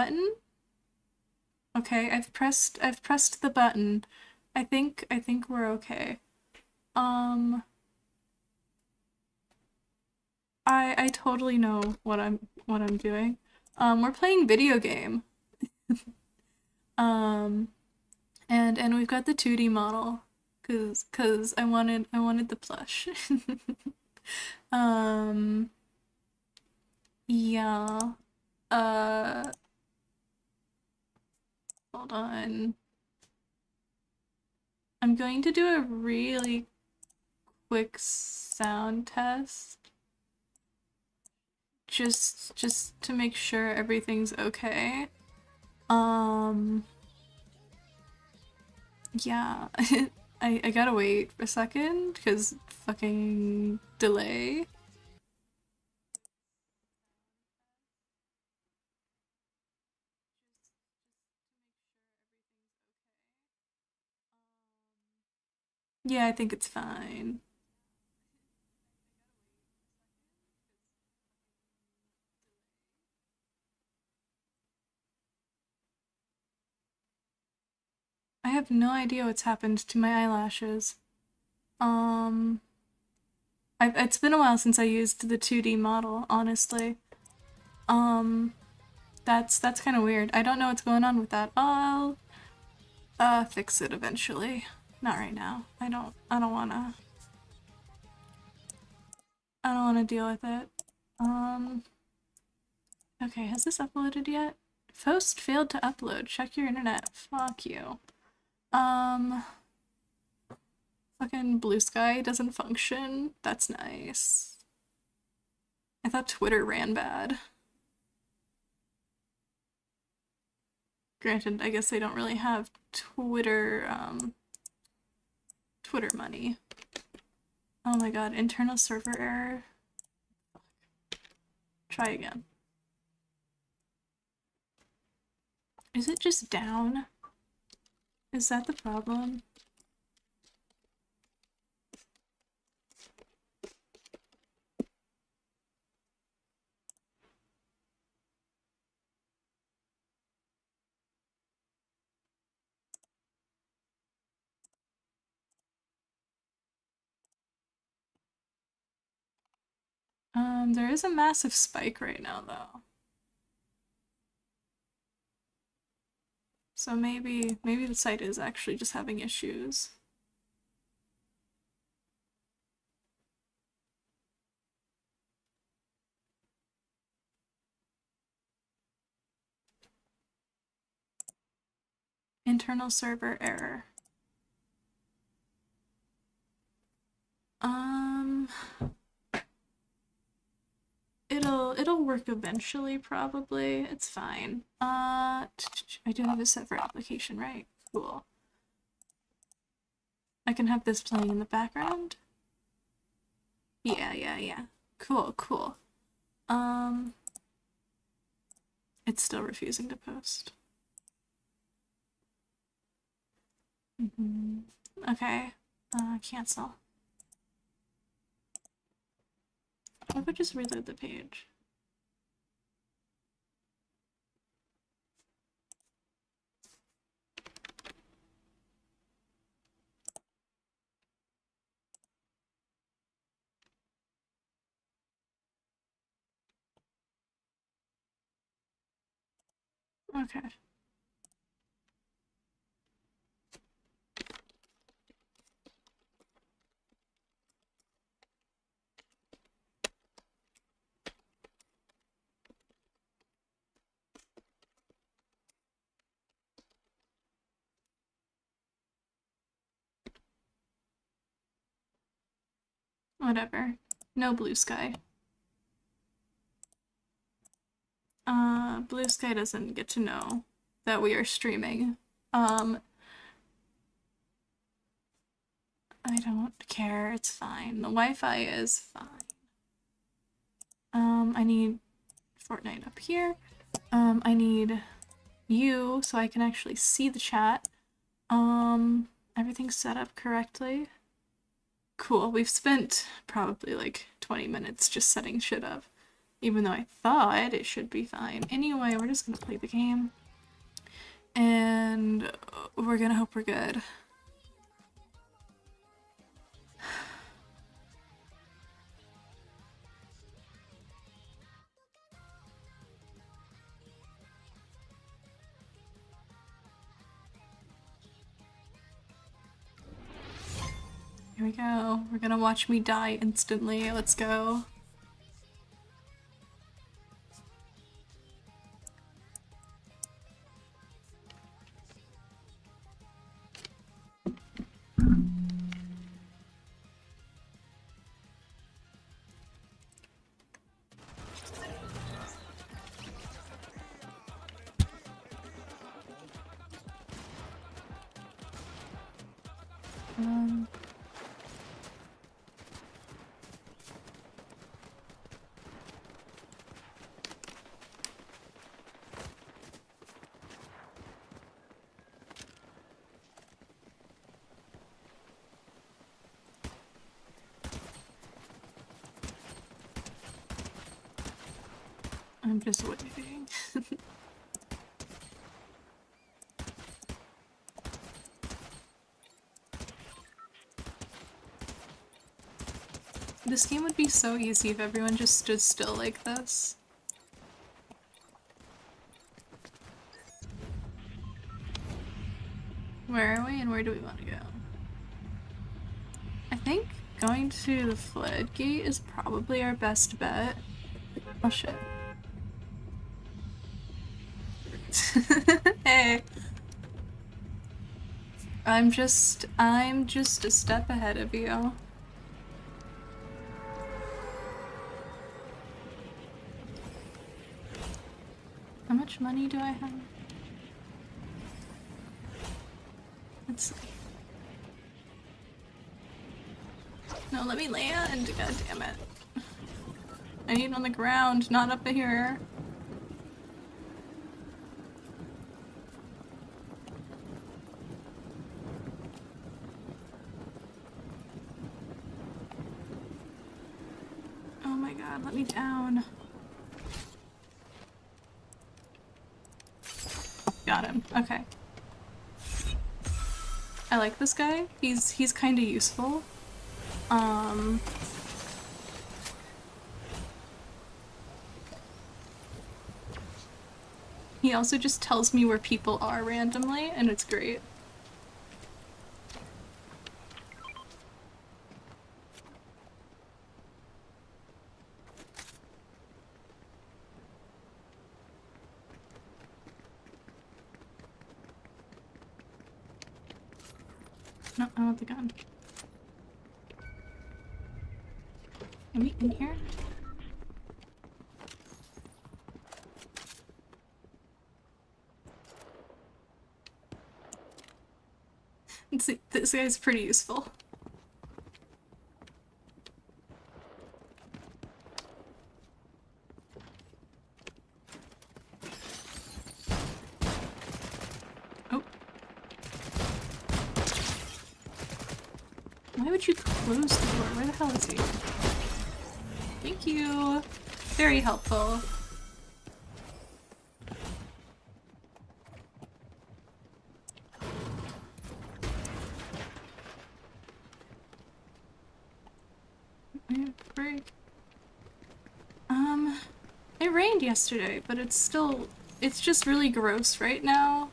button? Okay, I've pressed the button. I think we're okay. I totally know what I'm doing. We're playing video game. Um and we've got the 2D model cuz I wanted the plush. um yeah. Uh Hold on. I'm going to do a really quick sound test. Just to make sure everything's okay. Um yeah. I gotta wait for a second because fucking delay. Yeah, I think it's fine. I have no idea what's happened to my eyelashes. Um, it's been a while since I used the 2D model, honestly. Um, that's kind of weird. I don't know what's going on with that. I'll fix it eventually. Not right now. I don't wanna deal with it. Um, okay, has this uploaded yet? Post failed to upload. Check your internet. Fuck you. Um, Fucking Blue Sky doesn't function. That's nice. I thought Twitter ran bad. Granted, I guess they don't really have Twitter money. Oh my god, internal server error. Try again. Is it just down? Is that the problem? There is a massive spike right now though. So maybe the site is actually just having issues. Internal server error. Um, it'll work eventually, probably. It's fine. I do have a separate application, right? Cool. I can have this playing in the background. Yeah. Cool. Um, it's still refusing to post. Okay. Cancel. I would just reload the page. Okay. Whatever. No Blue Sky. Blue Sky doesn't get to know that we are streaming. I don't care, it's fine. The Wi-Fi is fine. I need Fortnite up here. I need you so I can actually see the chat. Everything's set up correctly. Cool, we've spent probably like 20 minutes just setting shit up. Even though I thought it should be fine. Anyway, we're just gonna play the game. And we're gonna hope we're good. Here we go. We're gonna watch me die instantly. Let's go. I'm just waiting. This game would be so easy if everyone just stood still like this. Where are we and where do we want to go? I think going to the floodgate is probably our best bet. Oh shit. Hey. I'm just a step ahead of you. How much money do I have? Let's see. No, let me land. God damn it. I need it on the ground, not up here. Oh my god, let me down. Got him. Okay. I like this guy. He's kind of useful. He also just tells me where people are randomly, and it's great. No, I want the gun. Are we in here? Let's see, this guy's pretty useful. Oh. Why would you close the door? Where the hell is he? Thank you. Very helpful. Break. It rained yesterday, but it's just really gross right now.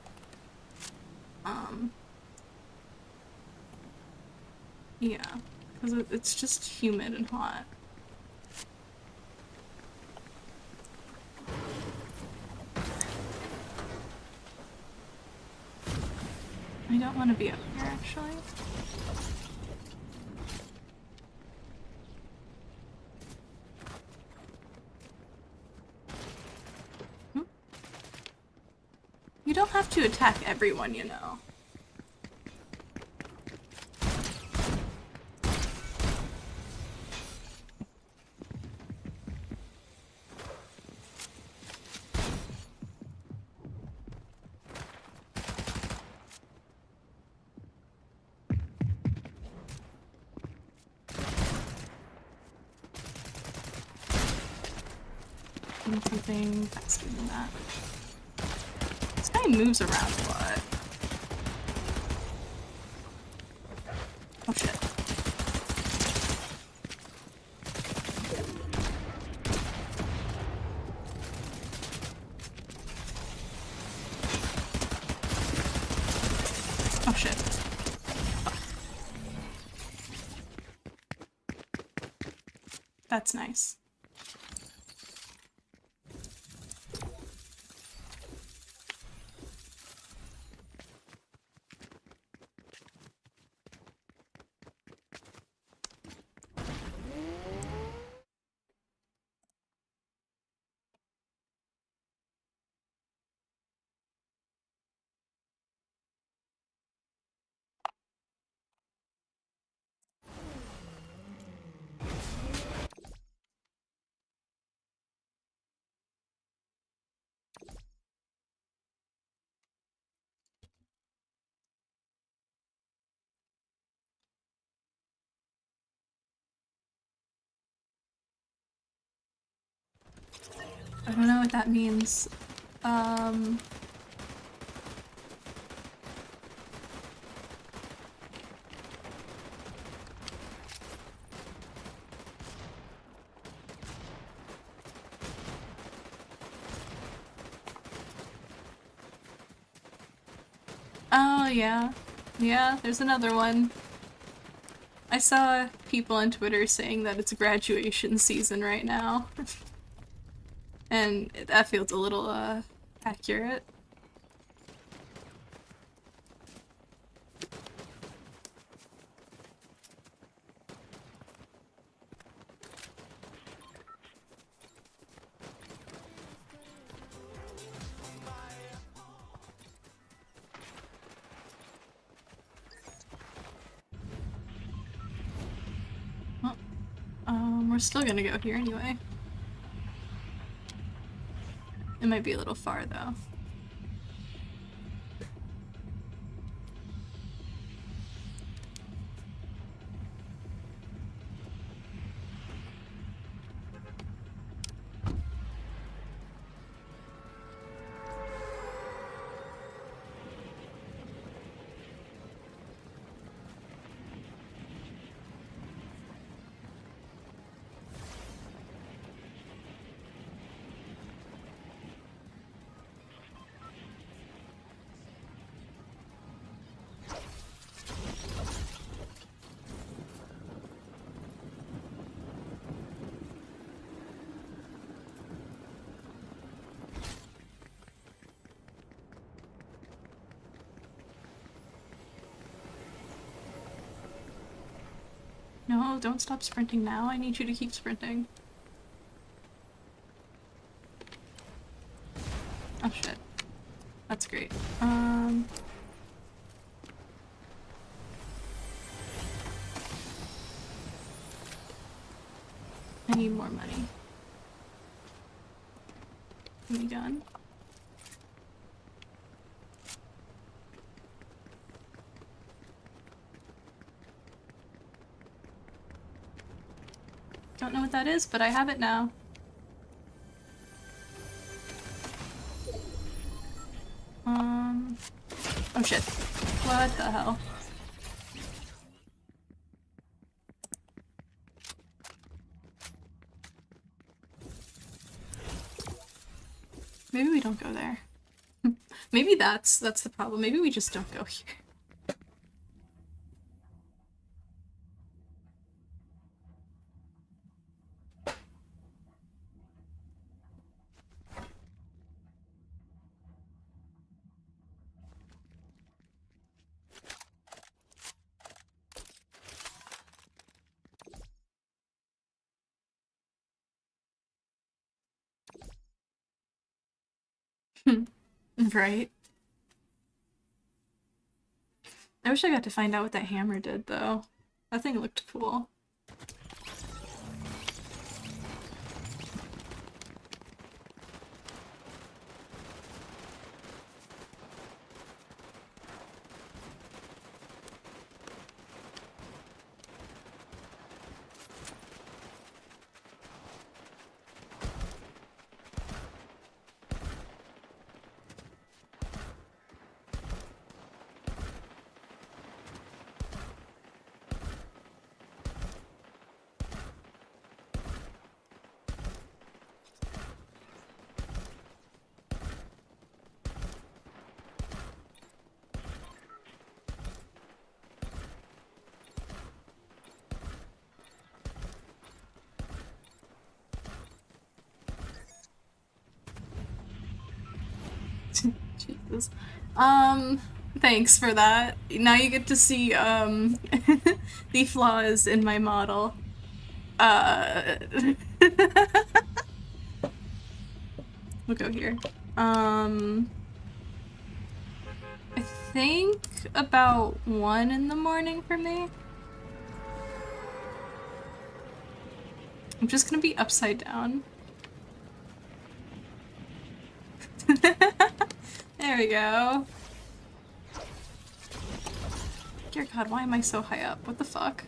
Yeah, because it's just humid and hot. I don't want to be up here, actually. You don't have to attack everyone, you know. something faster than that. This guy moves around a lot. Oh shit. Oh shit. That's nice. I don't know what that means. Oh, yeah. Yeah, there's another one. I saw people on Twitter saying that it's graduation season right now. And that feels a little, accurate. Well, we're still gonna go here anyway. It might be a little far, though. No, don't stop sprinting now. I need you to keep sprinting. Oh shit. That's great. I need more money. Are we done? Don't know what that is, but I have it now. Oh shit. What the hell? Maybe we don't go there. Maybe that's the problem. Maybe we just don't go here. Right? I wish I got to find out what that hammer did, though. That thing looked cool. Jesus. Thanks for that. Now you get to see, the flaws in my model. We'll go here. I think about 1 in the morning for me. I'm just gonna be upside down. There we go. Dear God, why am I so high up? What the fuck?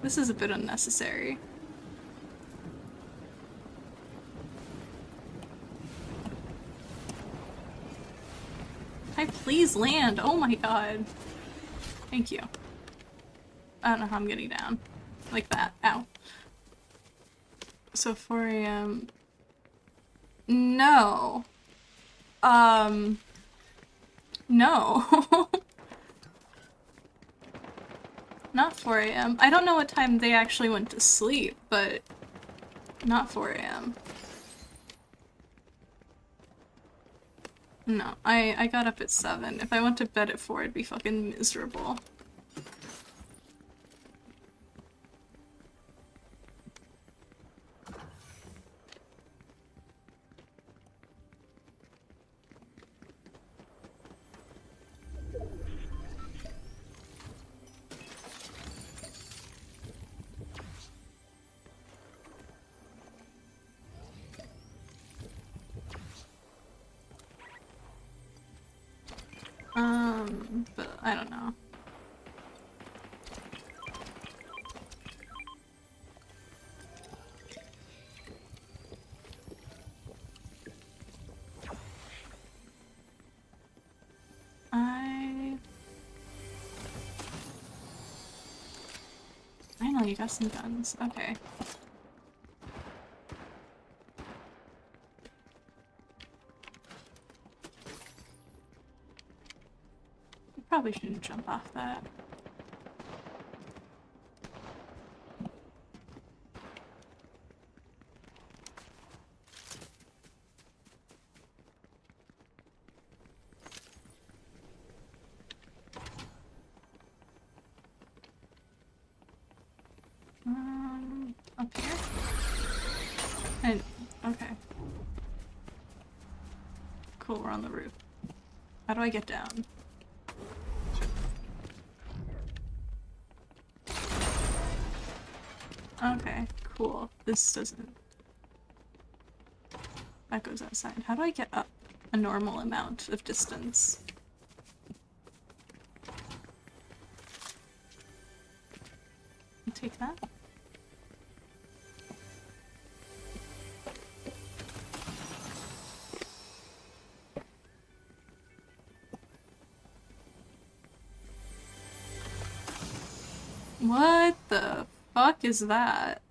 This is a bit unnecessary. Can I please land? Oh my god. Thank you. I don't know how I'm getting down. Like that. Ow. So 4 a.m. No. No. Not 4 a.m. I don't know what time they actually went to sleep, but not 4 a.m. No, I got up at 7. If I went to bed at 4, I'd be fucking miserable. But I don't know. I know you got some guns. Okay. You probably shouldn't jump off that. Up here? And okay. Cool, we're on the roof. How do I get down? Okay, cool. This doesn't... That goes outside. How do I get up a normal amount of distance? Take that. What the fuck is that?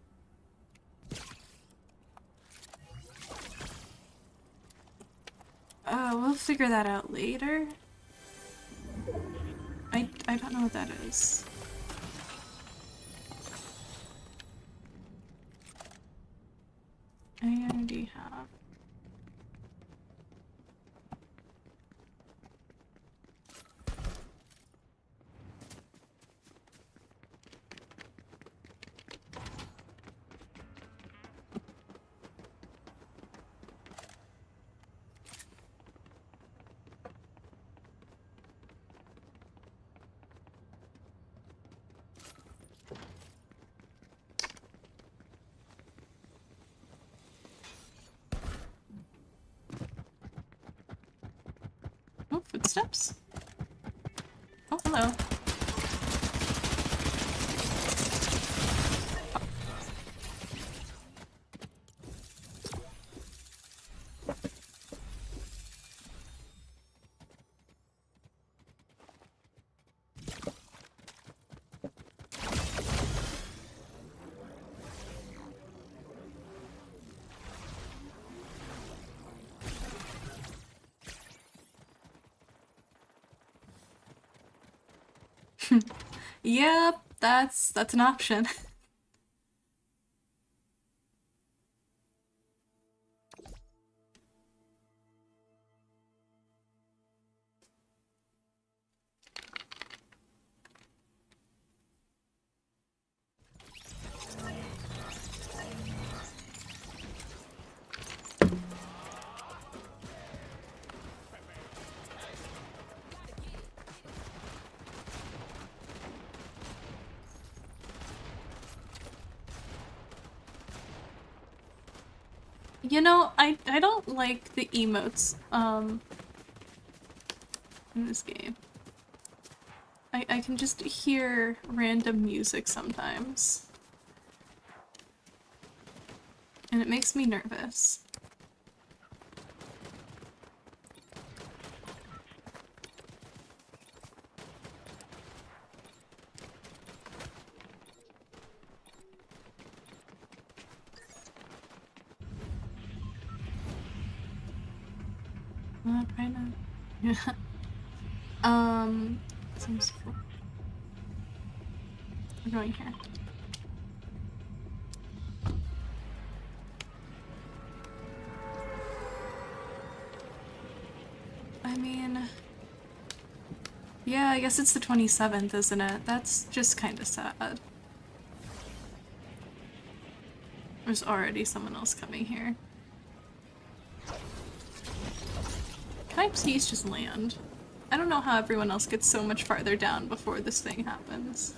We'll figure that out later. I don't know what that is. I already have. Oh, footsteps? Oh, hello. Yep, that's an option. You know, I don't like the emotes, in this game. I can just hear random music sometimes. And it makes me nervous. Probably not. Yeah. Seems cool. We're going here. I mean... Yeah, I guess it's the 27th, isn't it? That's just kinda sad. There's already someone else coming here. Can I please just land? I don't know how everyone else gets so much farther down before this thing happens.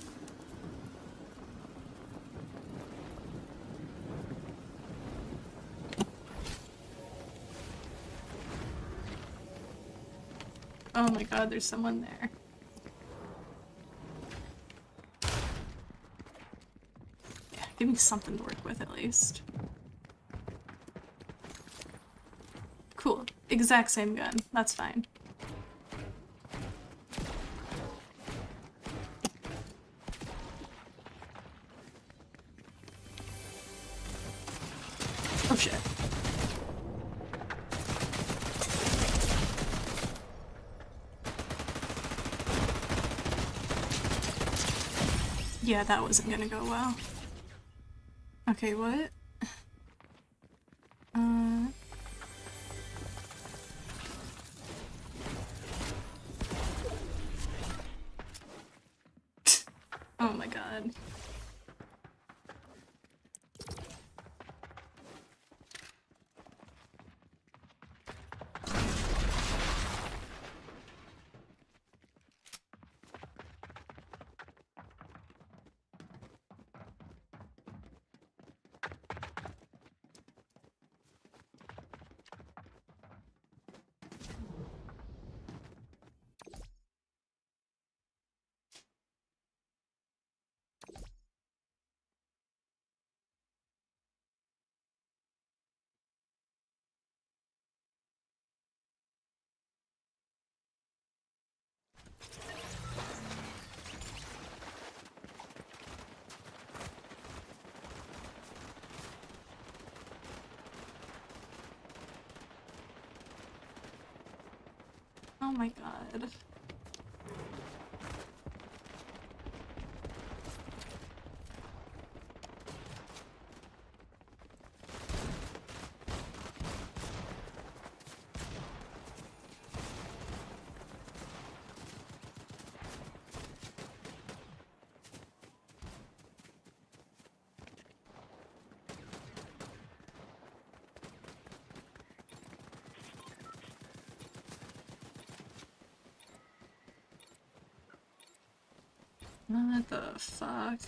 Oh my god, there's someone there. Yeah, give me something to work with at least. Cool. Exact same gun. That's fine. Oh shit. Yeah, that wasn't gonna go well. Okay, what? Oh my god. Oh my god. What the fuck?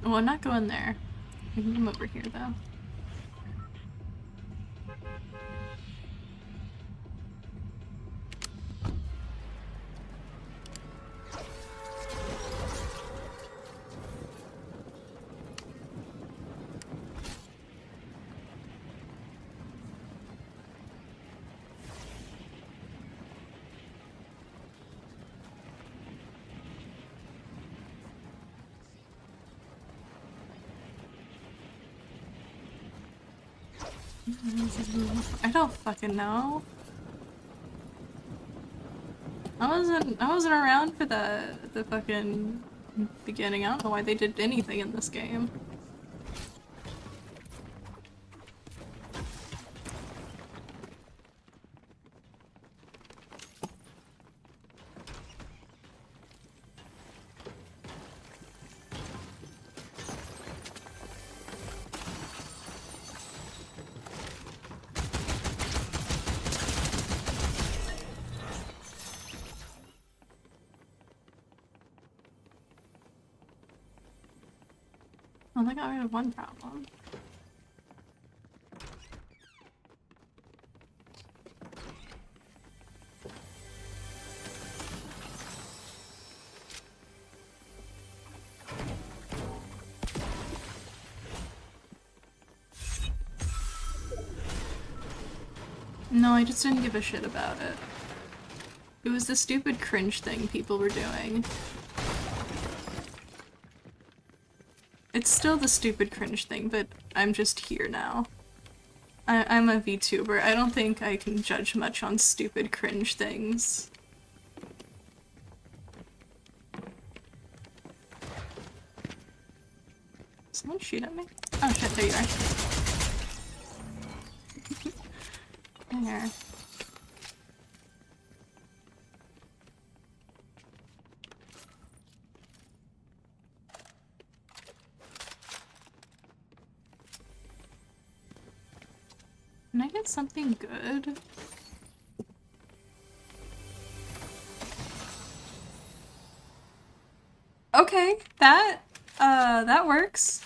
Oh, I'm not going there. I can come over here though. I don't fucking know. I wasn't around for the fucking beginning. I don't know why they did anything in this game. Well, I got rid of one problem. No, I just didn't give a shit about it. It was the stupid cringe thing people were doing. It's still the stupid cringe thing, but I'm just here now. I'm a VTuber. I don't think I can judge much on stupid cringe things. Someone shoot at me? Oh shit, there you are. There. Can I get something good? Okay, that works.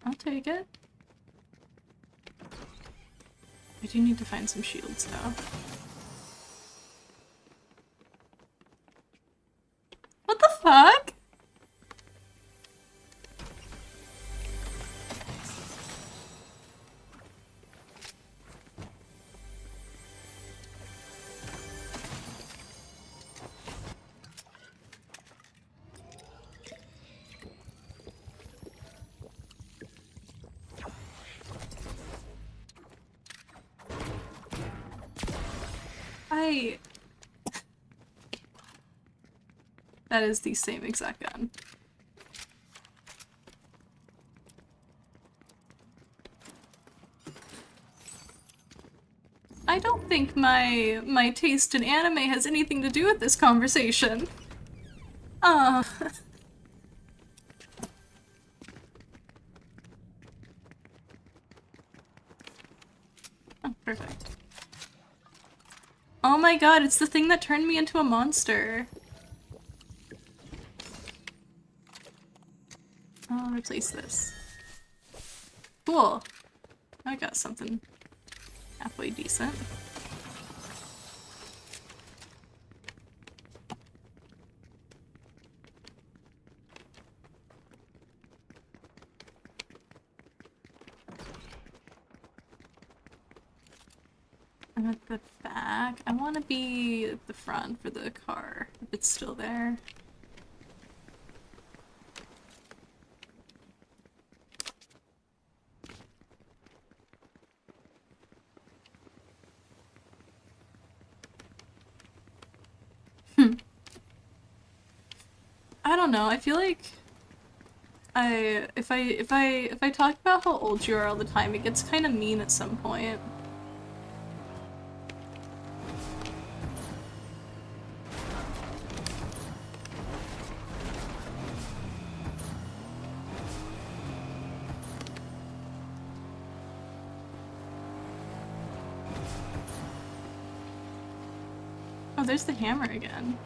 I'll take it. I do need to find some shields though. What the fuck? That is the same exact gun. I don't think my taste in anime has anything to do with this conversation. Oh, perfect. Oh my god, it's the thing that turned me into a monster. I'll replace this. Cool. I got something halfway decent. I'm at the back. I want to be at the front for the car, if it's still there. I don't know, I feel like if I talk about how old you are all the time, it gets kind of mean at some point. Oh, there's the hammer again.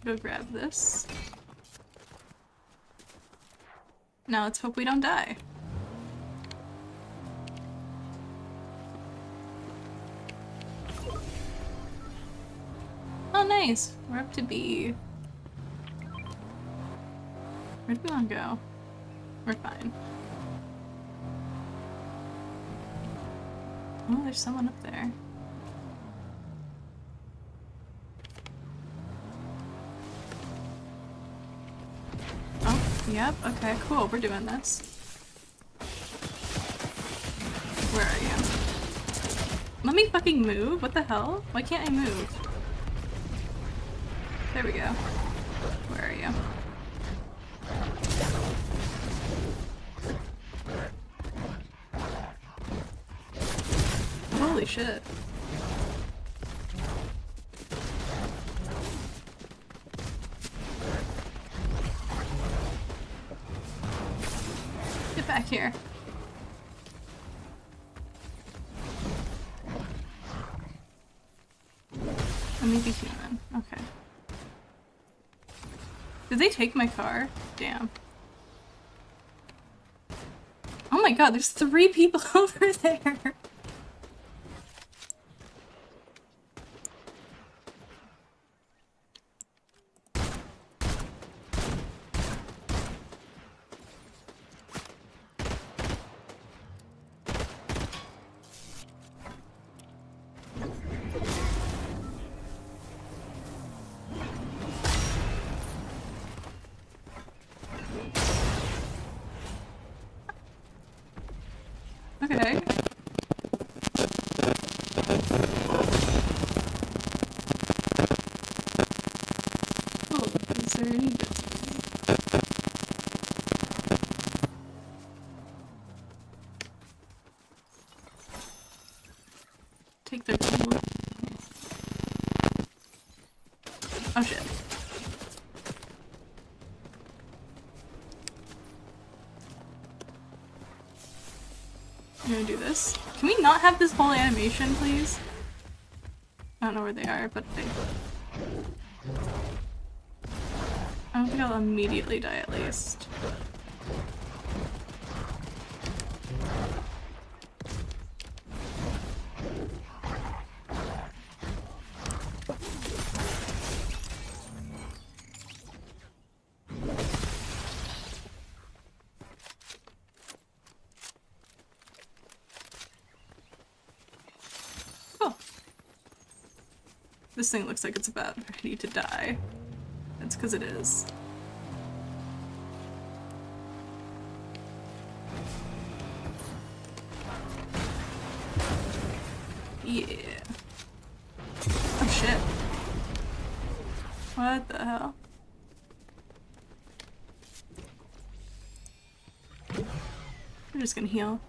Go grab this. Now let's hope we don't die. Oh nice! We're up to B. Where do we want to go? We're fine. Oh, there's someone up there. Yep, okay, cool, we're doing this. Where are you? Let me fucking move? What the hell? Why can't I move? There we go. Where are you? Holy shit. back here. Let me be human. Okay. Did they take my car? Damn. Oh my god, there's 3 people over there! Okay. Oh, is there any bits? Take their food. Oh shit. I'm gonna do this. Can we not have this whole animation, please? I don't know where they are, but they... I don't think I'll immediately die at least. This thing looks like it's about ready to die. That's because it is. Yeah. Oh shit. What the hell? We're just gonna heal.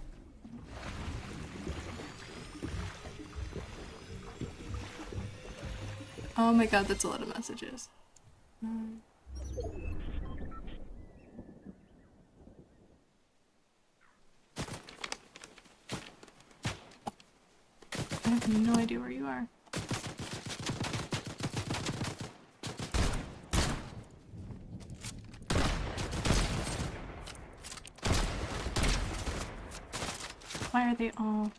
Oh my god, that's a lot of messages. I have no idea where you are. Why are they all...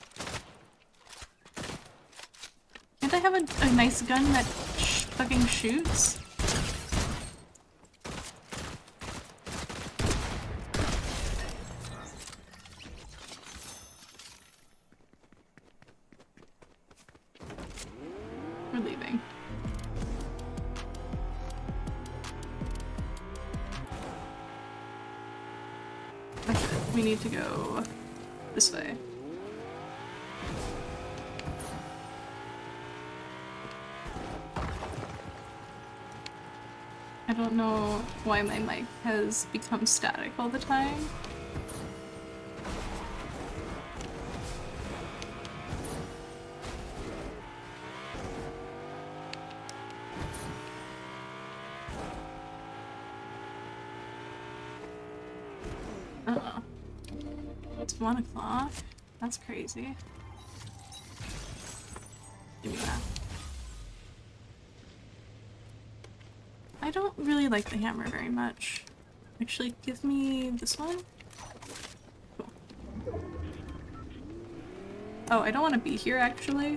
Can't I have a nice gun that fucking shoots? We're leaving. Okay, we need to go this way. I don't know why my mic has become static all the time. Uh-oh. It's 1 o'clock? That's crazy. Give me that. I don't really like the hammer very much. Actually, give me this one. Cool. Oh, I don't want to be here, actually.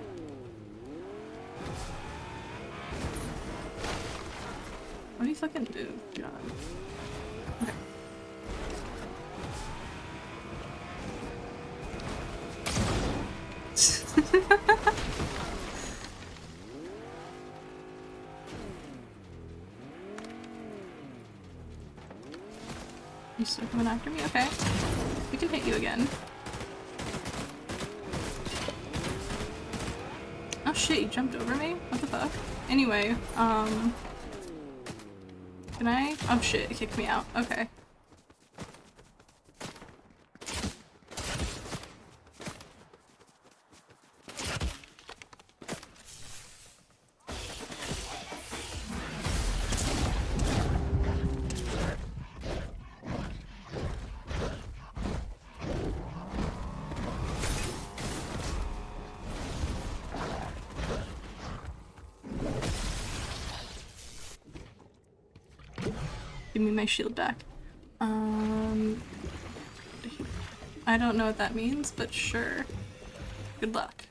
What do you fucking do, God? Okay. You still coming after me? Okay. We can hit you again. Oh shit, you jumped over me? What the fuck? Anyway, can I? Oh shit, it kicked me out. Okay. Give me my shield back. I don't know what that means, but sure. Good luck.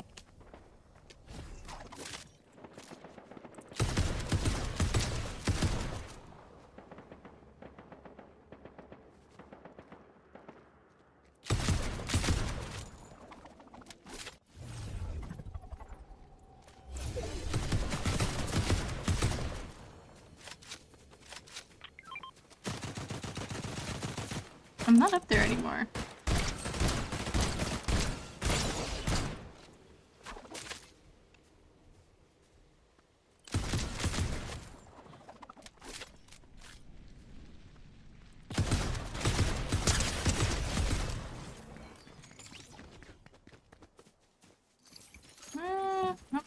I'm not up there anymore.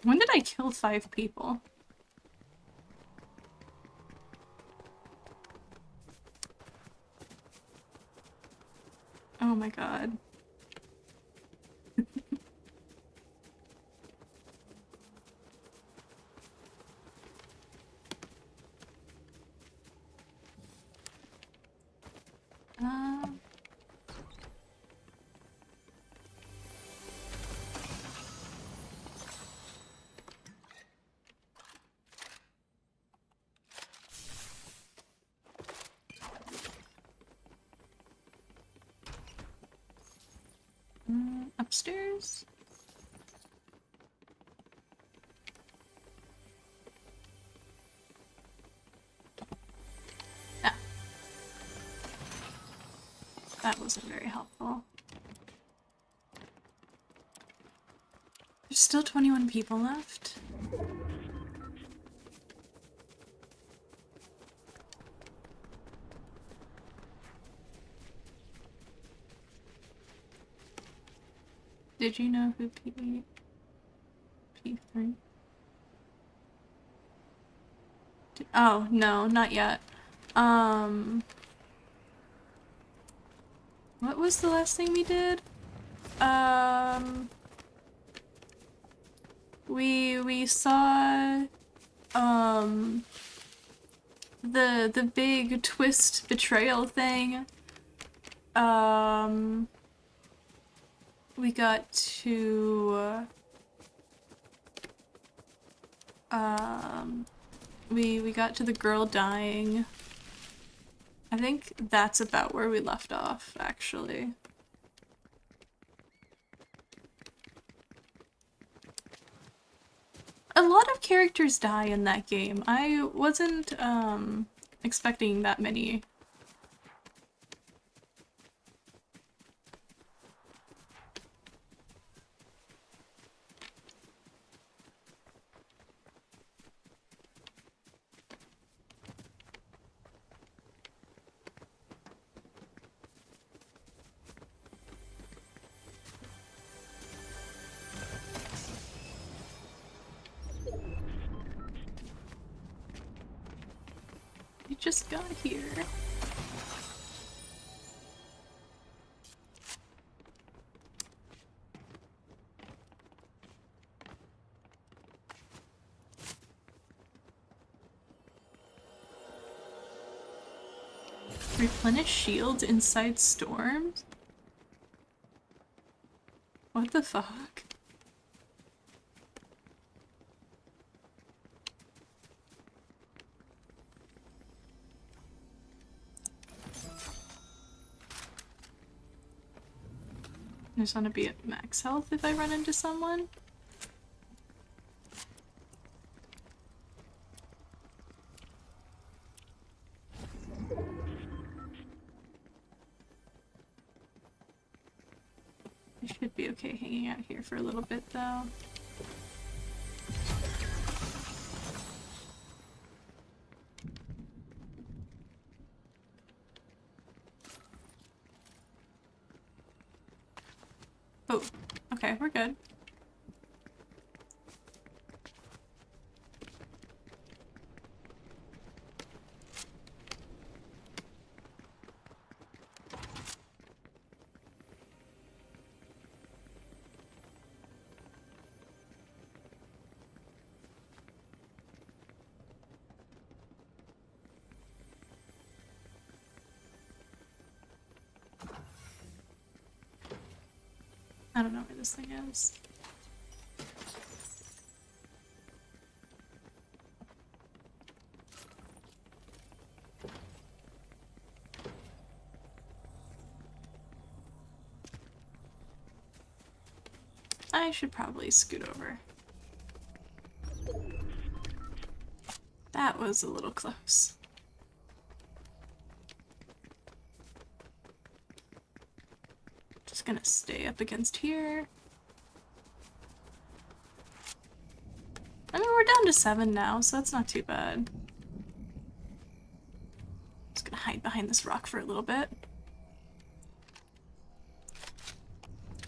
When did I kill 5 people? Oh my god. Upstairs? Ah. That wasn't very helpful. There's still 21 people left. Did you know who P3? Oh, no, not yet. What was the last thing we did? We saw, the big twist betrayal thing. We got to, we got to the girl dying. I think that's about where we left off, actually. A lot of characters die in that game. I wasn't, expecting that many. Just got here. Replenish shields inside storms? What the fuck? I just want to be at max health if I run into someone. I should be okay hanging out here for a little bit though. Oh, okay, we're good. I don't know where this thing is. I should probably scoot over. That was a little close. Just gonna stay up against here. I mean, we're down to 7 now, so that's not too bad. Just gonna hide behind this rock for a little bit.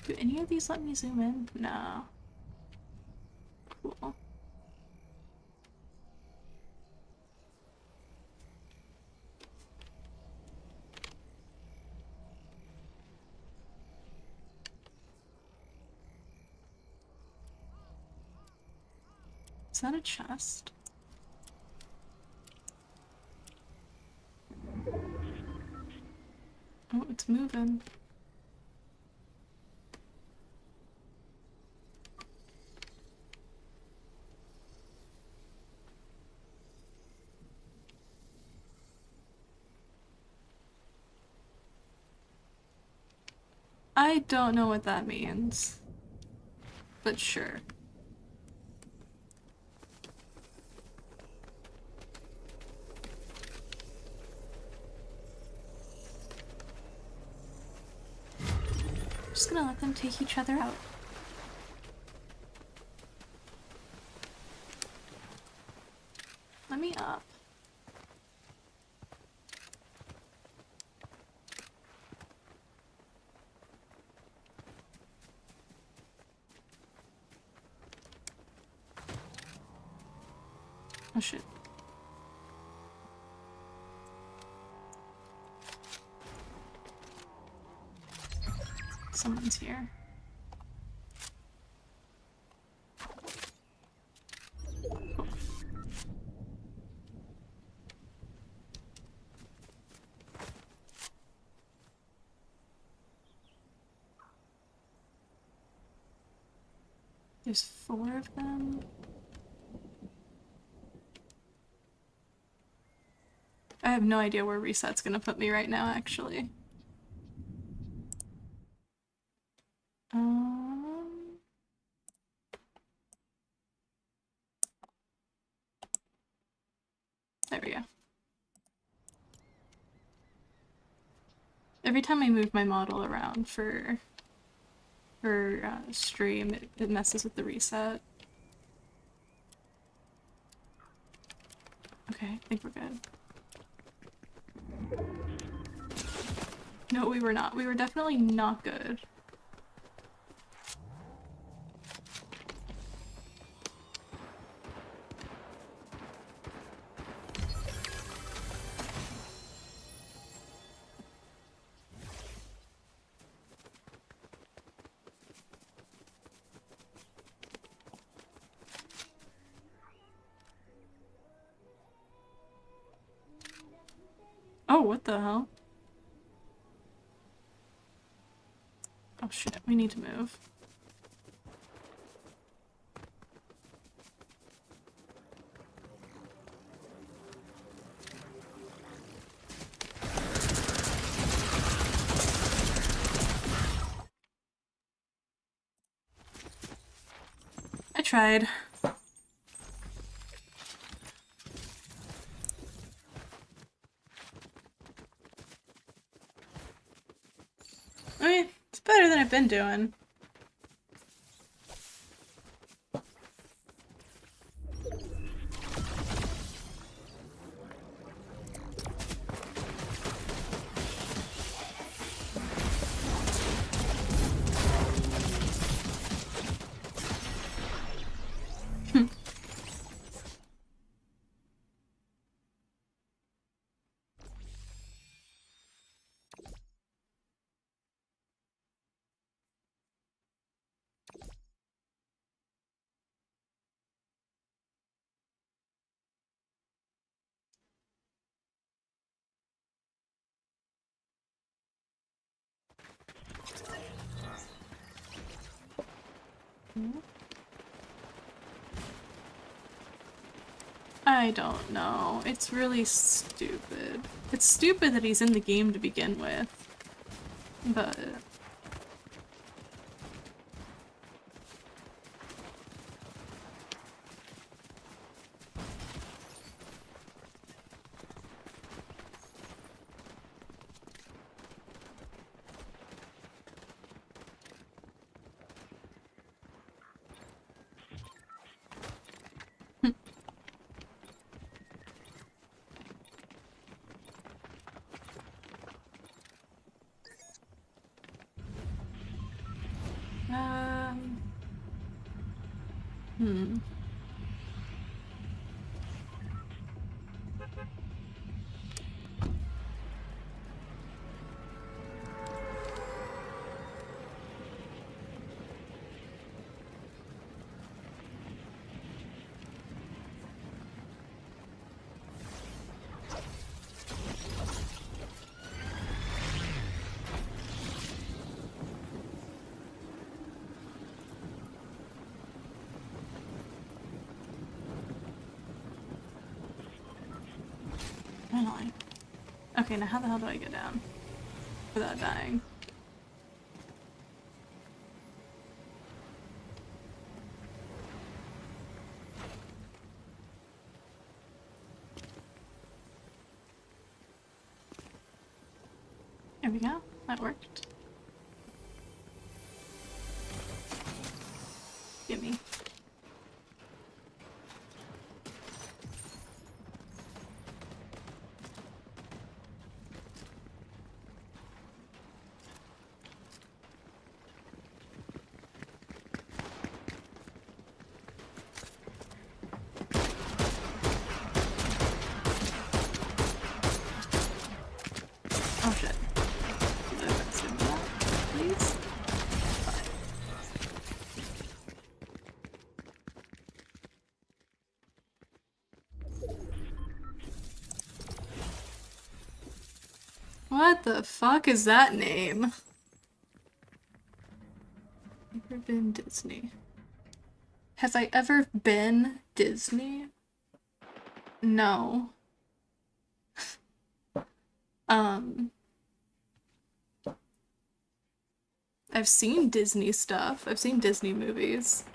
Do any of these let me zoom in? No. Cool. Is that a chest? Oh, it's moving. I don't know what that means, but sure. Just gonna let them take each other out. Let me up. Oh shit. Someone's here. Oh. There's 4 of them. I have no idea where reset's gonna put me right now, actually. There we go. Every time I move my model around for stream, it messes with the reset. Okay, I think we're good. No, we were not. We were definitely not good. Oh, what the hell? Oh shit, we need to move. I tried. I mean, it's better than I've been doing. I don't know. It's really stupid. It's stupid that he's in the game to begin with. But... Hmm. Finally. Okay, now how the hell do I get down without dying? There we go. That worked. Gimme. Oh shit. Please? What the fuck is that name? Never been Disney. Have I ever been Disney? No. I've seen Disney stuff. I've seen Disney movies.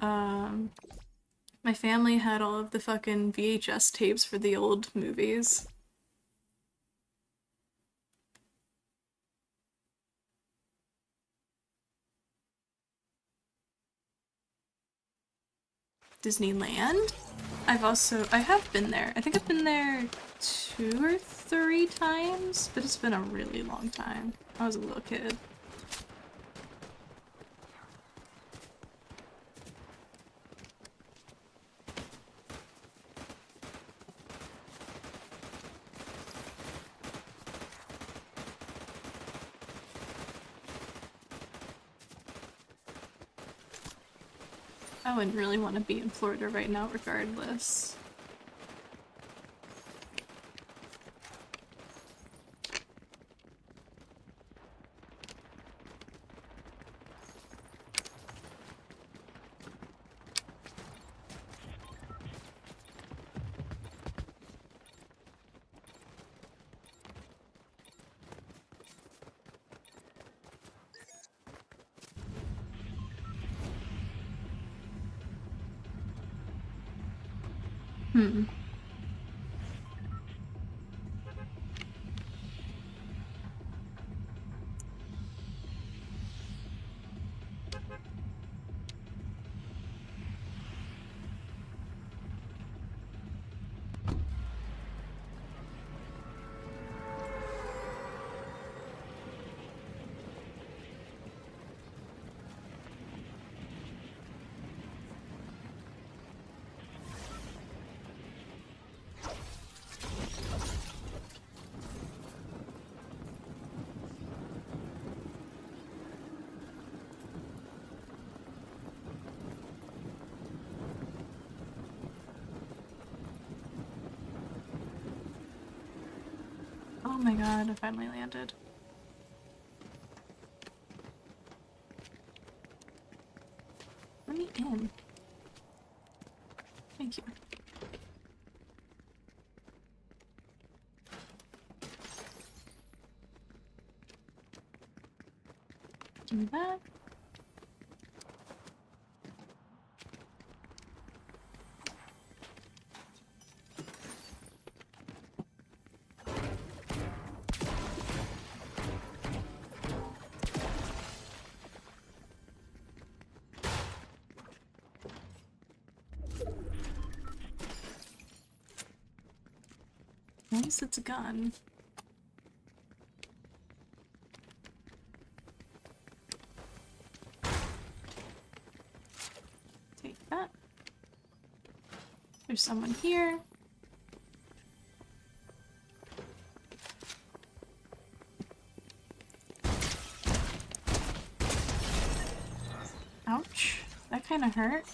My family had all of the fucking VHS tapes for the old movies. Disneyland? I have been there. I think I've been there 2 or 3 times, but it's been a really long time. I was a little kid. I wouldn't really want to be in Florida right now regardless. Oh my god, I finally landed. Let me in. Thank you. Give me that. At least it's a gun. Take that. There's someone here. Ouch. That kind of hurt.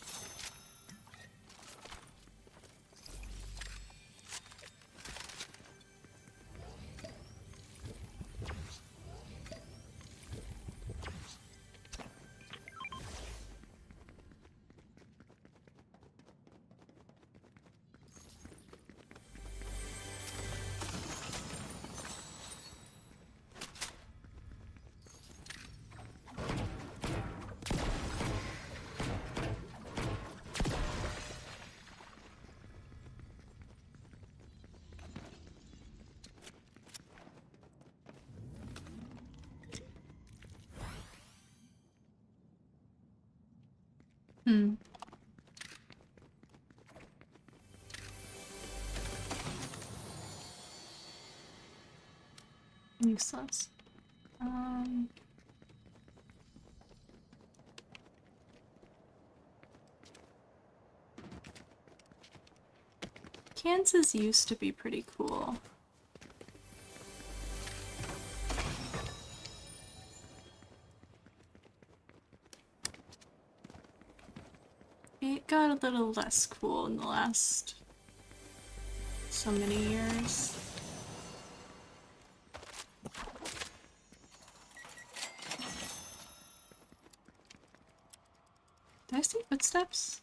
Hmm. Useless. Kansas used to be pretty cool. It got a little less cool in the last so many years. Did I see footsteps?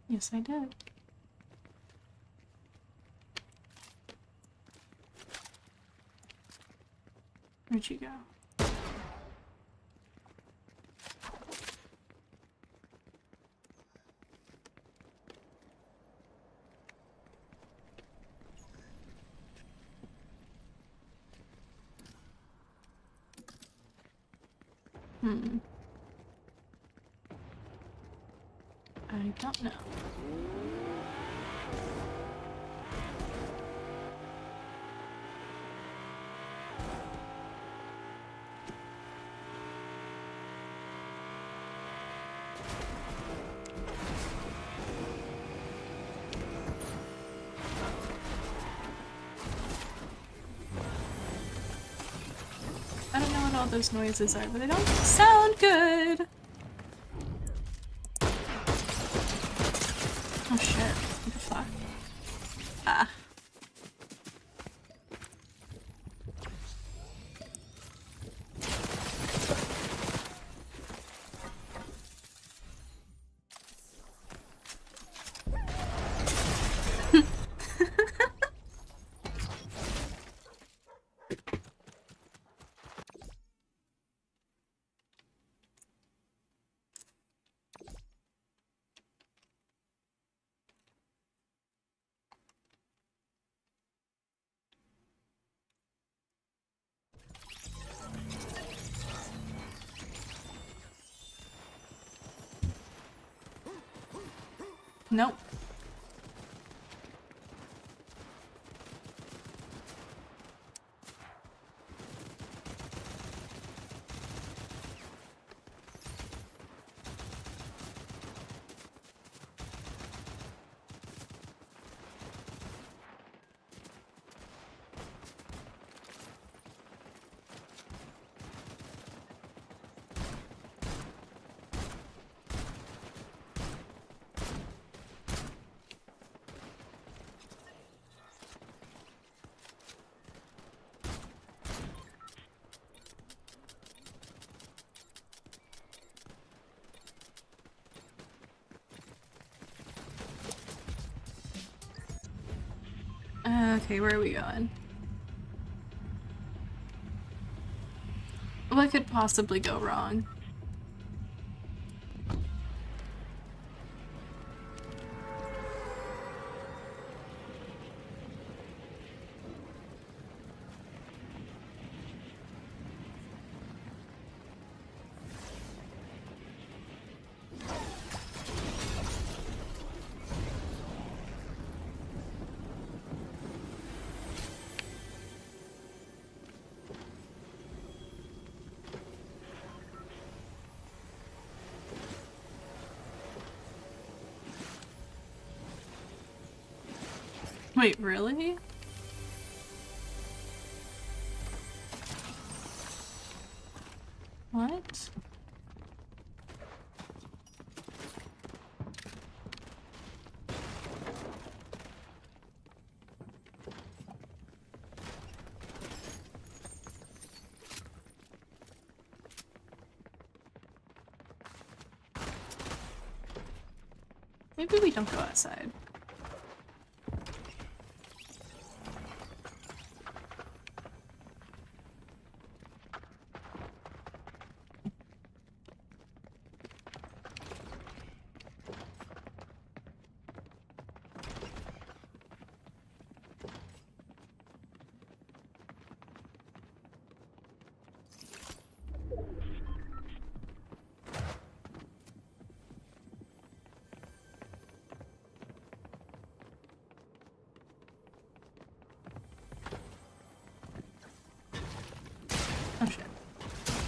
Yes, I did. Where'd you go? I don't know. I don't know what all those noises are, but they don't sound good. Oh shit. What the fuck? Ah. Nope. Okay, where are we going? What could possibly go wrong? Wait, really? What? Maybe we don't go outside. Oh shit.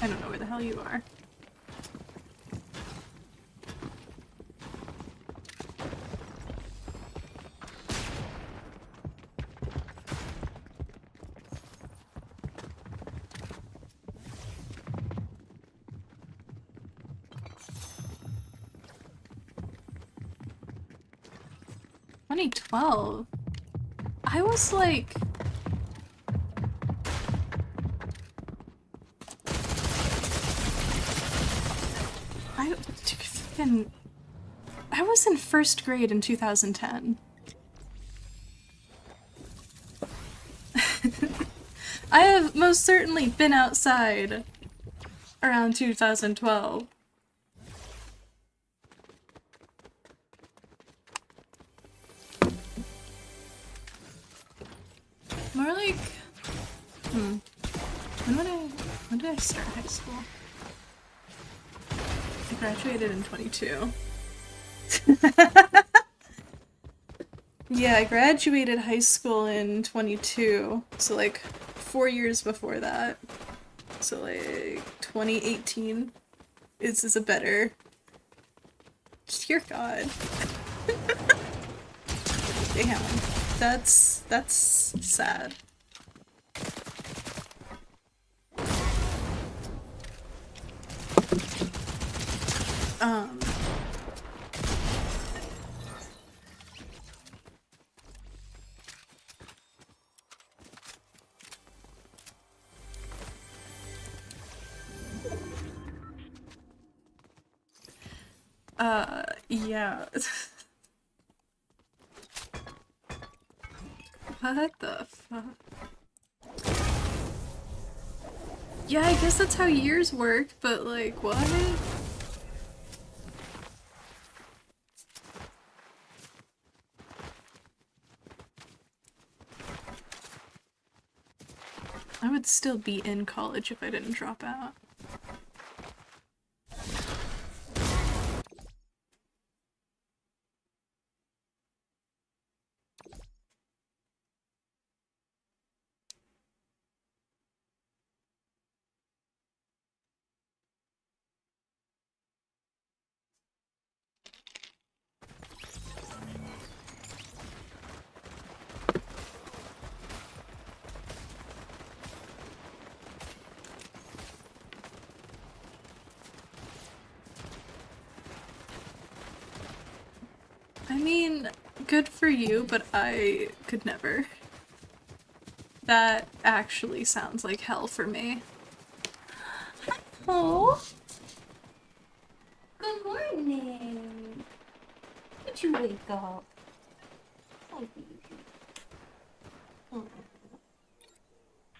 I don't know where the hell you are. "2012? I was like... I was in first grade in 2010. I have most certainly been outside around 2012. More like... When did I start high school? I graduated in 22. Yeah, I graduated high school in 22, so like 4 years before that. So like 2018 is a better... Dear God. Damn, that's sad. Yeah. What the fuck? Yeah, I guess that's how years work, but like, what? I would still be in college if I didn't drop out. I mean, good for you, but I could never. That actually sounds like hell for me. Oh. Good morning. Did you wake up? Oh, baby.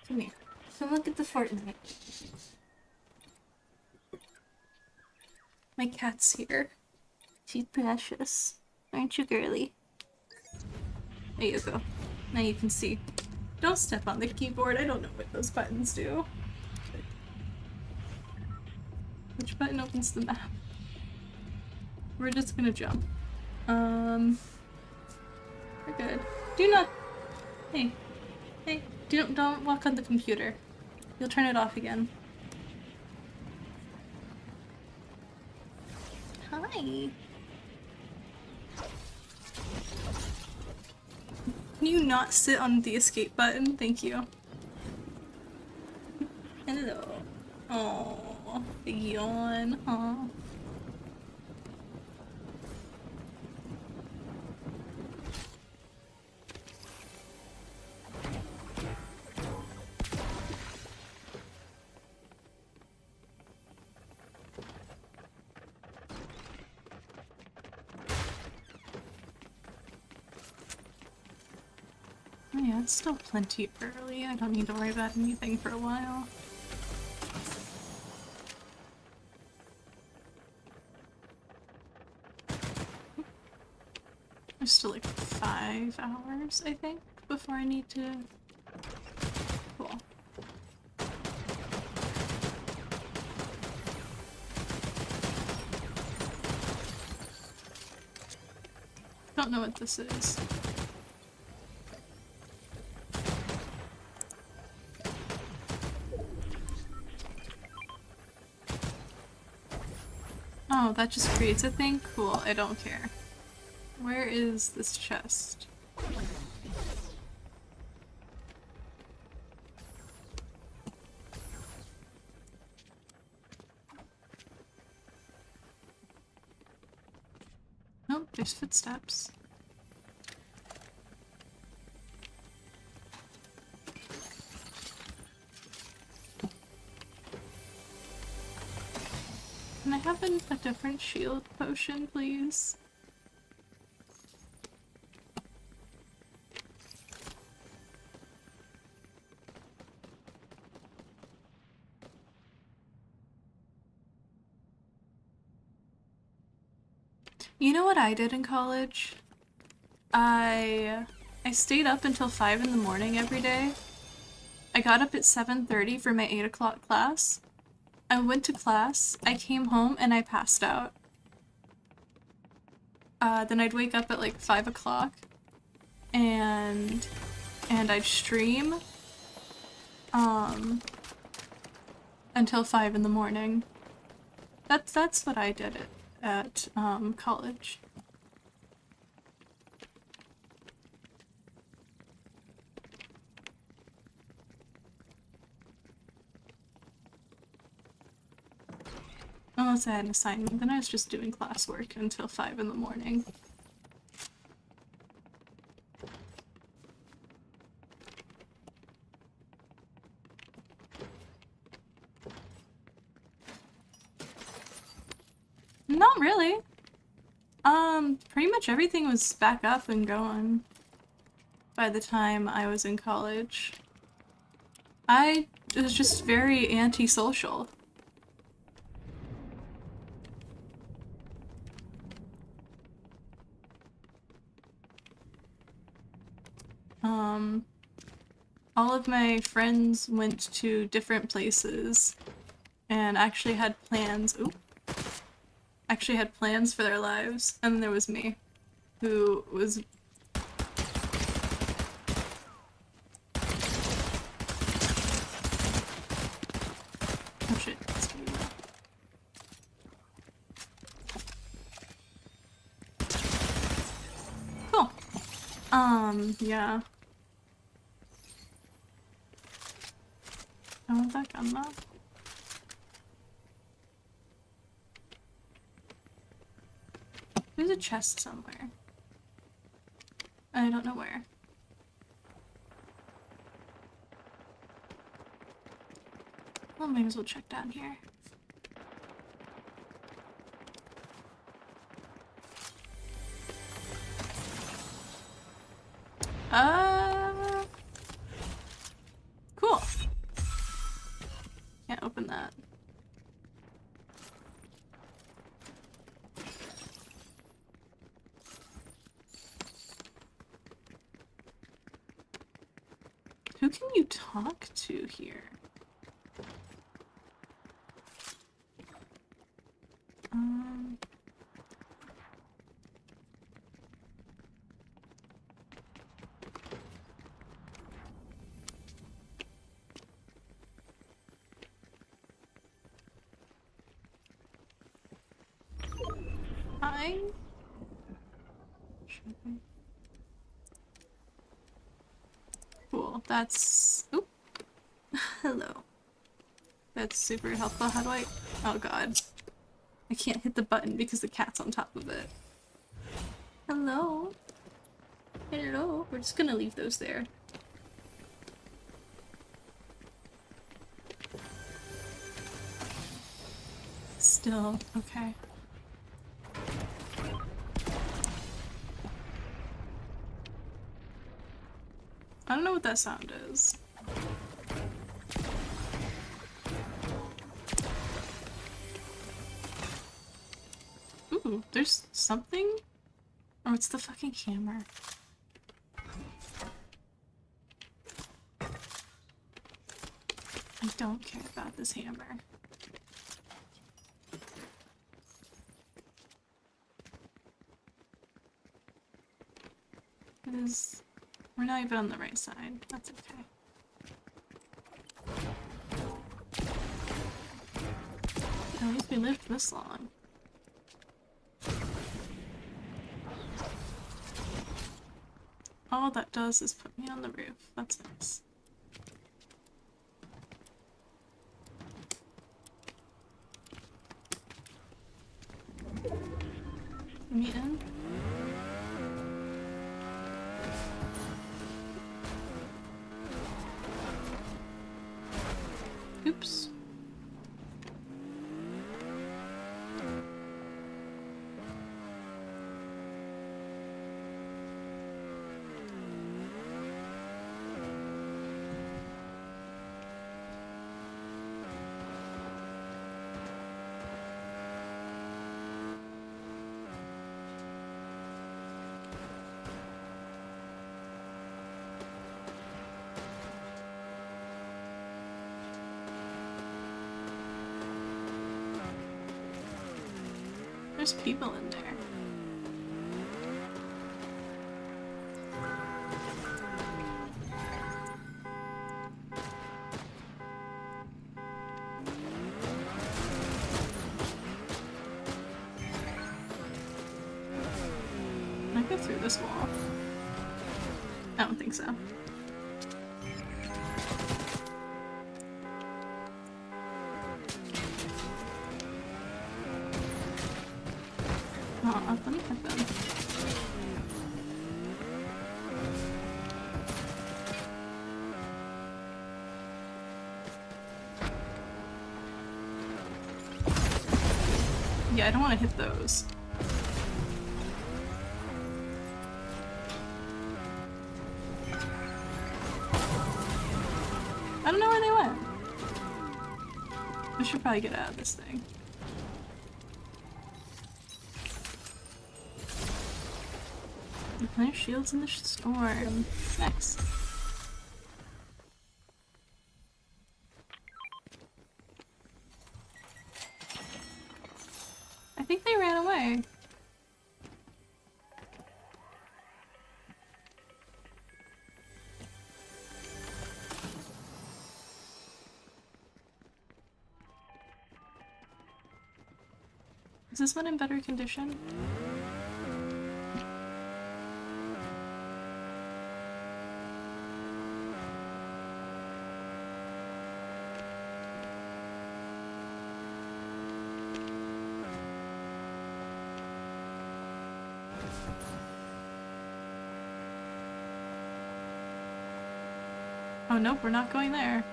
Come here. Come look at the Fortnite. My cat's here. She's precious. Aren't you, girly? There you go. Now you can see. Don't step on the keyboard. I don't know what those buttons do. Which button opens the map? We're just gonna jump. We're good. Do not. Hey, hey. Don't walk on the computer. You'll turn it off again. Hi. Can you not sit on the escape button? Thank you. Hello. Oh, the yawn. Aw. Oh yeah, it's still plenty early. I don't need to worry about anything for a while. There's still like 5 hours, I think, before I need to... Cool. Don't know what this is. Oh, that just creates a thing? Cool, I don't care. Where is this chest? Nope, there's footsteps. Can I have a different shield potion, please? You know what I did in college? I stayed up until 5 in the morning every day. I got up at 7:30 for my 8 o'clock class. I went to class, I came home, and I passed out. Then I'd wake up at like 5 o'clock, and I'd stream, until 5 in the morning. That's what I did at college. Unless I had an assignment, then I was just doing classwork until 5 in the morning. Not really. Pretty much everything was back up and going by the time I was in college. I was just very antisocial. All of my friends went to different places and actually had plans. Oop. Actually had plans for their lives, and then there was me, who was... Oh shit, it's gonna be loud. Cool. Yeah. I want that gun though. There's a chest somewhere. I don't know where. Well, might as well check down here. Who can you talk to here? Hi. Cool. That's. Oop. Hello. That's super helpful. How do I? Oh god. I can't hit the button because the cat's on top of it. Hello. Hello. We're just gonna leave those there. Still. Okay. I don't know what that sound is. Ooh, there's something? Oh, it's the fucking hammer. I don't care about this hammer. It is... We're not even on the right side. That's okay. At least we lived this long. All that does is put me on the roof. That's nice. Let me in. Oops. There's people in there. Can I go through this wall? I don't think so. Let me hit them. Yeah, I don't want to hit those. I don't know where they went. I should probably get out of this thing. Replenish shields in the storm. Nice. I think they ran away. Is this one in better condition? Oh nope, we're not going there.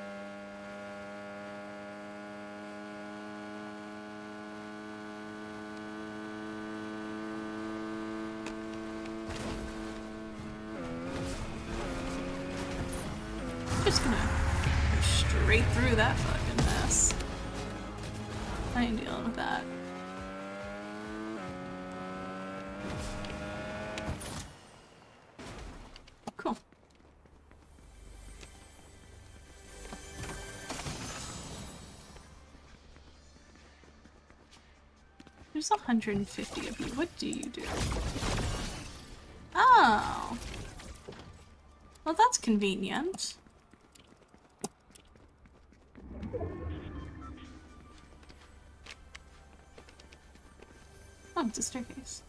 Just gonna go straight through that fucking mess. I ain't dealing with that. Cool. There's 150 of you. What do you do? Oh. Well, that's convenient. Oh, it's a staircase.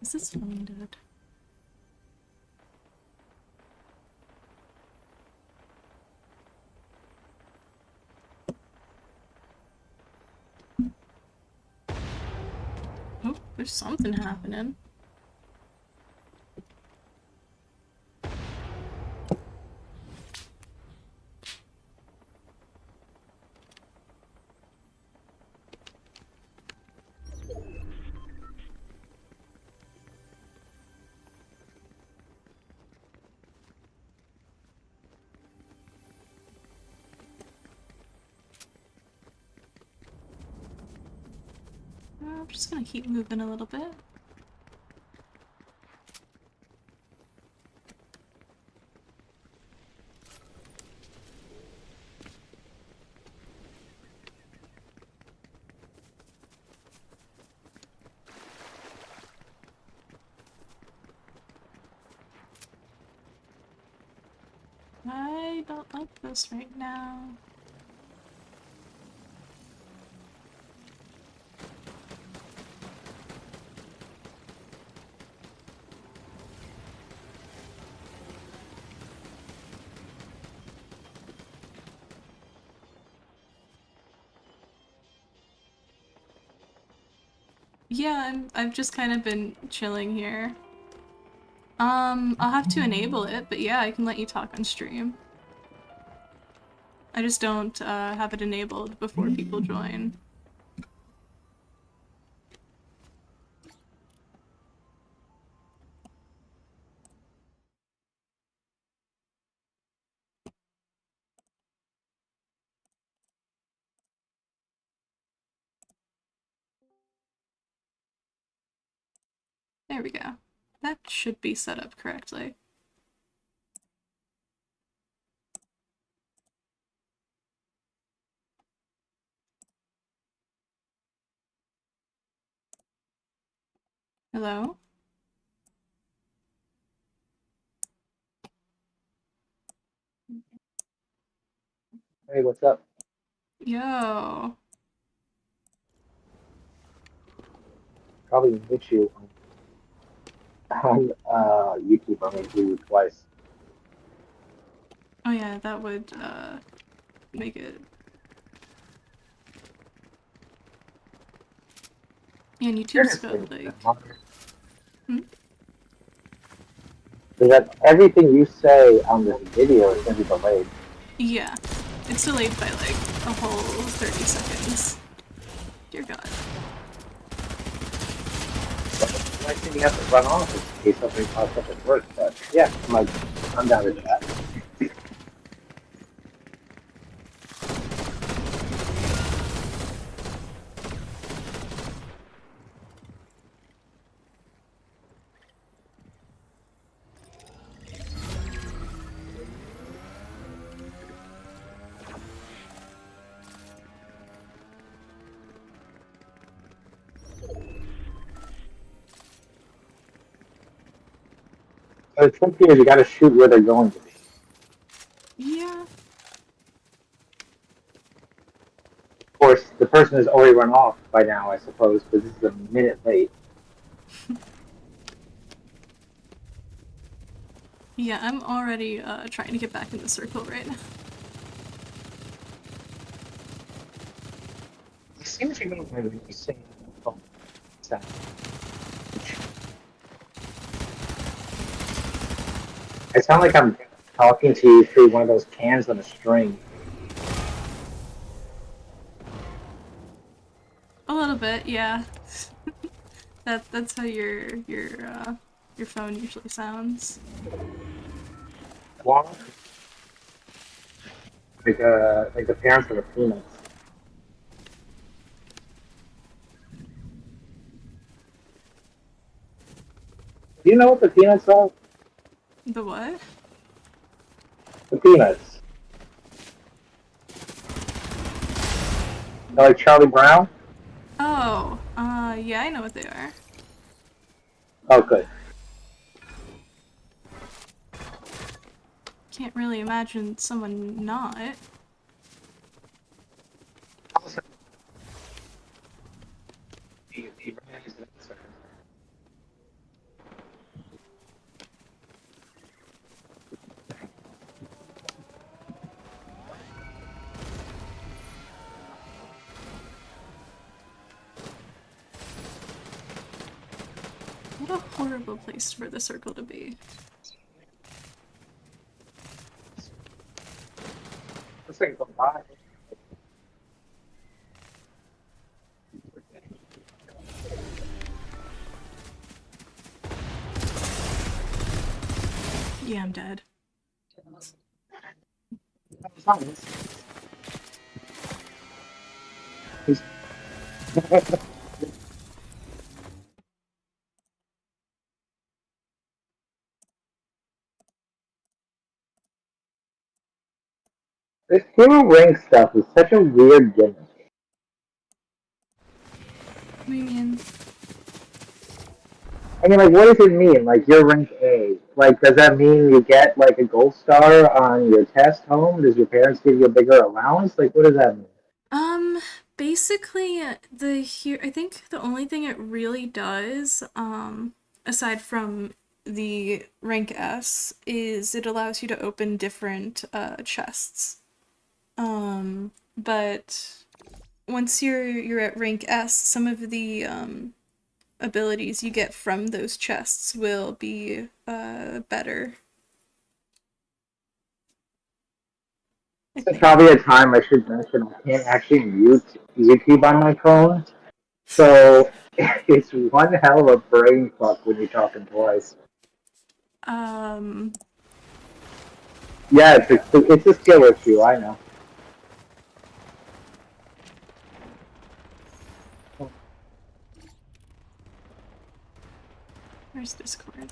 Is this phone dead? Oh, there's something happening. I'm just gonna keep moving a little bit. I don't like this right now. Yeah, I've just kind of been chilling here. I'll have to enable it, but yeah, I can let you talk on stream. I just don't have it enabled before people join. There we go. That should be set up correctly. Hello? Hey, what's up? Yo. Probably hit you on YouTube. I mean, you twice. Oh yeah, that would make it. Yeah, and YouTube's got like. Hmm? So that everything you say on this video is going to be delayed. Yeah, it's delayed by like a whole 30 seconds. Dear God. But the next thing you have to run off is in case something pops up at work. But yeah, I'm down to chat. So the trick here is you got to shoot where they're going to be. Yeah. Of course, the person has already run off by now, I suppose, because this is a minute late. Yeah, I'm already trying to get back in the circle right now. It seems to me when you sing sound. I sound like I'm talking to you through one of those cans on a string. A little bit, yeah. That's how your phone usually sounds. What? Like the parents of the Peanuts. Do you know what the Peanuts are? The what? The Peanuts. They're like Charlie Brown? Oh, yeah, I know what they are. Oh, good. Can't really imagine someone not. What a horrible place for the circle to be. Let's think about it. Yeah, I'm dead. This hero rank stuff is such a weird gimmick. What do you mean? I mean, like, what does it mean? Like, you're rank A. Like, does that mean you get, like, a gold star on your test home? Does your parents give you a bigger allowance? Like, what does that mean? Basically, I think the only thing it really does, aside from the rank S, is it allows you to open different chests. But once you're at rank S, some of the abilities you get from those chests will be better. I This is think. probably a time I should mention I can't actually mute YouTube on my phone. So, it's one hell of a brain fuck when you're talking twice. Um, Yeah, it's a skill issue, I know. where's Discord?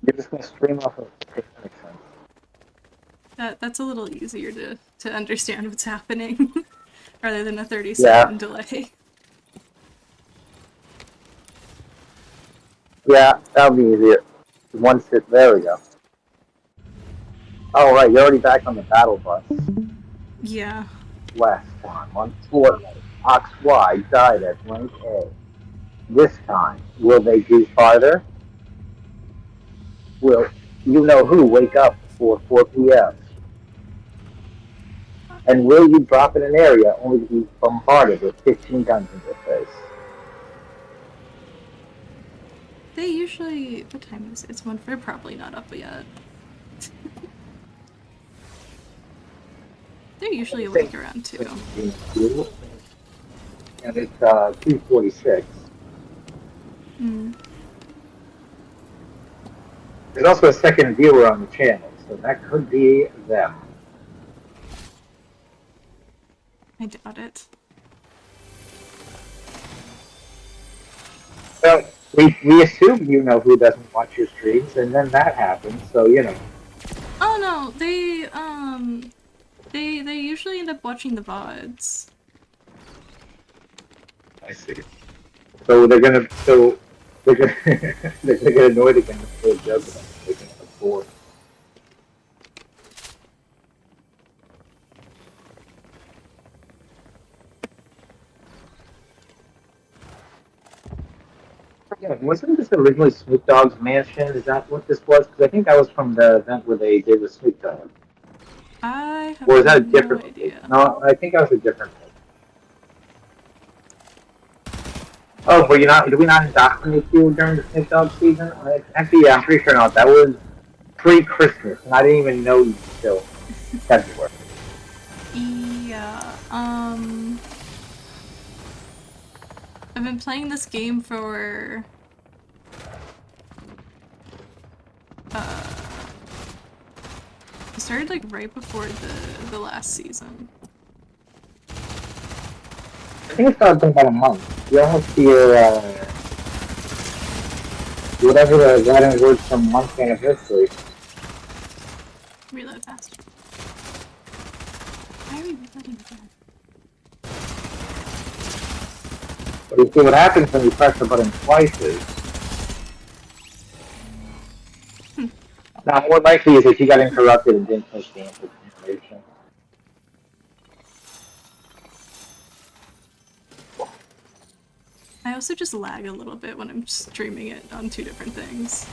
You're just going to stream off of it. That makes sense. That's a little easier to understand what's happening rather than a 30-second Yeah. delay. Yeah, that'll be easier. Once it, there we go. Oh, right, you're already back on the battle bus. Yeah. Last time on Fortnite, Ox Y died at rank A. This time, will they go farther? Will you know who wake up before 4 p.m.? And will you drop in an area only to be bombarded with 15 guns in your face? They usually... What time is it? It's one. They're probably not up yet. They're usually awake around 2. And it's 2:46. Mm. There's also a second viewer on the channel, so that could be them. I doubt it. Well, we assume you know who doesn't watch your streams, and then that happens, so you know. Oh no, they usually end up watching the VODs. I see. So they're gonna they're gonna they're gonna get annoyed again if they joke about taking up a four. Yeah, wasn't this originally Snoop Dogg's mansion? Is that what this was? Because I think that was from the event where they did with Snoop Dogg. I have Or is that a no different idea. location? No, I think that was a different place. Oh, were you not? Did we not indoctrinate you during the Snoop Dogg season? Actually, yeah, I'm pretty sure not. That was pre-Christmas, and I didn't even know you until February. Yeah, I've been playing this game for I started like right before the last season. I think it's been about a month. You almost see your whatever the Latin word for month anniversary. Reload fast. Why are we reloading again? But you see what happens when you press the button twice is. Now, more likely is if you got interrupted and didn't push the information. I also just lag a little bit when I'm streaming it on two different things.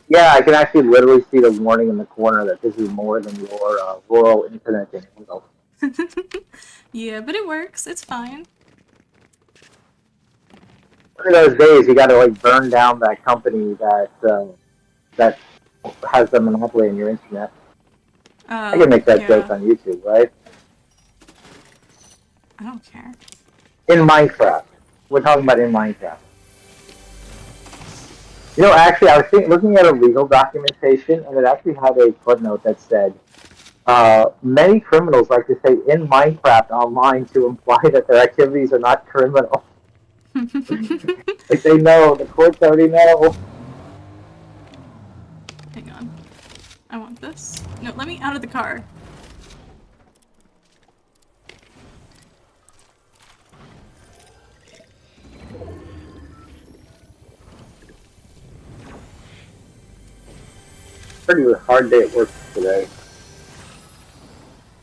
Yeah, I can actually literally see the warning in the corner that this is more than your rural internet can handle. Yeah, but it works. It's fine. One of those days, you got to like burn down that company that has the monopoly on your internet. I can make that yeah. joke on YouTube, right? I don't care. In Minecraft, we're talking about in Minecraft. You know, actually, I was looking at a legal documentation, and it actually had a footnote that said, many criminals like to say in Minecraft online to imply that their activities are not criminal. Like they know, the courts already know. Hang on. I want this. No, let me out of the car. Pretty hard day at work today.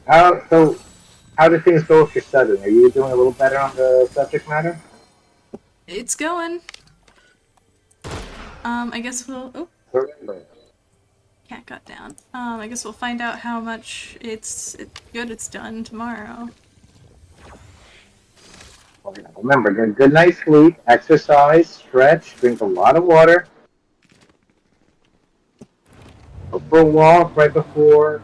How do things go with your studying? Are you doing a little better on the subject matter? It's going. I guess we'll. Oh, Remember. cat got down. I guess we'll find out how much it's done tomorrow. Remember, get a good night's sleep, exercise, stretch, drink a lot of water. Go for a walk right before.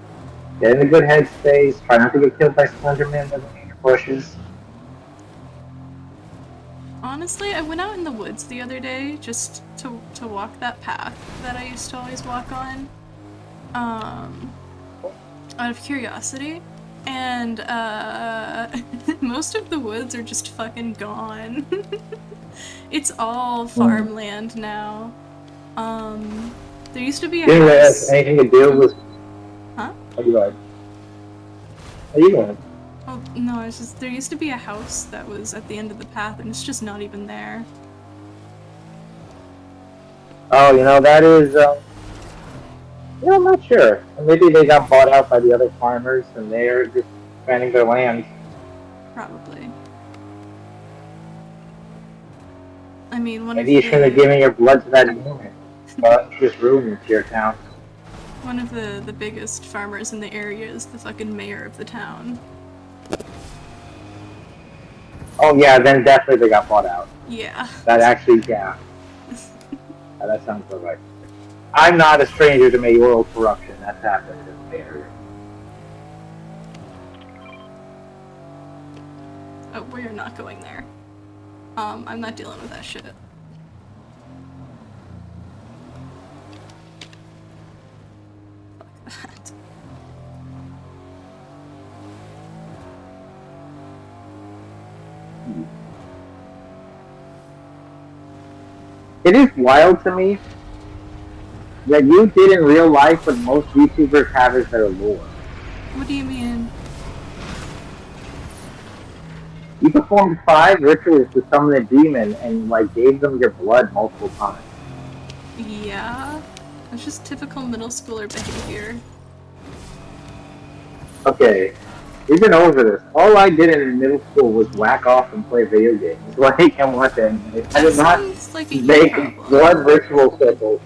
Get in a good headspace. Try not to get killed by Slenderman living in your bushes. Honestly, I went out in the woods the other day just to walk that path that I used to always walk on, out of curiosity, and most of the woods are just fucking gone. It's all farmland now. There used to be a Anyway, house. has anything to do with? Huh? How you going? How you going? Oh, no, it's just, there used to be a house that was at the end of the path, and it's just not even there. Oh, you know that is. Yeah, I'm not sure. Maybe they got bought out by the other farmers, and they're just expanding their land. Probably. I mean, Maybe you shouldn't have given your blood to that unit. But just ruined your town. One of the biggest farmers in the area is the fucking mayor of the town. Oh yeah, then definitely they got bought out. Yeah. That actually, yeah. That sounds about right. I'm not a stranger to mayoral corruption. That's happened in the area. Oh, we're not going there. I'm not dealing with that shit. Fuck that. It is wild to me that you did in real life what most VTubers have as their lore. What do you mean? You performed 5 rituals to summon a demon and like gave them your blood multiple times. Yeah. That's just typical middle schooler behavior. Okay, we've been over this. All I did in middle school was whack off and play video games. Like, and watch anime. I That did not sounds like a you make problem. blood ritual circles.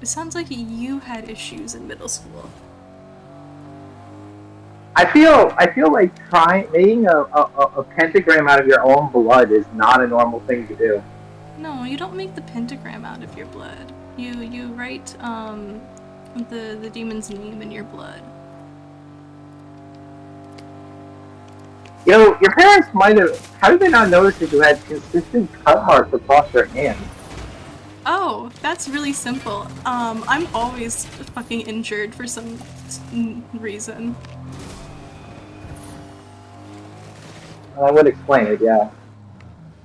It sounds like you had issues in middle school. I feel like making a pentagram out of your own blood is not a normal thing to do. No, you don't make the pentagram out of your blood. You write the demon's name in your blood. You know, your parents might have. How did they not notice that you had consistent cut marks across your hands? Oh, that's really simple. I'm always fucking injured for some reason. I would explain it, yeah.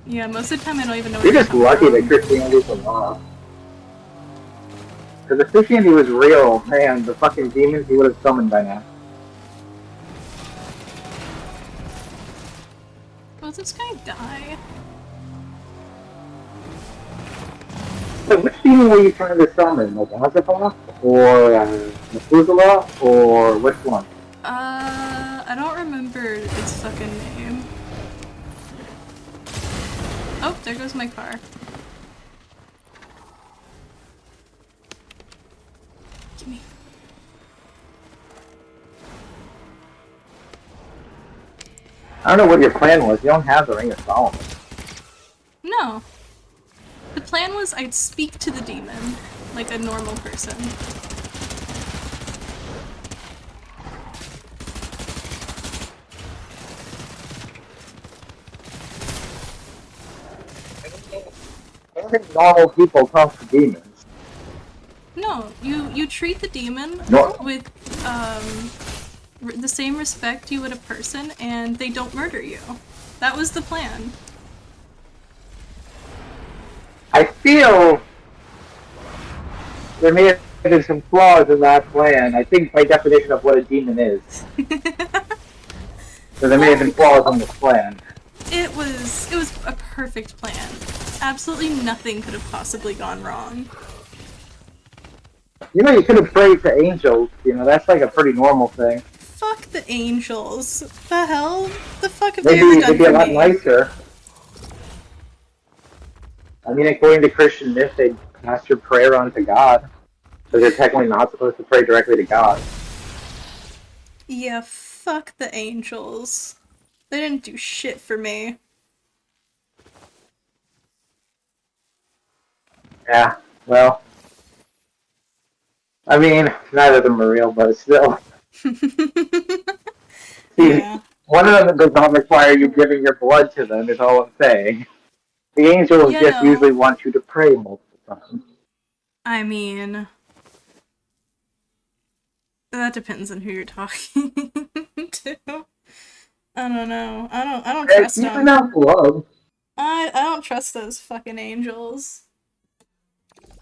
Yeah, most of the time I don't even know. You're just lucky that Christianity's a law. Because if Christianity was real, man, the fucking demons he would have summoned by now. Will this guy die? So which demon were you trying to summon? Like Azafa? Or Methuselah? Or which one? I don't remember its fucking name. Oh, there goes my car. Gimme. I don't know what your plan was. You don't have the Ring of Solomon. No. The plan was I'd speak to the demon, like a normal person. I don't think normal people talk to demons. No, you treat the demon No. with the same respect you would a person, and they don't murder you. That was the plan. I feel there may have been some flaws in that plan. I think by definition of what a demon is. So there may have been flaws in this plan. It was a perfect plan. Absolutely nothing could have possibly gone wrong. You know, you could have prayed to angels. You know, that's like a pretty normal thing. Fuck the angels. The hell? The fuck have they ever Maybe done they'd be for a lot me? nicer. I mean, according to Christian myth, they'd pass your prayer on to God. Because you're technically not supposed to pray directly to God. Yeah, fuck the angels. They didn't do shit for me. Yeah, well. I mean, neither of them are real, but still. See, Yeah. one of them does not require you giving your blood to them, is all I'm saying. The angels Yeah, just no. usually want you to pray multiple times. I mean, that depends on who you're talking to. I don't know. I don't It's trust usually them. not love. I don't trust those fucking angels.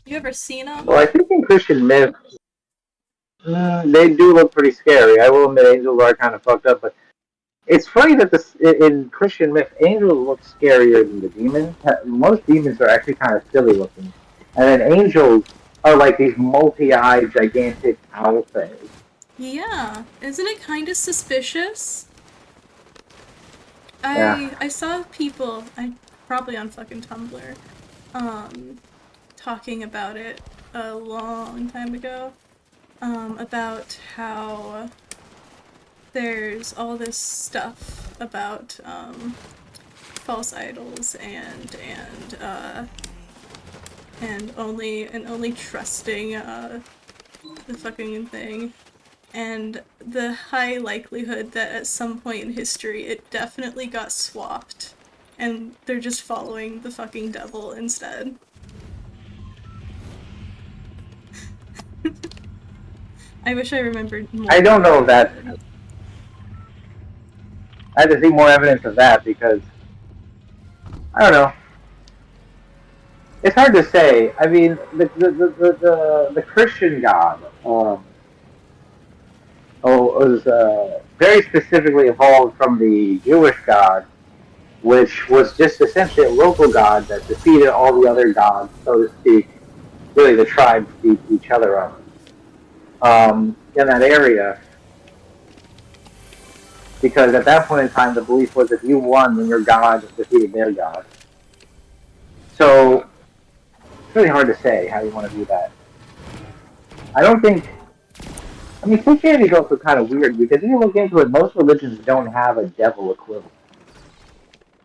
You ever seen them? Well, I think in Christian myth, they do look pretty scary. I will admit angels are kind of fucked up, but it's funny that in Christian myth, angels look scarier than the demons. Most demons are actually kind of silly looking. And then angels are like these multi-eyed, gigantic owl things. Yeah. Isn't it kind of suspicious? Yeah. I saw people, probably on fucking Tumblr, talking about it a long time ago, about how there's all this stuff about, false idols and only trusting, the fucking thing. And the high likelihood that at some point in history it definitely got swapped and they're just following the fucking devil instead. I wish I remembered more. I don't know that. I have to see more evidence of that because I don't know. It's hard to say. I mean, the Christian God. was very specifically evolved from the Jewish god, which was just essentially a local god that defeated all the other gods, so to speak. Really, the tribes beat each other up in that area. Because at that point in time, the belief was if you won, then your god defeated their god. So it's really hard to say how you want to view that. I don't think. I mean, Christianity is also kind of weird because if you look into it, most religions don't have a devil equivalent.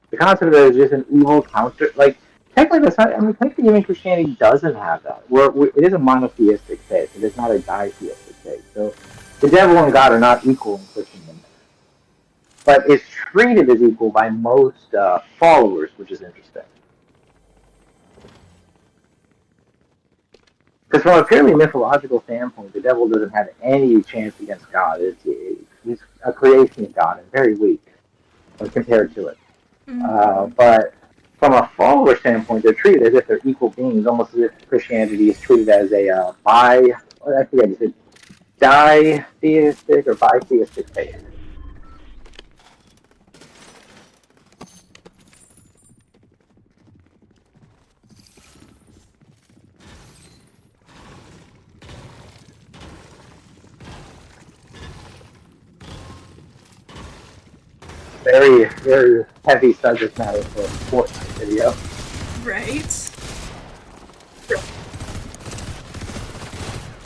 The concept of it is just an evil counter. Like, technically, that's not. I mean, technically, even Christianity doesn't have that. It is a monotheistic faith. It is not a ditheistic faith. So, the devil and God are not equal in Christendom, but it's treated as equal by most followers, which is interesting. Because from a purely mythological standpoint, the devil doesn't have any chance against God. He's a creation of God and very weak when compared to it. But from a follower standpoint, they're treated as if they're equal beings, almost as if Christianity is treated as a ditheistic or bitheistic faith. Very, very heavy subject matter for a Fortnite video. Right.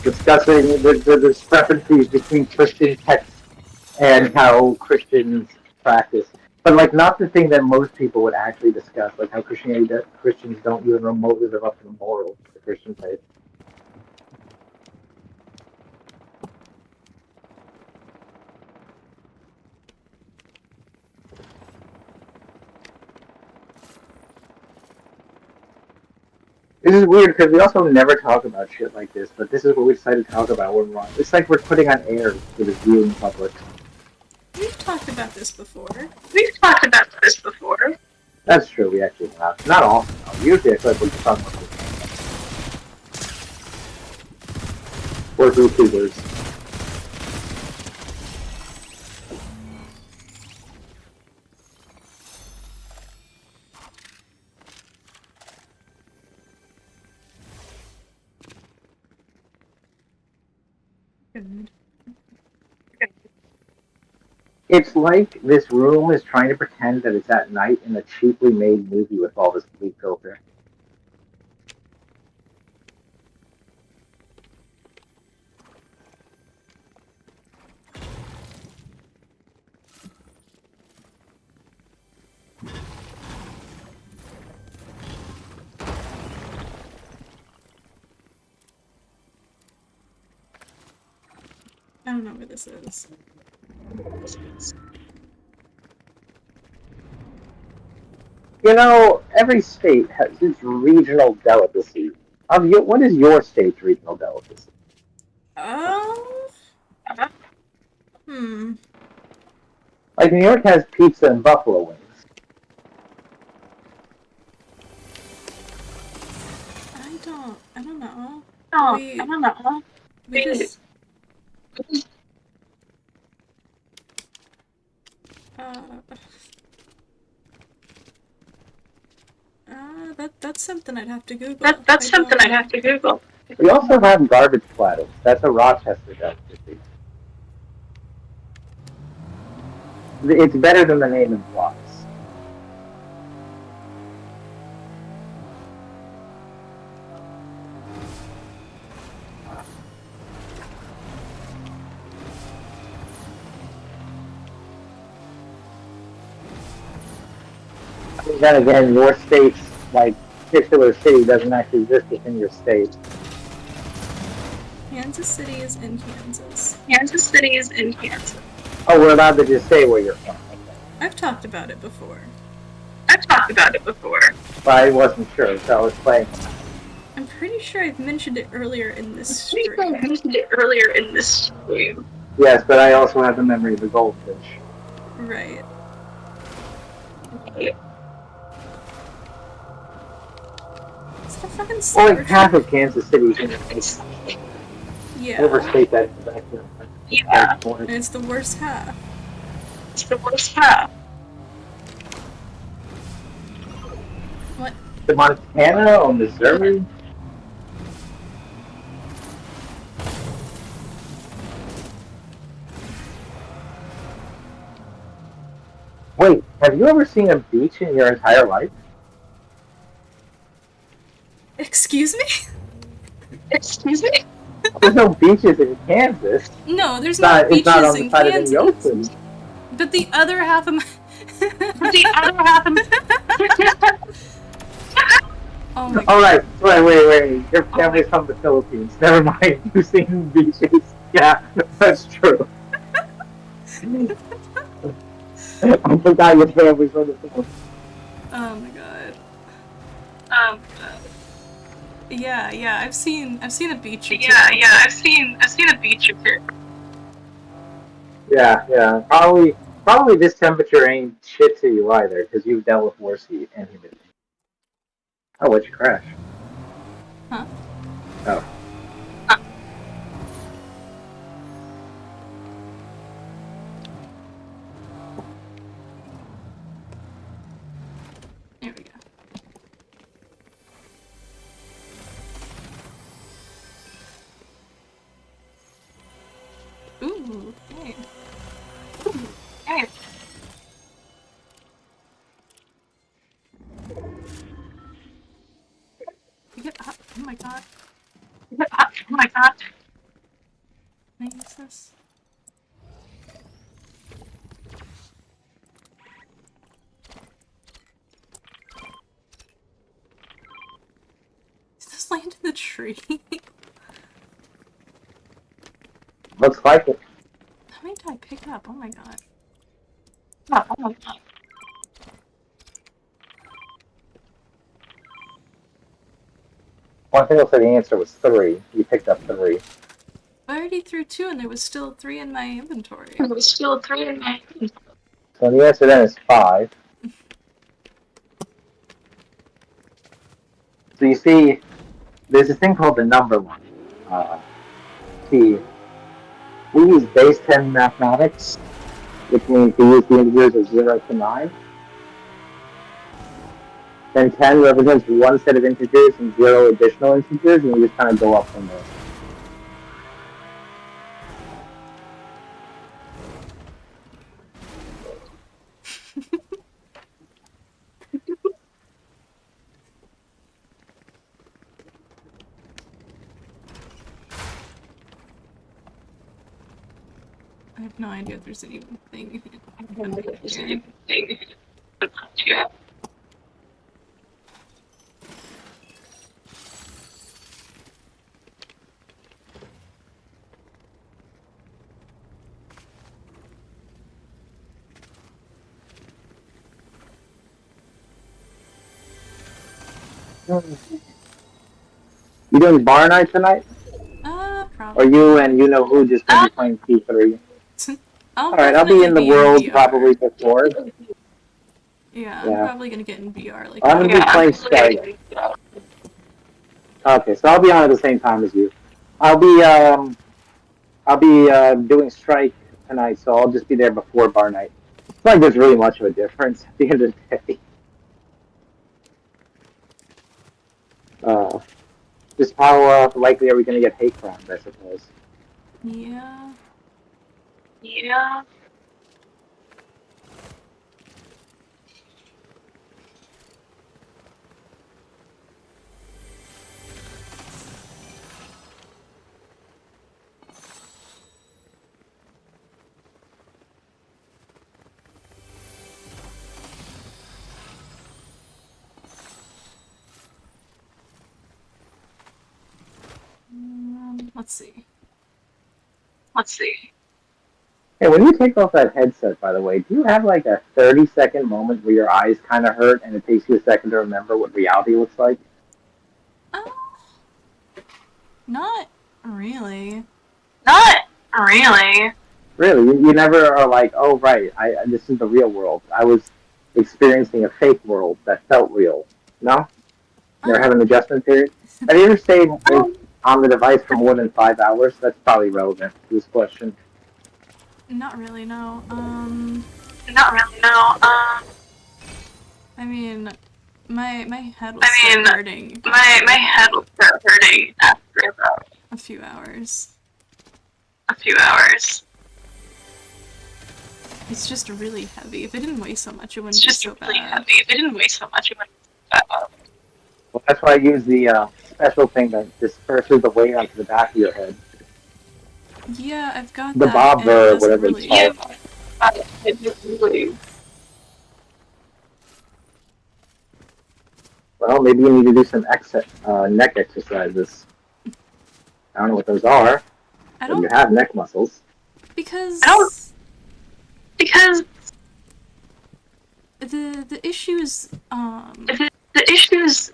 Discussing the discrepancies between Christian texts and how Christians practice. But like not the thing that most people would actually discuss, like how Christians don't even remotely live up to the morals of the Christian faith. This is weird because we also never talk about shit like this, but this is what we decided to talk about when we're on. It's like we're putting on air for the viewing public. We've talked about this before. That's true, we actually have. Not often, though. Usually I feel like we're just talking about this. We're VTubers. Good. It's like this room is trying to pretend that it's at night in a cheaply made movie with all this bleak filter. I don't know where this is. You know, every state has its regional delicacy. What is your state's regional delicacy? Like New York has pizza and buffalo wings. I don't know. I don't know. We just... that's something I'd have to Google. That's something I'd have to Google. We also have garbage platters. That's a Rochester delicacy. It's better than the name implies. Then again, your state's like particular city doesn't actually exist within your state. Kansas City is in Kansas. Kansas City is in Kansas. Oh, we're allowed to just say where you're from. Okay. I've talked about it before. But I wasn't sure, so I was playing. I'm pretty sure I've mentioned it earlier in this stream. Yes, but I also have the memory of the goldfish. Right. It's the fucking Well, like half of Kansas City is in the Yeah. overstate that back then. Yeah. It's the worst half. It's the worst half. What? The Montana or Missouri? Wait, have you ever seen a beach in your entire life? Excuse me? Excuse me? There's no beaches in Kansas. No, there's It's no not, it's not beaches on the in side of any Kansas. ocean. But the other half of my... The other half of Oh my god. Alright, wait. Your family's from the Philippines. Never mind, you've seen beaches. Yeah, that's true. I forgot your family's from the Philippines. Oh my god. um Yeah, I've seen a beach or two. I've seen a beach or two. Yeah. Probably this temperature ain't shit to you either, because you've dealt with worse heat and humidity. Oh, what'd you crash? Huh? Oh. There we go. Ooh, hey. Hey. Get up. Oh my god. Oh my god. Can I use this? Does this land in the tree? Looks like it. How many did I pick up? Oh my god. Oh my god. One thing will say the answer was 3. You picked up 3. I already threw 2 and there was still 3 in my inventory. There was still 3 in my So the answer then is 5. So you see, there's this thing called the number line. See, we use base 10 mathematics, which means we use the integers of 0 to 9. Then 10 represents one set of integers and 0 additional integers, and we just kind of go up from there. I have no idea if there's anything. Yeah. You doing bar night tonight? Probably. Or you and you know who just gonna be playing P3? Alright, I'll be in the world probably before. Yeah, I'm probably gonna get in VR like I'm gonna be playing Strike. Okay, so I'll be on at the same time as you. I'll be doing Strike tonight, so I'll just be there before bar night. It's not like there's really much of a difference at the end of the day. Just how likely are we going to get hate crimes, I suppose? Yeah. Yeah. Let's see. Hey, when you take off that headset, by the way, do you have like a 30-second moment where your eyes kind of hurt and it takes you a second to remember what reality looks like? Not really. Really? You never are like, oh, right, this is the real world. I was experiencing a fake world that felt real. No? Never have an adjustment period? Have you ever stayed on the device for more than 5 hours? That's probably relevant to this question. Not really, no. Not really, no. I mean, my head will start hurting. My head will start hurting after about a few hours. It's just really heavy. If it didn't weigh so much, it wouldn't be so bad. If it didn't weigh so much, it wouldn't be so bad. Well, that's why I use the special thing that disperses the weight onto the back of your head. Yeah, I've got the that. bob or whatever it's called. It's really... Well, maybe you need to do some neck exercises. I don't know what those are. I But don't... you have neck muscles. Because... Because... The issues, The issues,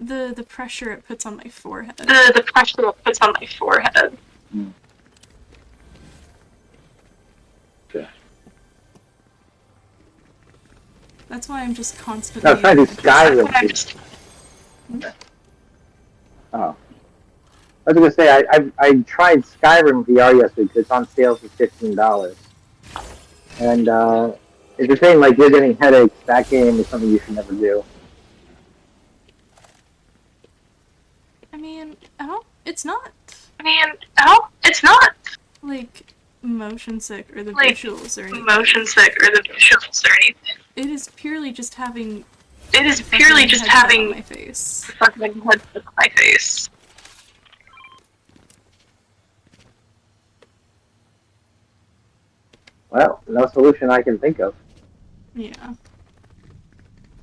the pressure it puts on my forehead. The pressure it puts on my forehead. Mm. Yeah. That's why I'm just constantly... No, try to do Skyrim. Oh. I was gonna say, I tried Skyrim VR yesterday because it's on sale for $15. And, if you're saying, like, you're getting headaches, that game is something you should never do. I mean, it's not... It's not like, motion sick or the like visuals or anything. motion sick or the visuals or anything. It is purely just having... It is purely just having my face. fucking head on my face. Well, no solution I can think of. Yeah.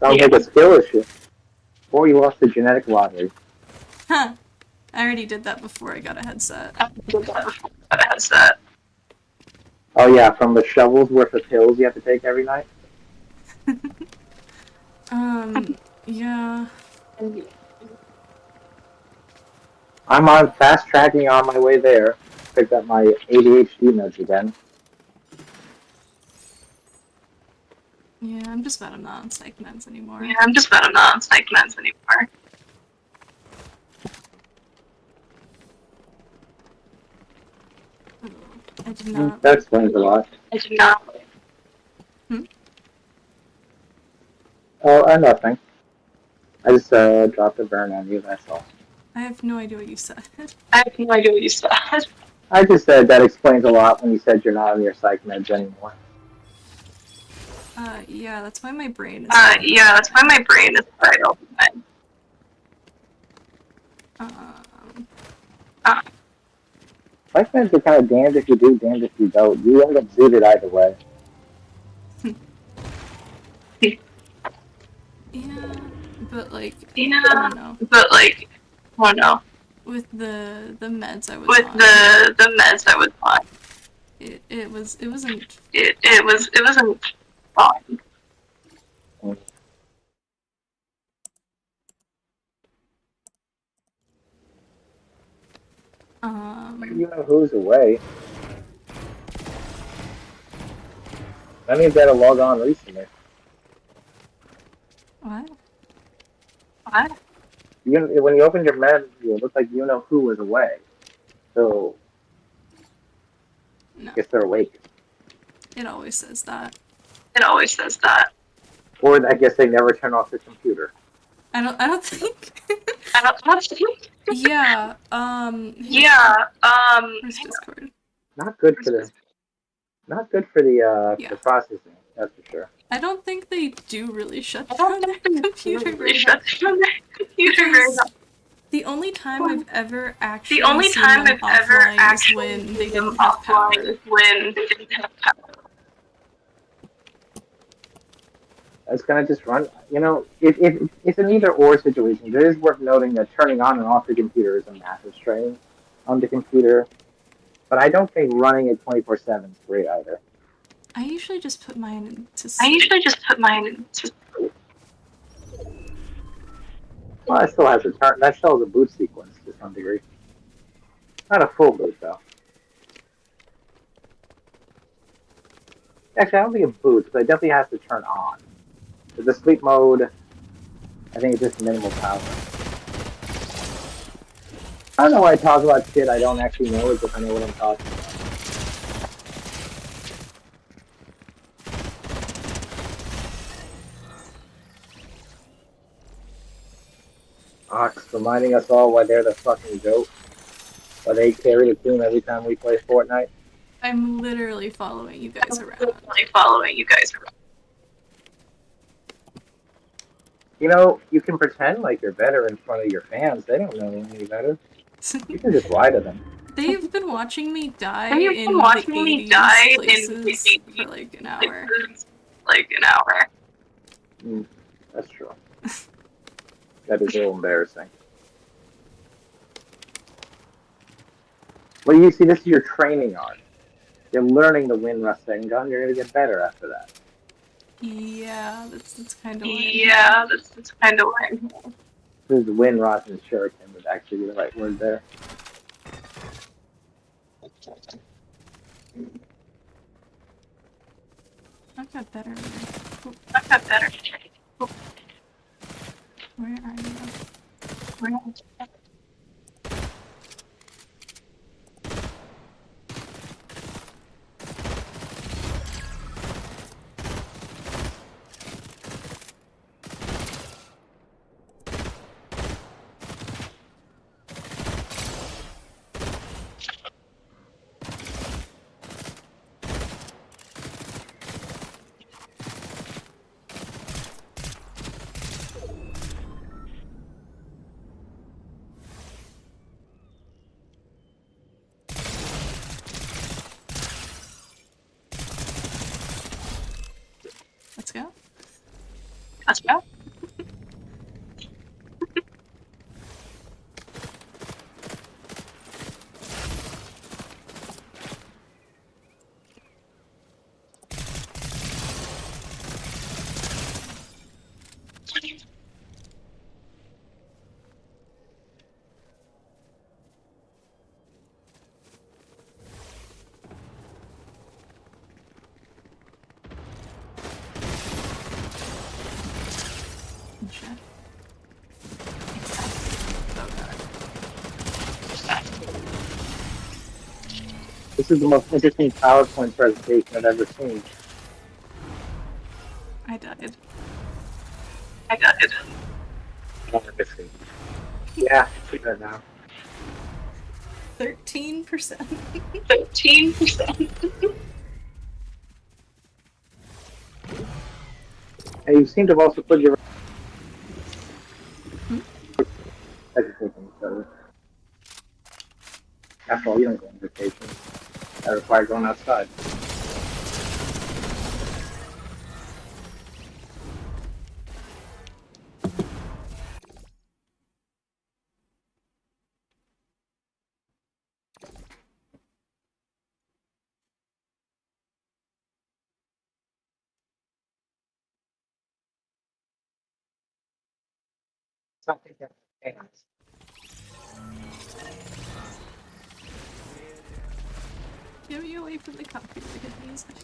Sounds like a skill issue. Or you lost the genetic lottery. Huh. I already did that before I got a headset. Oh yeah, from the shovel's worth of pills you have to take every night? Yeah. I'm on fast tracking on my way there. Picked up my ADHD meds again. Yeah, I'm just glad I'm not on psych meds anymore. I did not. That explains a lot. Hmm? Oh, nothing. I just dropped a burn on you, that's all. I have no idea what you said. I just said that explains a lot when you said you're not on your psych meds anymore. Yeah, that's why my brain is... That's why my brain is fried all the time. Psych meds are kind of damned if you do, damned if you don't. You end up zooted either way. Yeah, but like... Yeah, I don't know. but like, I don't know. With the meds I was With on, the meds I was on, it wasn't... it wasn't fun. You know who's away. That means that a log on recently. What? What? When you opened your meds, it looked like you know who was away. So, No. I guess they're awake. It always says that. Or I guess they never turn off the computer. I don't think... Yeah, Yeah, where's Discord? Not good for the Yeah. the processing, that's for sure. I don't think they do really shut down their computer very much. shut down their computer very Because much. the only time I've ever actually The only seen time them I've ever offline is actually when they seen them didn't have power. offline is when they didn't have power. It's gonna just run. You know, it's an either-or situation. It is worth noting that turning on and off the computer is a massive strain on the computer. But I don't think running it 24/7 is great either. I usually just put mine into sleep. Well, that still has a turn. That still has a boot sequence to some degree. Not a full boot though. Actually, I don't think it boots, but it definitely has to turn on. So the sleep mode, I think it's just minimal power. I don't know why I talk about shit I don't actually know, as if I know what I'm talking about. Ox reminding us all why they're the fucking goat. Why they carry the tune every time we play Fortnite. I'm literally following you guys I'm around. literally following you guys around. You know, you can pretend like you're better in front of your fans. They don't know any better. You can just lie to them. They've been watching me die You've in been the watching me 80s die in places the for like an hour. like an hour. That's true. That is a little embarrassing. Well, you see, this is your training arc. You're learning the Wind Rasengan. You're gonna get better after that. Yeah, that's kind of what Yeah, that's kind of what I'm hearing. This is Wind Rasen Shuriken would actually be the right word there. I've got better. I've got better. Where are you? Where are you? Let's go. Let's go. Oh, shit. Oh god. This is the most interesting PowerPoint presentation I've ever seen. I died. I got it. Yeah, see that now. 13%. 13%. And you seem to have also put your education. So after all, you don't go on vacation. That requires going outside. Something that Get me away from the copyrighted music.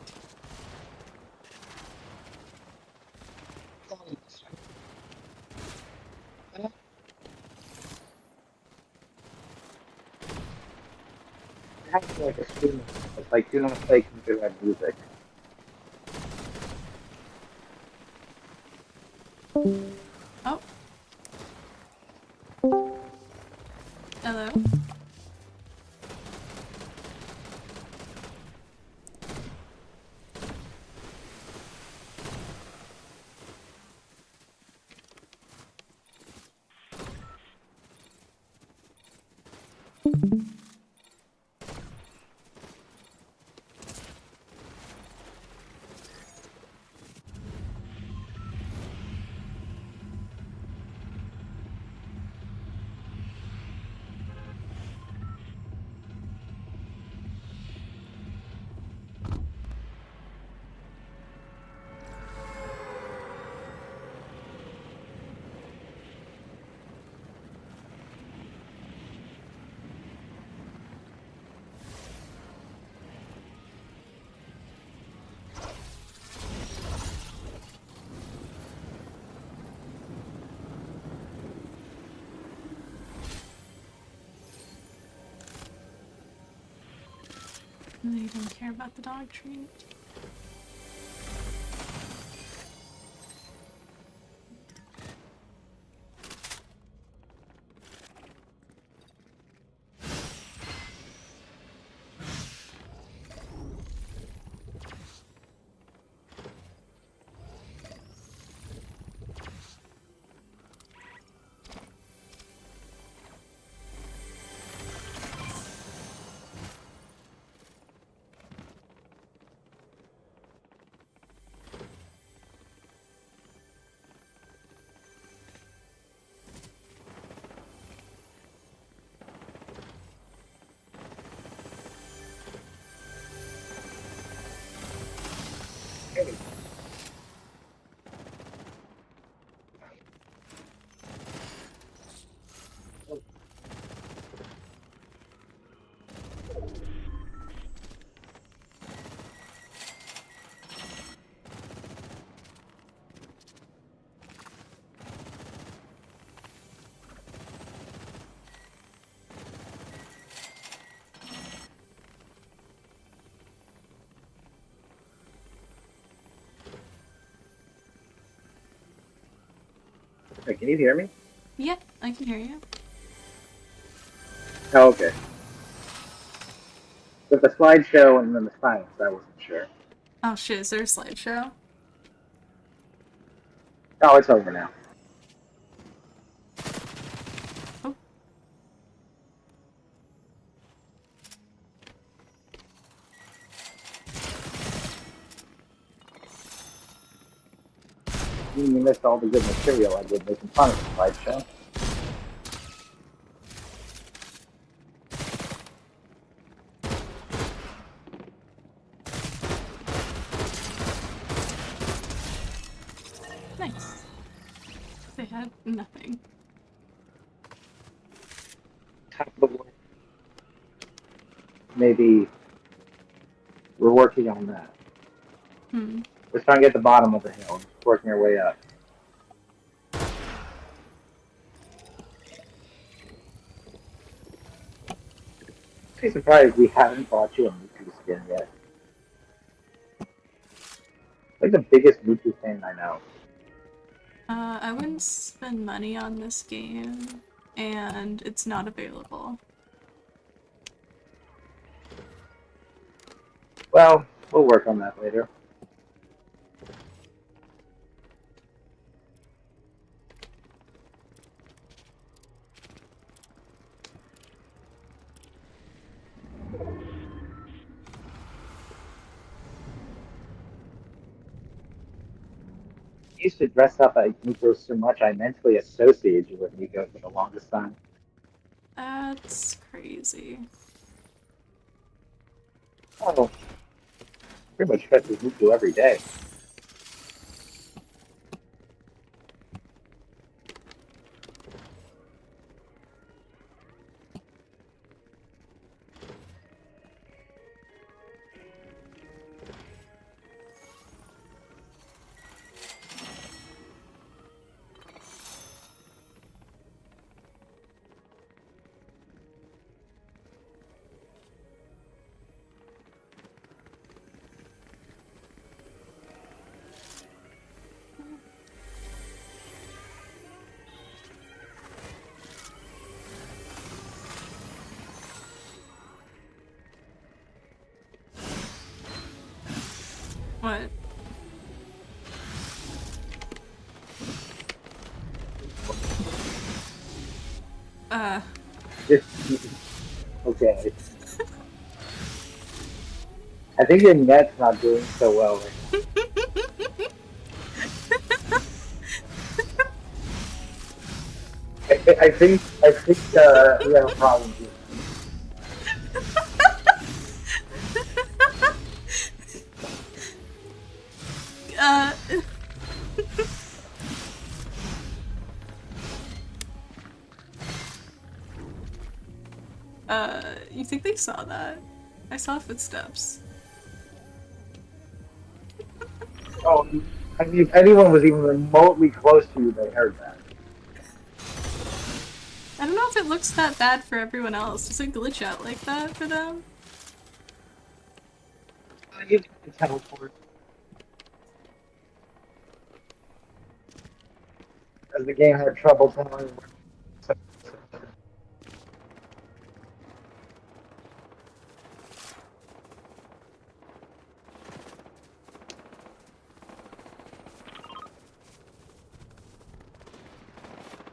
It's like a student. It's like do not play computer music. Oh. Hello? They don't care about the dog treat. Hey, can you hear me? Yeah, I can hear you. Oh, okay. With the slideshow and then the silence, I wasn't sure. Oh shit, is there a slideshow? Oh, it's over now. Oh. You missed all the good material I did making fun of the slideshow. Nice. They had nothing. Maybe we're working on that. Hmm. We're trying to get the bottom of the hill, working our way up. I'm surprised we haven't bought you a Miku skin yet. Like the biggest Miku fan I know. I wouldn't spend money on this game, and it's not available. Well, we'll work on that later. I used to dress up like Nico so much I mentally associated you with Nico for the longest time. That's crazy. Oh, pretty much dress as Nico every day. What? Uh, Okay. I think your net's not doing so well right now. I think we have a problem here. uh, you think they saw that? I saw footsteps. Oh, I mean, if anyone was even remotely close to you, they heard that. I don't know if it looks that bad for everyone else. Does it glitch out like that for them? You can teleport. As the game had trouble telling.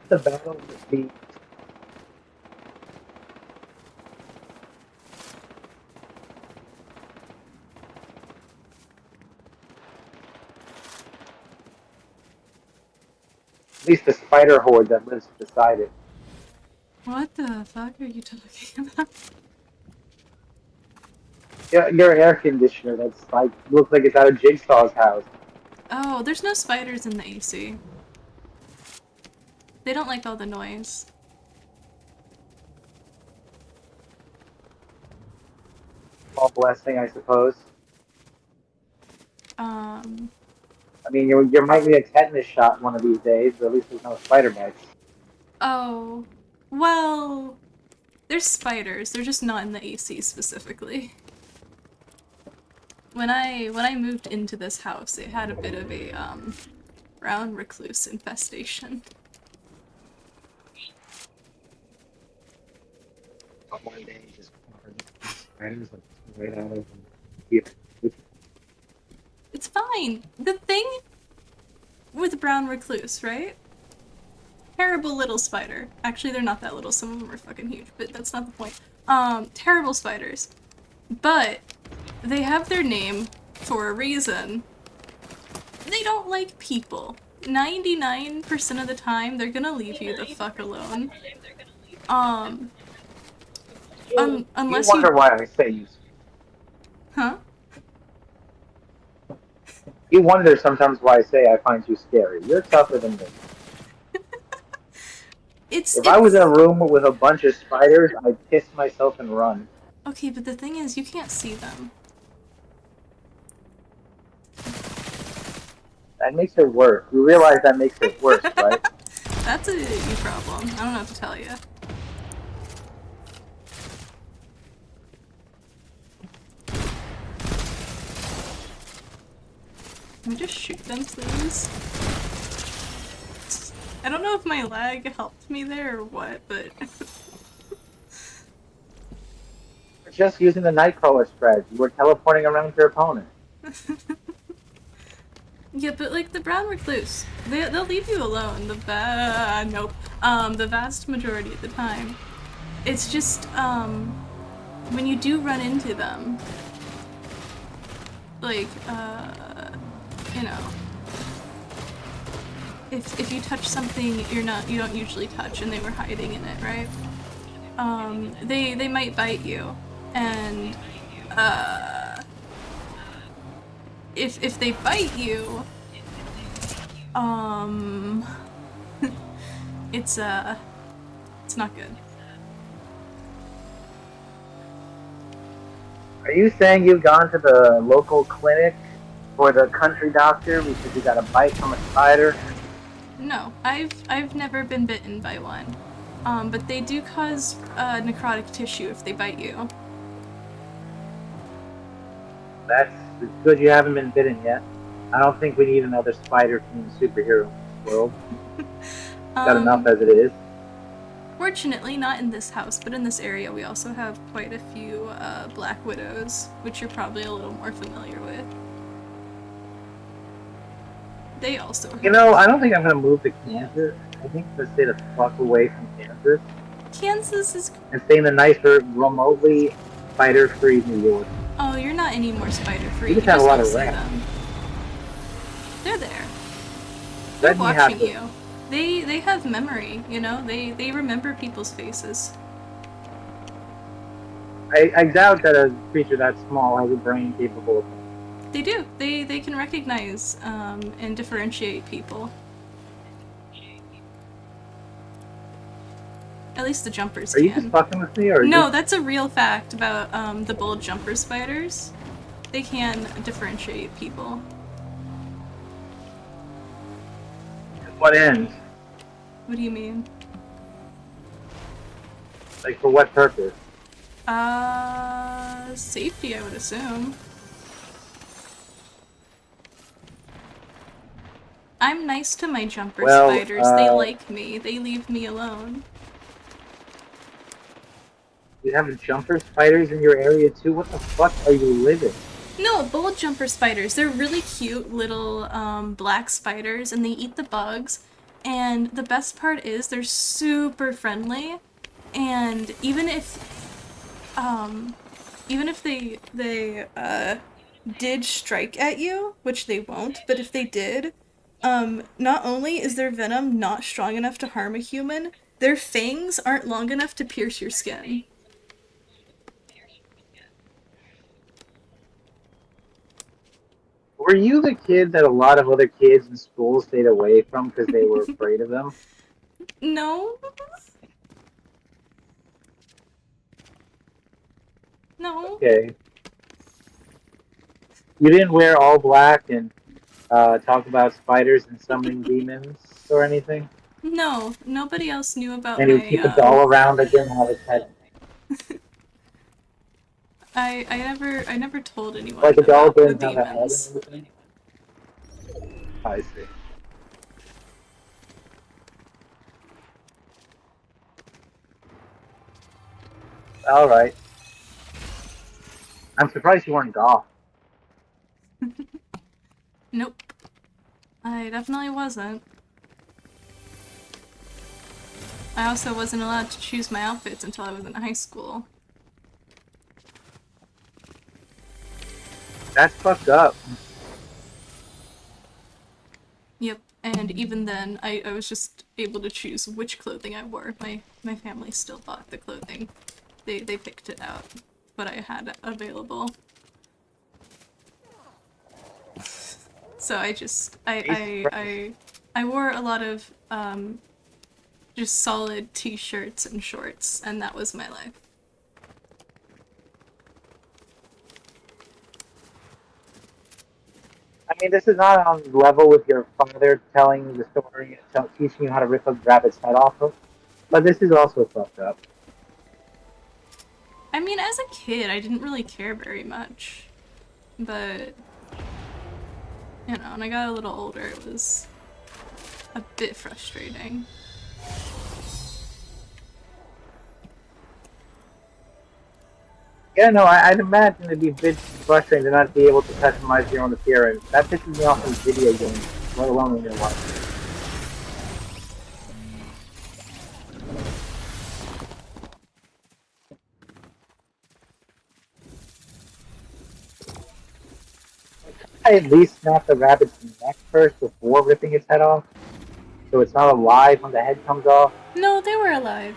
The battle would be. At least the spider horde that lives beside it. What the fuck are you talking about? Yeah, your air conditioner that's like looks like it's out of Jigsaw's house. Oh, there's no spiders in the AC. They don't like all the noise. Small blessing, I suppose. Um, I mean, you might need a tetanus shot one of these days, but at least there's no spider bites. oh, well, there's spiders. They're just not in the AC specifically. When I moved into this house, it had a bit of a brown recluse infestation. one day just spiders like right out of you. It's fine. The thing with brown recluse, right? Terrible little spider. Actually, they're not that little. Some of them are fucking huge, but that's not the point. Terrible spiders. But they have their name for a reason. They don't like people. 99% of the time, they're gonna leave you the fuck alone. Unless you wonder why I say you. Huh? You wonder sometimes why I say I find you scary. You're tougher than me. If I was in a room with a bunch of spiders, I'd piss myself and run. Okay, but the thing is, you can't see them. That makes it worse. You realize that makes it worse, right? That's a you problem. I don't know what to tell you. Can we just shoot them, please? I don't know if my lag helped me there or what, but... Just using the Nightcrawler strategy. We're teleporting around your opponent. Yeah, but like the brown recluse, they'll leave you alone. The vast majority of the time. It's just when you do run into them, like you know, if you touch something you don't usually touch, and they were hiding in it, right? They might bite you, and if they bite you, it's not good. Are you saying you've gone to the local clinic or the country doctor because you got a bite from a spider? No, I've never been bitten by one. But they do cause necrotic tissue if they bite you. That's it's good you haven't been bitten yet. I don't think we need another spider-themed superhero in this world. Got enough as it is. Fortunately, not in this house, but in this area we also have quite a few black widows, which you're probably a little more familiar with. They also have... You know, I don't think I'm gonna move to Kansas. I think I'm gonna stay the fuck away from Kansas. Kansas is... And stay in the nicer, remotely spider-free New York. Oh, you're not any more spider-free. You just have a lot of rats. They're there. They're watching you. They have memory, you know? They remember people's faces. I doubt that a creature that small has a brain capable of that. They do. They can recognize and differentiate people. At least the jumpers can. Are you just fucking with me, or no? That's a real fact about the bold jumper spiders. They can differentiate people. To what end? What do you mean? Like, for what purpose? Safety, I would assume. I'm nice to my jumper spiders. They like me. They leave me alone. You have jumper spiders in your area too? What the fuck are you living? No, bold jumper spiders. They're really cute little black spiders, and they eat the bugs. And the best part is they're super friendly. And even if they did strike at you, which they won't, but if they did, not only is their venom not strong enough to harm a human, their fangs aren't long enough to pierce your skin. Were you the kid that a lot of other kids in school stayed away from because they were afraid of them? No. No. Okay. You didn't wear all black and talk about spiders and summoning demons or anything? No, nobody else knew about and you keep a doll around that didn't have its head. I never told anyone Like a doll about the didn't have a head and demons. everything? I see. Alright. I'm surprised you weren't golf. Nope. I definitely wasn't. I also wasn't allowed to choose my outfits until I was in high school. That's fucked up. Yep, and even then, I was just able to choose which clothing I wore. My family still bought the clothing. They picked it out, but I had it available. So I wore a lot of just solid t-shirts and shorts, and that was my life. I mean, this is not on level with your father telling the story, teaching you how to rip a rabbit's head off of, but this is also fucked up. I mean, as a kid, I didn't really care very much, but you know, when I got a little older, it was a bit frustrating. Yeah, no, I'd imagine it'd be a bit frustrating to not be able to customize your own appearance. That pisses me off in video games, let alone in real life. I at least snap the rabbit's neck first before ripping its head off, so it's not alive when the head comes off. No, they were alive.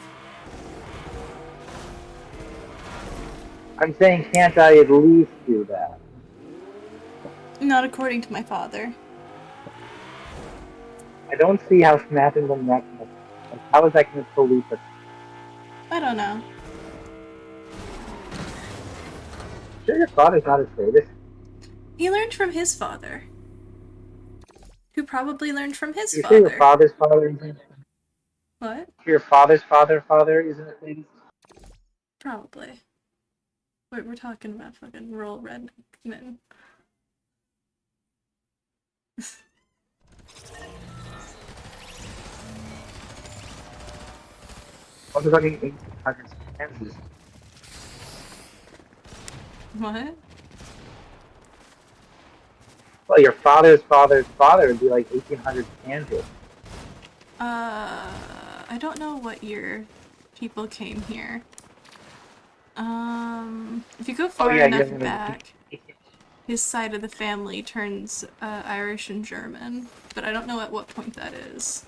I'm saying, can't I at least do that? Not according to my father. I don't see how snapping the neck, how is that going to police it? I don't know. Sure, your father's not a sadist. He learned from his father. Who probably learned from his You father. say your father's father isn't? What? Your father's father isn't a sadist? Probably. Wait, we're talking about fucking rural redneck men. I'm talking 1800s Kansas. What? Well, your father's father's father would be like 1800s Kansas. I don't know what year people came here. If you go far enough back, his side of the family turns Irish and German, but I don't know at what point that is.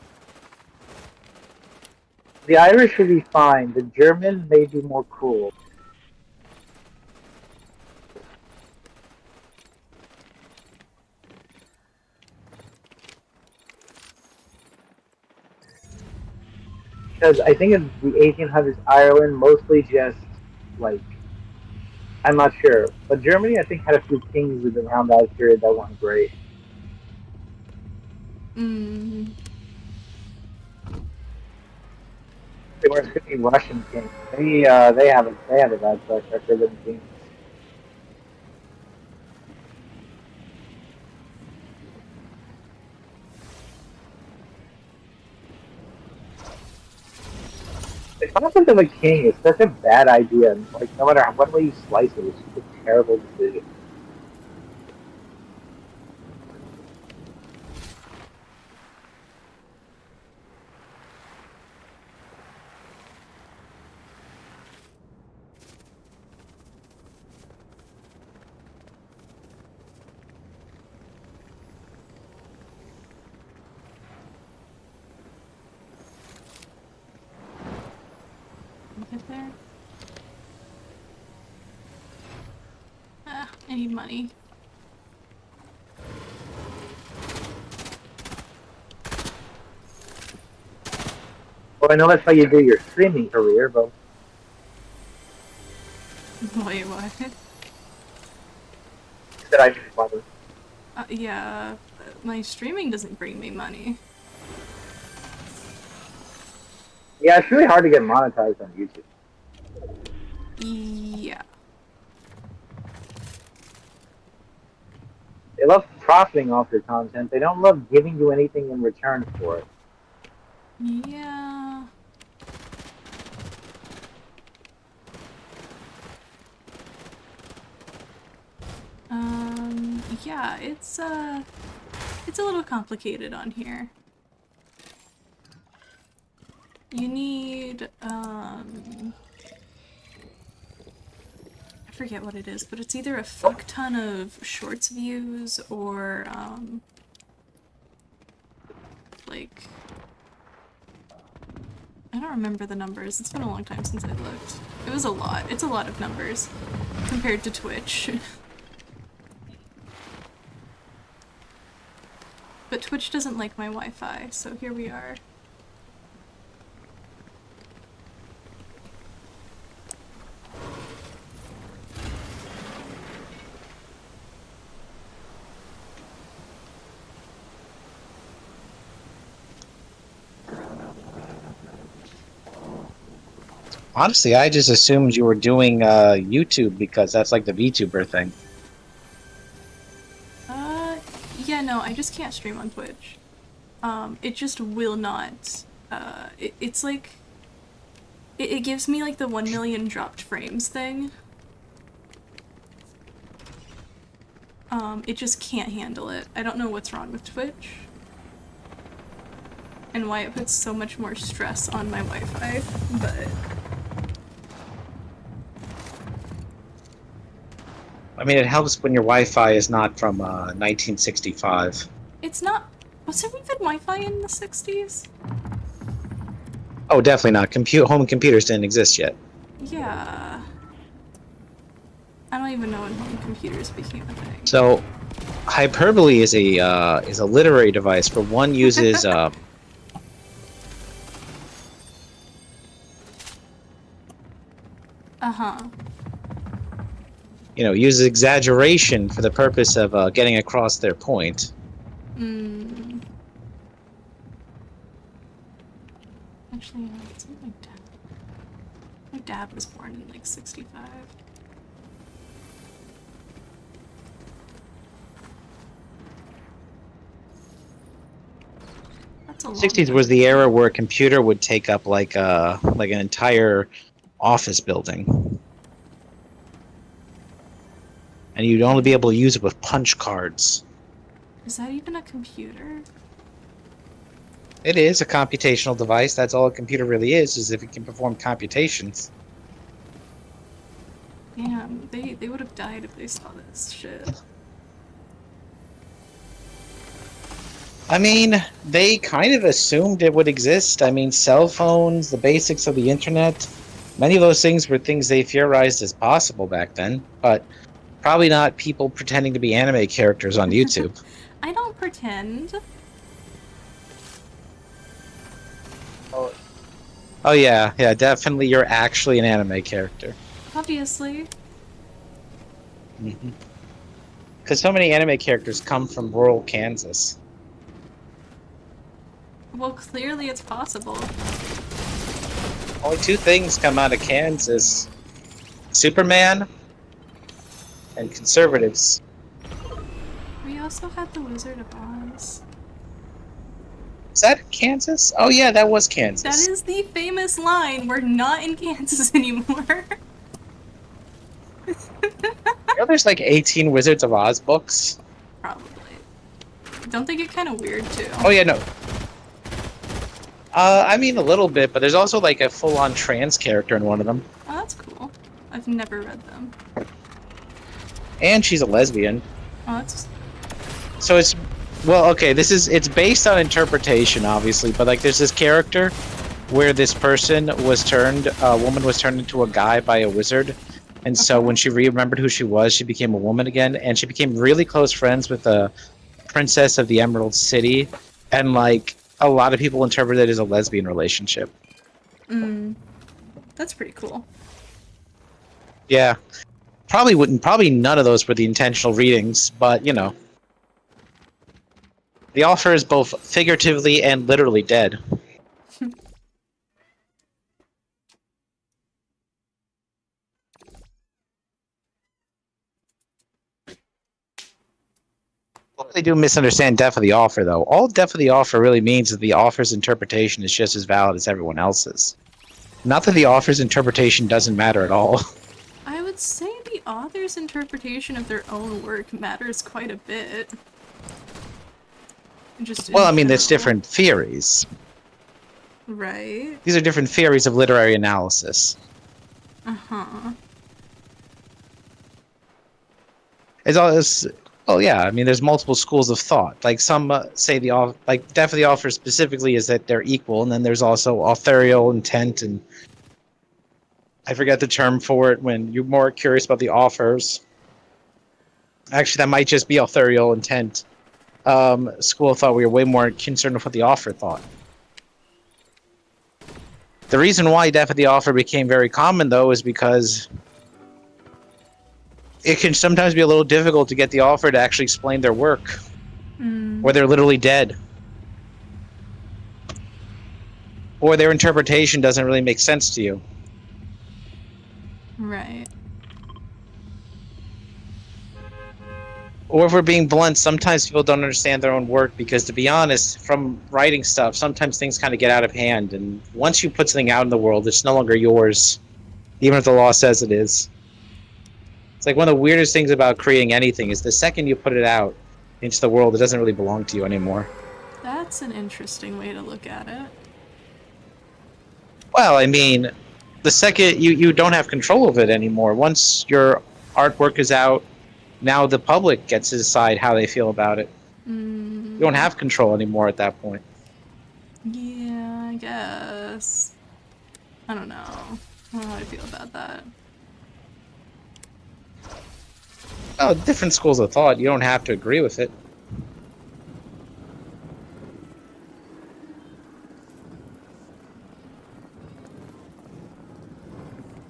The Irish would be fine. The German may be more cool. Because I think in the 1800s Ireland mostly just like, I'm not sure, but Germany I think had a few kings around that period that weren't great. Mm. They weren't really Russian kings. They have a bad track record than kings. The concept of a king is such a bad idea. Like, no matter what way you slice it, it's just a terrible decision. Is it there? Ah, I need money. Well, I know that's how you do your streaming career, but Wait, what? that I need money. Yeah, my streaming doesn't bring me money. Yeah, it's really hard to get monetized on YouTube. Yeah. They love profiting off your content. They don't love giving you anything in return for it. Yeah. Yeah, it's a little complicated on here. You need, I forget what it is, but it's either a fuck ton of shorts views or, like, I don't remember the numbers. It's been a long time since I looked. It was a lot. It's a lot of numbers compared to Twitch. But Twitch doesn't like my Wi-Fi, so here we are. Honestly, I just assumed you were doing YouTube because that's like the VTuber thing. Yeah, no, I just can't stream on Twitch. It just will not. It's like... It gives me like the 1 million dropped frames thing. It just can't handle it. I don't know what's wrong with Twitch. And why it puts so much more stress on my Wi-Fi, but... I mean, it helps when your Wi-Fi is not from 1965. It's not... Was there even Wi-Fi in the 60s? Oh, definitely not. Home computers didn't exist yet. Yeah. I don't even know when home computers became a thing. So, hyperbole is a literary device for one uses Uh-huh. you know, uses exaggeration for the purpose of getting across their point. Actually, it's my dad. My dad was born in like 65. That's a long 60s time. was the era where a computer would take up like an entire office building. And you'd only be able to use it with punch cards. Is that even a computer? It is a computational device. That's all a computer really is if it can perform computations. Damn, they would have died if they saw this shit. I mean, they kind of assumed it would exist. I mean, cell phones, the basics of the internet, many of those things were things they theorized as possible back then, but probably not people pretending to be anime characters on YouTube. I don't pretend. Oh yeah, definitely you're actually an anime character. Obviously. Because so many anime characters come from rural Kansas. Well, clearly it's possible. Only two things come out of Kansas: Superman and conservatives. We also had the Wizard of Oz. Is that Kansas? Oh yeah, that was Kansas. That is the famous line, we're not in Kansas anymore. You know, there's like 18 Wizards of Oz books. Probably. Don't they get kind of weird too? Oh yeah, no. I mean a little bit, but there's also like a full-on trans character in one of them. Oh, that's cool. I've never read them. And she's a lesbian. Oh, that's... So it's, well, okay, it's based on interpretation, obviously, but like there's this character where this person was turned, a woman was turned into a guy by a wizard, and so when she remembered who she was, she became a woman again, and she became really close friends with the princess of the Emerald City, and like a lot of people interpret it as a lesbian relationship. That's pretty cool. Yeah. Probably none of those were the intentional readings, but you know. The author is both figuratively and literally dead. They do misunderstand death of the author, though. All death of the author really means is the author's interpretation is just as valid as everyone else's. Not that the author's interpretation doesn't matter at all. I would say the the author's interpretation of their own work matters quite a bit. Just in Well, I mean, there's general. different theories. Right. These are different theories of literary analysis. Uh-huh. It's all this. Well, yeah. I mean, there's multiple schools of thought. Like some say Death of the Author specifically is that they're equal, and then there's also authorial intent, and I forget the term for it when you're more curious about the authors. Actually, that might just be authorial intent. School of thought we were way more concerned with what the author thought. The reason why Death of the Author became very common, though, is because it can sometimes be a little difficult to get the author to actually explain their work, or they're literally dead, or their interpretation doesn't really make sense to you. Right. Or if we're being blunt, sometimes people don't understand their own work because, to be honest, from writing stuff, sometimes things kind of get out of hand, and once you put something out in the world, it's no longer yours, even if the law says it is. It's like one of the weirdest things about creating anything is the second you put it out into the world, it doesn't really belong to you anymore. That's an interesting way to look at it. Well, I mean, the second you don't have control of it anymore. Once your artwork is out, now the public gets to decide how they feel about it. You don't have control anymore at that point. Yeah, I guess. I don't know. I don't know how I feel about that. Oh, different schools of thought. You don't have to agree with it.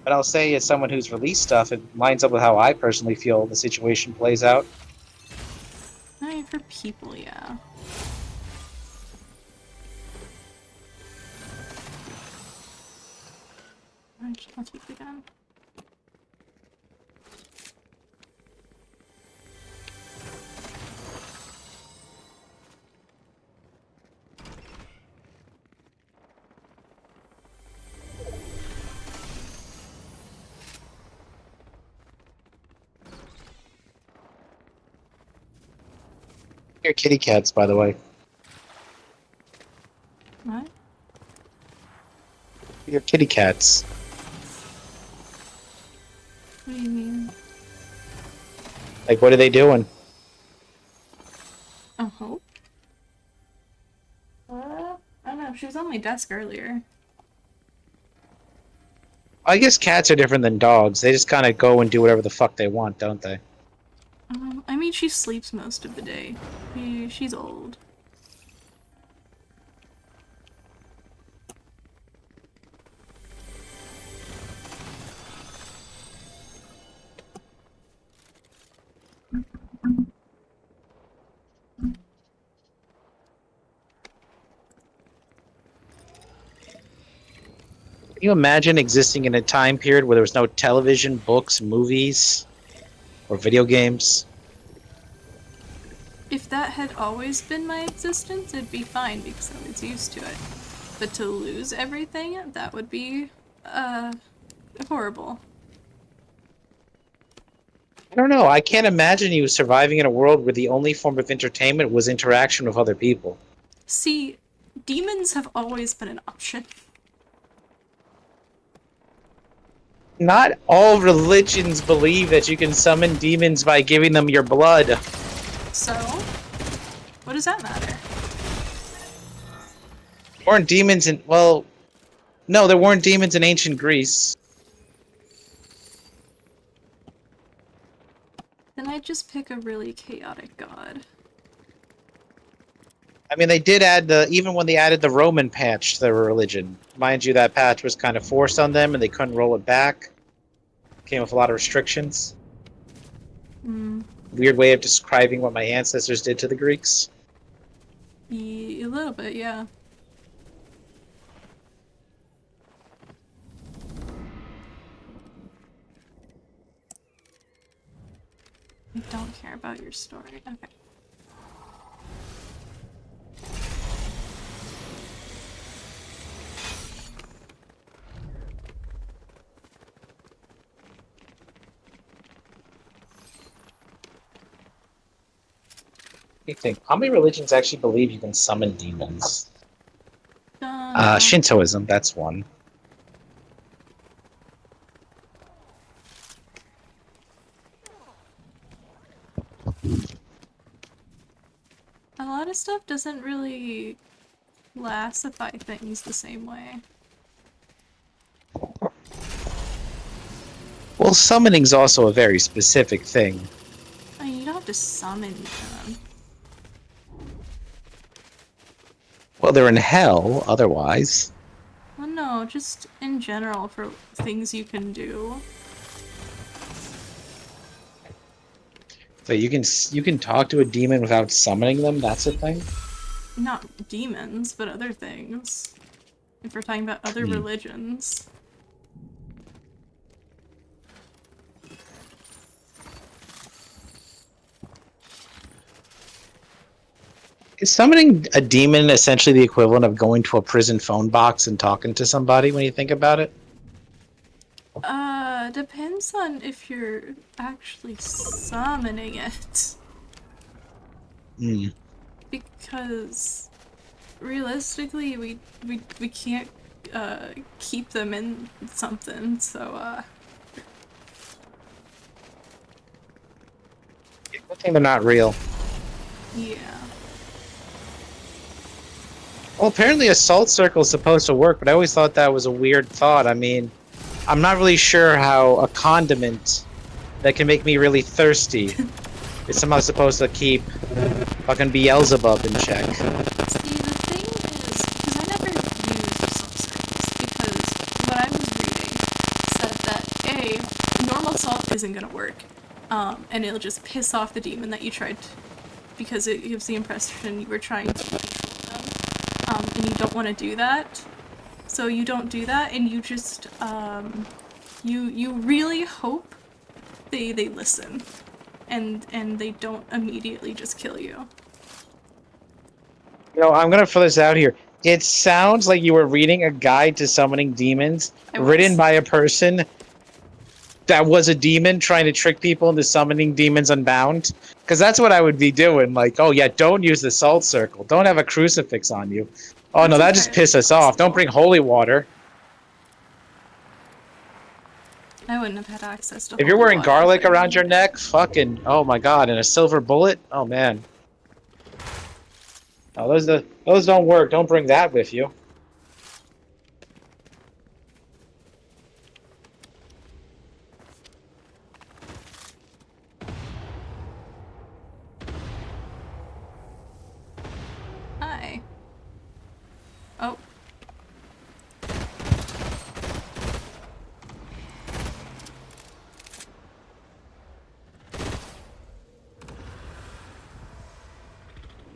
But I'll say, as someone who's released stuff, it lines up with how I personally feel the situation plays out. I mean, for people, yeah. Let's speak again. Your kitty cats, by the way. What? Your kitty cats. What do you mean? Like, what are they doing? Oh. I don't know. She was on my desk earlier. I guess cats are different than dogs. They just kind of go and do whatever the fuck they want, don't they? I mean, she sleeps most of the day. She's old. Can you imagine existing in a time period where there was no television, books, movies, or video games? If that had always been my existence, it'd be fine because I was used to it. But to lose everything, that would be, horrible. I don't know. I can't imagine you surviving in a world where the only form of entertainment was interaction with other people. See, demons have always been an option. Not all religions believe that you can summon demons by giving them your blood. So, what does that matter? There weren't demons in... Well, no, there weren't demons in ancient Greece. Then I'd just pick a really chaotic god. I mean, they did add the... Even when they added the Roman patch to their religion. Mind you, that patch was kind of forced on them and they couldn't roll it back. Came with a lot of restrictions. Weird way of describing what my ancestors did to the Greeks. A little bit, yeah. I don't care about your story. Okay. You think how many religions actually believe you can summon demons? No. Shintoism, that's one. A lot of stuff doesn't really classify things the same way. Well, summoning's also a very specific thing. I mean, you don't have to summon them. Well, they're in hell otherwise. Well, no, just in general for things you can do. So you can talk to a demon without summoning them. That's a thing. Not demons, but other things. If we're talking about other religions. Is summoning a demon essentially the equivalent of going to a prison phone box and talking to somebody when you think about it? Depends on if you're actually summoning it. Hmm. Because realistically, we can't keep them in something. So Good thing they're not real. yeah. Well, apparently Assault Circle is supposed to work, but I always thought that was a weird thought. I mean, I'm not really sure how a condiment that can make me really thirsty is somehow supposed to keep fucking Beelzebub in check. See, the thing is, because I never used assault circles, because what I was reading said that normal assault isn't gonna work, and it'll just piss off the demon that you tried to, because it gives the impression you were trying to control them, and you don't want to do that. So you don't do that, and you just you really hope they listen, and they don't immediately just kill you. You know, I'm gonna throw this out here. It sounds like you were reading a guide to summoning demons, written by a person that was a demon trying to trick people into summoning demons unbound. Because that's what I would be doing. Like, oh yeah, don't use the salt circle. Don't have a crucifix on you. Oh no, that just pisses us off. Don't bring holy water. I wouldn't have had access to. If you're wearing garlic around your neck, fucking, oh my god, and a silver bullet, oh man. Oh, those don't work. Don't bring that with you. Hi. Oh.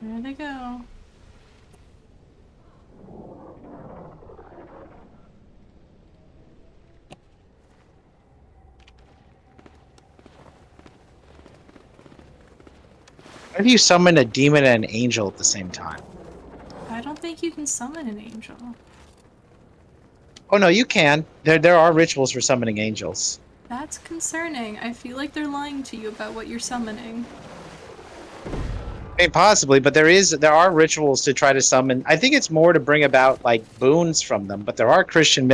There they go. How do you summon a demon and an angel at the same time? I don't think you can summon an angel. Oh no, you can. There are rituals for summoning angels. That's concerning. I feel like they're lying to you about what you're summoning. I mean, possibly, but there are rituals to try to summon. I think it's more to bring about like boons from them, but there are Christian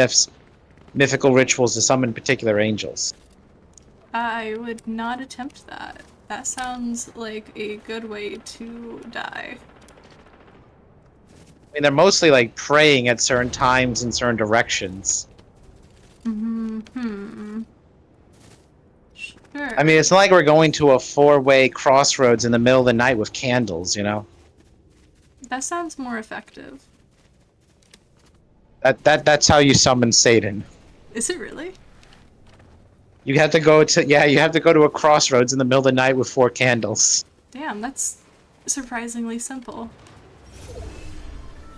mythical rituals to summon particular angels. I would not attempt that. That sounds like a good way to die. I mean, they're mostly like praying at certain times in certain directions. Hmm. Sure. I mean, it's not like we're going to a four-way crossroads in the middle of the night with candles, you know? That sounds more effective. That's how you summon Satan. Is it really? You have to go to a crossroads in the middle of the night with 4 candles. Damn, that's surprisingly simple.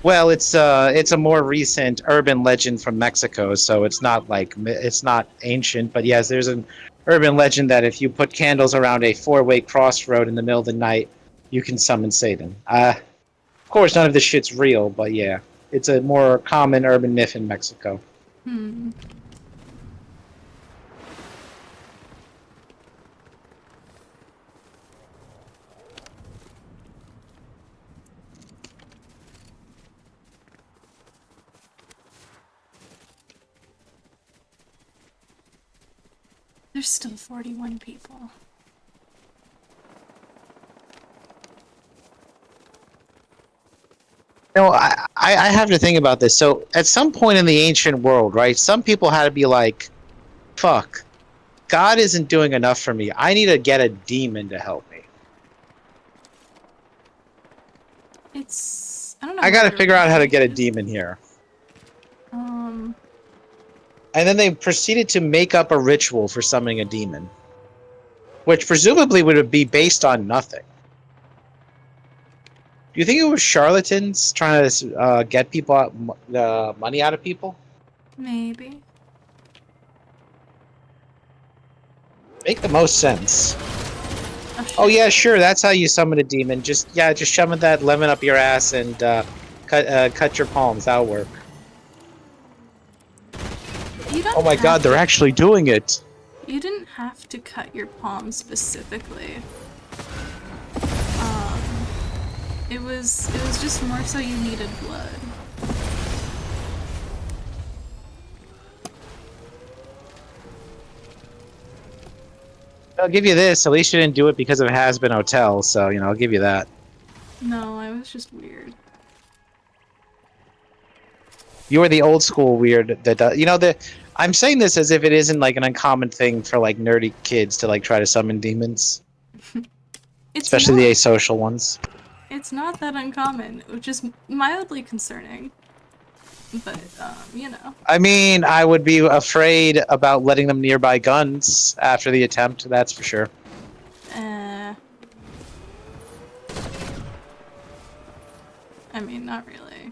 Well, it's a more recent urban legend from Mexico, so it's not ancient, but yes, there's an urban legend that if you put candles around a 4-way crossroad in the middle of the night, you can summon Satan. Of course, none of this shit's real, but yeah, it's a more common urban myth in Mexico. Hmm. There's still 41 people. No, I have to think about this. So, at some point in the ancient world, right, some people had to be like, fuck, God isn't doing enough for me. I need to get a demon to help me. It's... I don't know. I gotta what figure out how to get a is. demon here. Um... And then they proceeded to make up a ritual for summoning a demon. Which presumably would be based on nothing. Do you think it was charlatans trying to get people money out of people? Maybe. Make the most sense. Oh, shit. Oh yeah, sure. That's how you summon a demon. Just shove that lemon up your ass and cut your palms. That'll work. You don't Oh my have God, they're to- actually doing it. You didn't have to cut your palm specifically. It was just more so you needed blood. I'll give you this. At least you didn't do it because of Has-Been Hotel. So I'll give you that. No, I was just weird. You were the old school weird that I'm saying this as if it isn't like an uncommon thing for like nerdy kids to like try to summon demons, especially the asocial ones. It's not that uncommon, which is mildly concerning. But, I mean, I would be afraid about letting them nearby guns after the attempt, that's for sure. I mean, not really.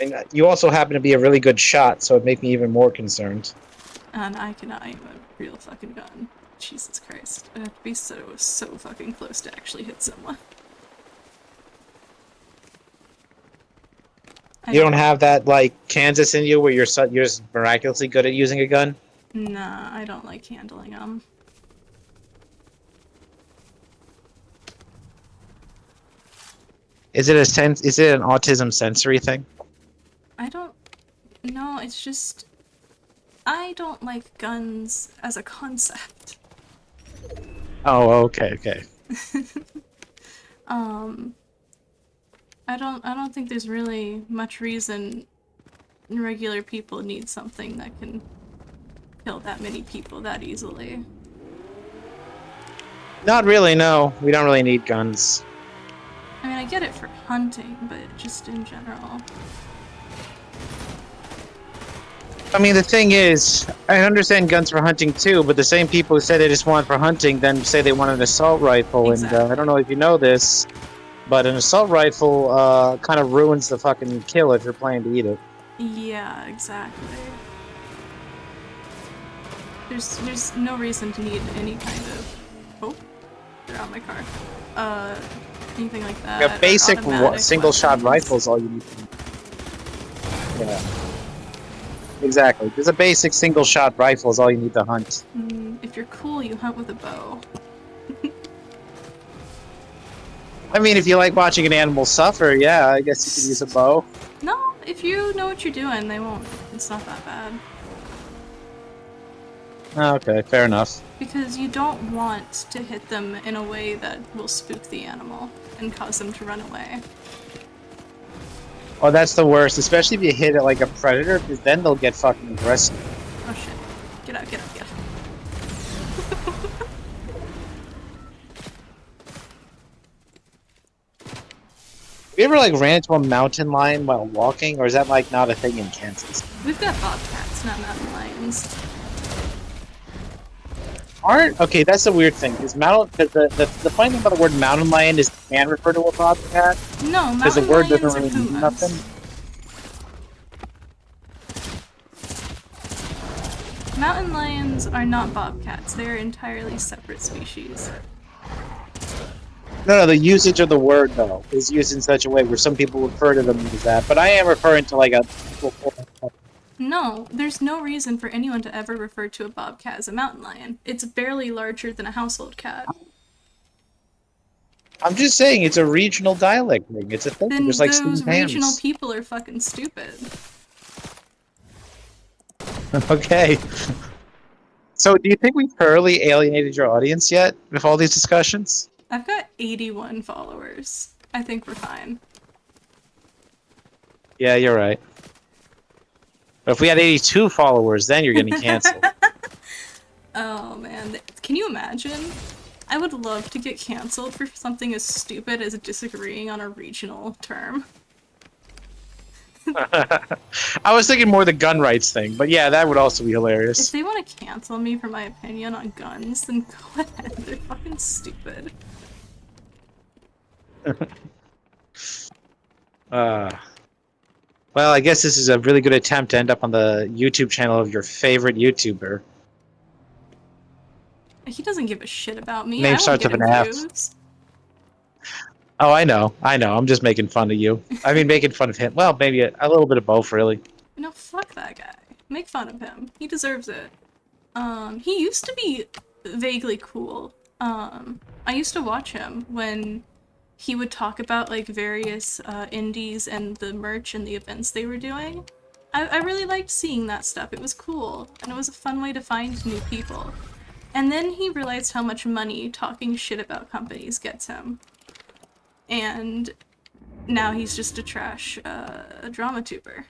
I mean, you also happen to be a really good shot, so it'd make me even more concerned. And I cannot aim a real fucking gun. Jesus Christ. I have to be so fucking close to actually hit someone. You don't have that, like, Kansas in you where you're just miraculously good at using a gun? Nah, I don't like handling them. Is it an autism sensory thing? I don't... No, it's just... I don't like guns as a concept. Oh, okay. I don't think there's really much reason regular people need something that can kill that many people that easily. Not really, no. We don't really need guns. I mean, I get it for hunting, but just in general. I mean, the thing is, I understand guns for hunting too, but the same people who say they just want for hunting then say they want an assault rifle, Exactly. and I don't know if you know this, but an assault rifle kind of ruins the fucking kill if you're planning to eat it. Yeah, exactly. There's no reason to need any kind of... Oh, they're out my car. Anything like that. A basic single-shot weapons. rifle is all you need. Yeah. Exactly. Just a basic single-shot rifle is all you need to hunt. If you're cool, you hunt with a bow. I mean, if you like watching an animal suffer, yeah, I guess you could use a bow. No, if you know what you're doing, they won't. It's not that bad. Okay, fair enough. Because you don't want to hit them in a way that will spook the animal and cause them to run away. Oh, that's the worst, especially if you hit it like a predator, because then they'll get fucking aggressive. Oh shit. Get out, get out, get out. Have you ever like ran into a mountain lion while walking, or is that like not a thing in Kansas? We've got bobcats, not mountain lions. Okay, that's a weird thing. Because the funny thing about the word mountain lion is it can refer to a bobcat, No, because the mountain word lions doesn't are really mean pumas. nothing. Mountain lions are not bobcats. They are entirely separate species. No, the usage of the word though is used in such a way where some people refer to them as that. But I am referring to like a. No, there's no reason for anyone to ever refer to a bobcat as a mountain lion. It's barely larger than a household cat. I'm just saying it's a regional dialect thing. It's a thing. Then Just like those steamed hams. regional people are fucking stupid. Okay. So, do you think we've thoroughly alienated your audience yet with all these discussions? I've got 81 followers. I think we're fine. Yeah, you're right. But if we had 82 followers, then you're getting canceled. Oh man, can you imagine? I would love to get canceled for something as stupid as disagreeing on a regional term. I was thinking more the gun rights thing, but yeah, that would also be If hilarious. they want to cancel me for my opinion on guns, then go ahead. They're fucking stupid. Well, I guess this is a really good attempt to end up on the YouTube channel of your favorite YouTuber. He doesn't give a shit about me. Name I won't starts get with him an F. views. Oh, I know. I'm just making fun of you. I mean, making fun of him. Well, maybe a little bit of both, really. No, fuck that guy. Make fun of him. He deserves it. He used to be vaguely cool. I used to watch him when he would talk about like various indies and the merch and the events they were doing. I really liked seeing that stuff. It was cool, and it was a fun way to find new people. And then he realized how much money talking shit about companies gets him. And now he's just a trash drama tuber.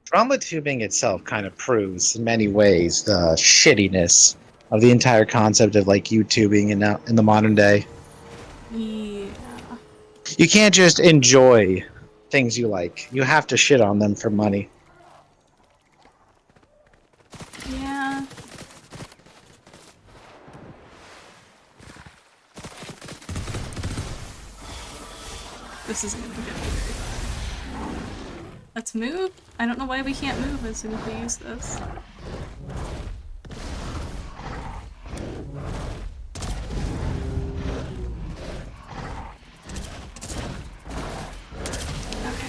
Drama tubing itself kind of proves, in many ways, the shittiness of the entire concept of like YouTubing in the modern day. Yeah. You can't just enjoy things you like. You have to shit on them for money. Yeah. This isn't gonna get me very far. Let's move. I don't know why we can't move as soon as we use this. Okay.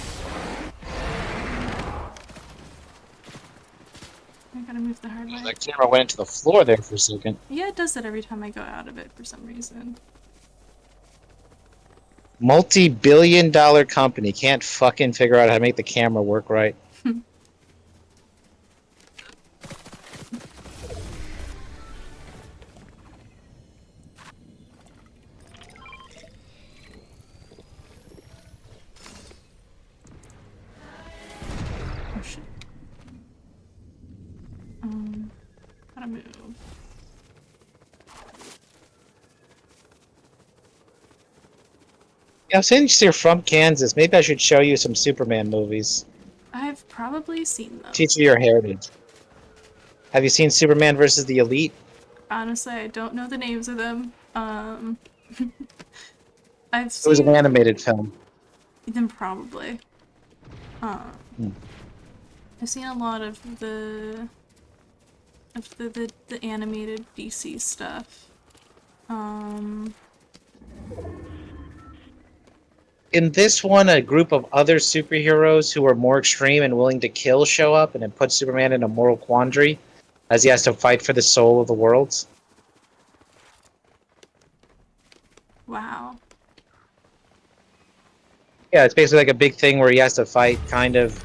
I gotta move the hard way. That camera went into the floor there for a second. Yeah, it does that every time I go out of it for some reason. Multi-billion-dollar company can't fucking figure out how to make the camera work right. Oh shit. Gotta move. Yeah, since you're from Kansas, maybe I should show you some Superman movies. I've probably seen them. Teach you your heritage. Have you seen Superman versus the Elite? Honestly, I don't know the names of them. I've It was an seen animated film. them probably. Hmm. I've seen a lot of the animated DC stuff. In this one, a group of other superheroes who are more extreme and willing to kill show up, and it puts Superman in a moral quandary as he has to fight for the soul of the world. Wow. Yeah, it's basically like a big thing where he has to fight kind of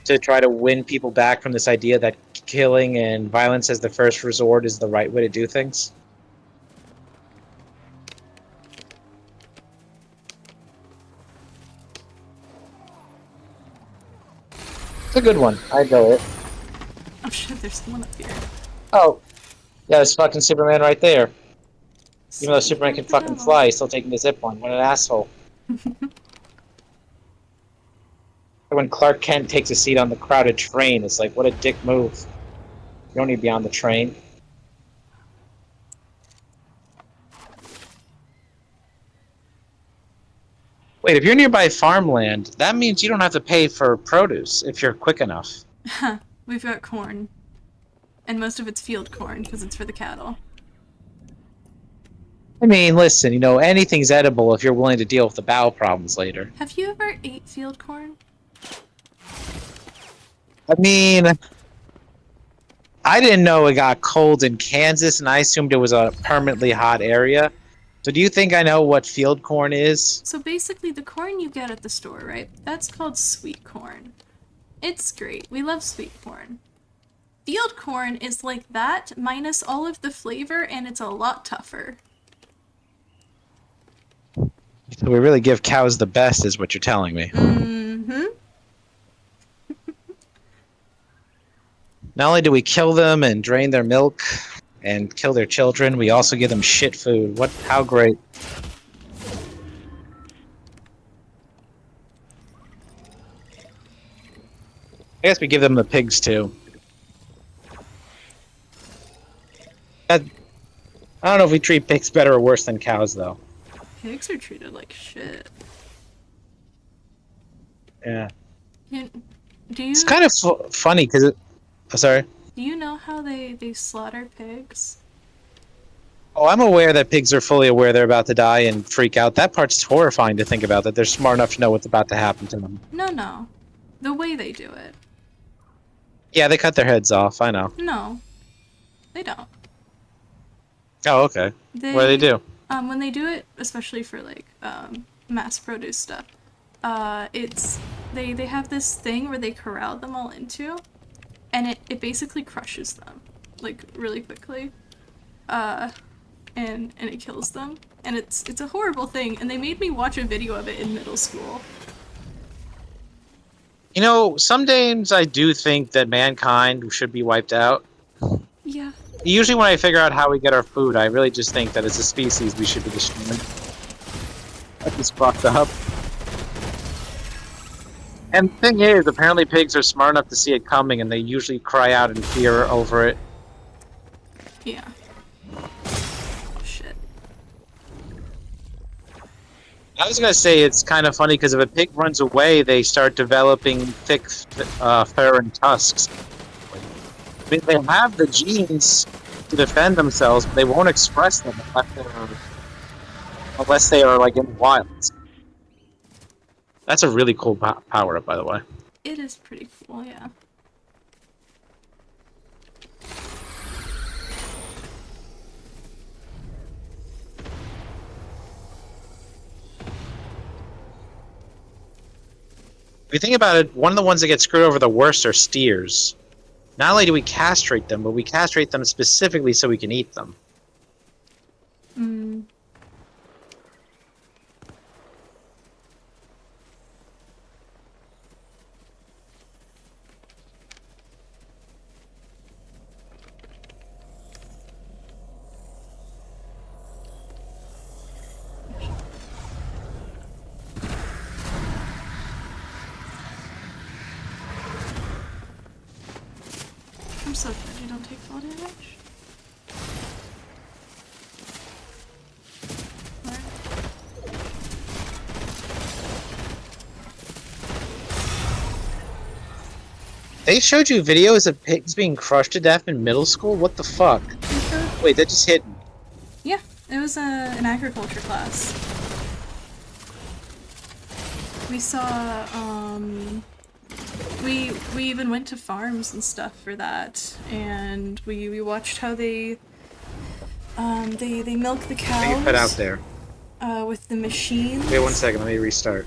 to try to win people back from this idea that killing and violence as the first resort is the right way to do things. It's a good one. I know it. Oh shit, there's someone up here. Oh, yeah, there's fucking Superman right there. Even though Superman can fucking fly, he's still taking the zip line. What an asshole. When Clark Kent takes a seat on the crowded train, it's like, what a dick move. You don't need to be on the train. Wait, if you're nearby farmland, that means you don't have to pay for produce if you're quick enough. We've got corn. And most of it's field corn, because it's for the cattle. I mean, listen, you know, anything's edible if you're willing to deal with the bowel problems later. Have you ever ate field corn? I mean, I didn't know it got cold in Kansas, and I assumed it was a permanently hot area. So do you think I know what field corn is? So basically the corn you get at the store, right? That's called sweet corn. It's great. We love sweet corn. Field corn is like that, minus all of the flavor, and it's a lot tougher. So we really give cows the best, is what you're telling me. Mm-hmm. Not only do we kill them and drain their milk and kill their children, we also give them shit food. What? How great. I guess we give them the pigs too. I don't know if we treat pigs better or worse than cows, though. Pigs are treated like shit. Yeah. Do It's you kind of funny because it. Oh, sorry. do you know how they slaughter pigs? Oh, I'm aware that pigs are fully aware they're about to die and freak out. That part's horrifying to think about, that they're smart enough to know what's about to happen to them. No. The way they do it. Yeah, they cut their heads off, I know. No. They don't. Oh, okay. What do they do? When they do it, especially for like mass produce stuff, it's they have this thing where they corral them all into, and it basically crushes them, like really quickly, and it kills them, and it's a horrible thing. And they made me watch a video of it in middle school. You know, some days I do think that mankind should be wiped out. Yeah. Usually when I figure out how we get our food, I really just think that as a species we should be destroyed. That's just fucked up. And the thing is, apparently pigs are smart enough to see it coming, and they usually cry out in fear over it. Yeah. Oh shit. I was gonna say it's kind of funny because if a pig runs away, they start developing thick fur and tusks. I mean, they have the genes to defend themselves, but they won't express them unless they are like in the wilds. That's a really cool power up, by the way. It is pretty cool, yeah. If you think about it, one of the ones that get screwed over the worst are steers. Not only do we castrate them, but we castrate them specifically so we can eat them. Mm. I'm so glad you don't take fall damage. Where? They showed you videos of pigs being crushed to death in middle school? What the fuck? Wait, that just hit me. Yeah, it was an agriculture class. We saw, we even went to farms and stuff for that, and we watched how they milk the cows. You put out there. With the machines. Wait 1 second, let me restart.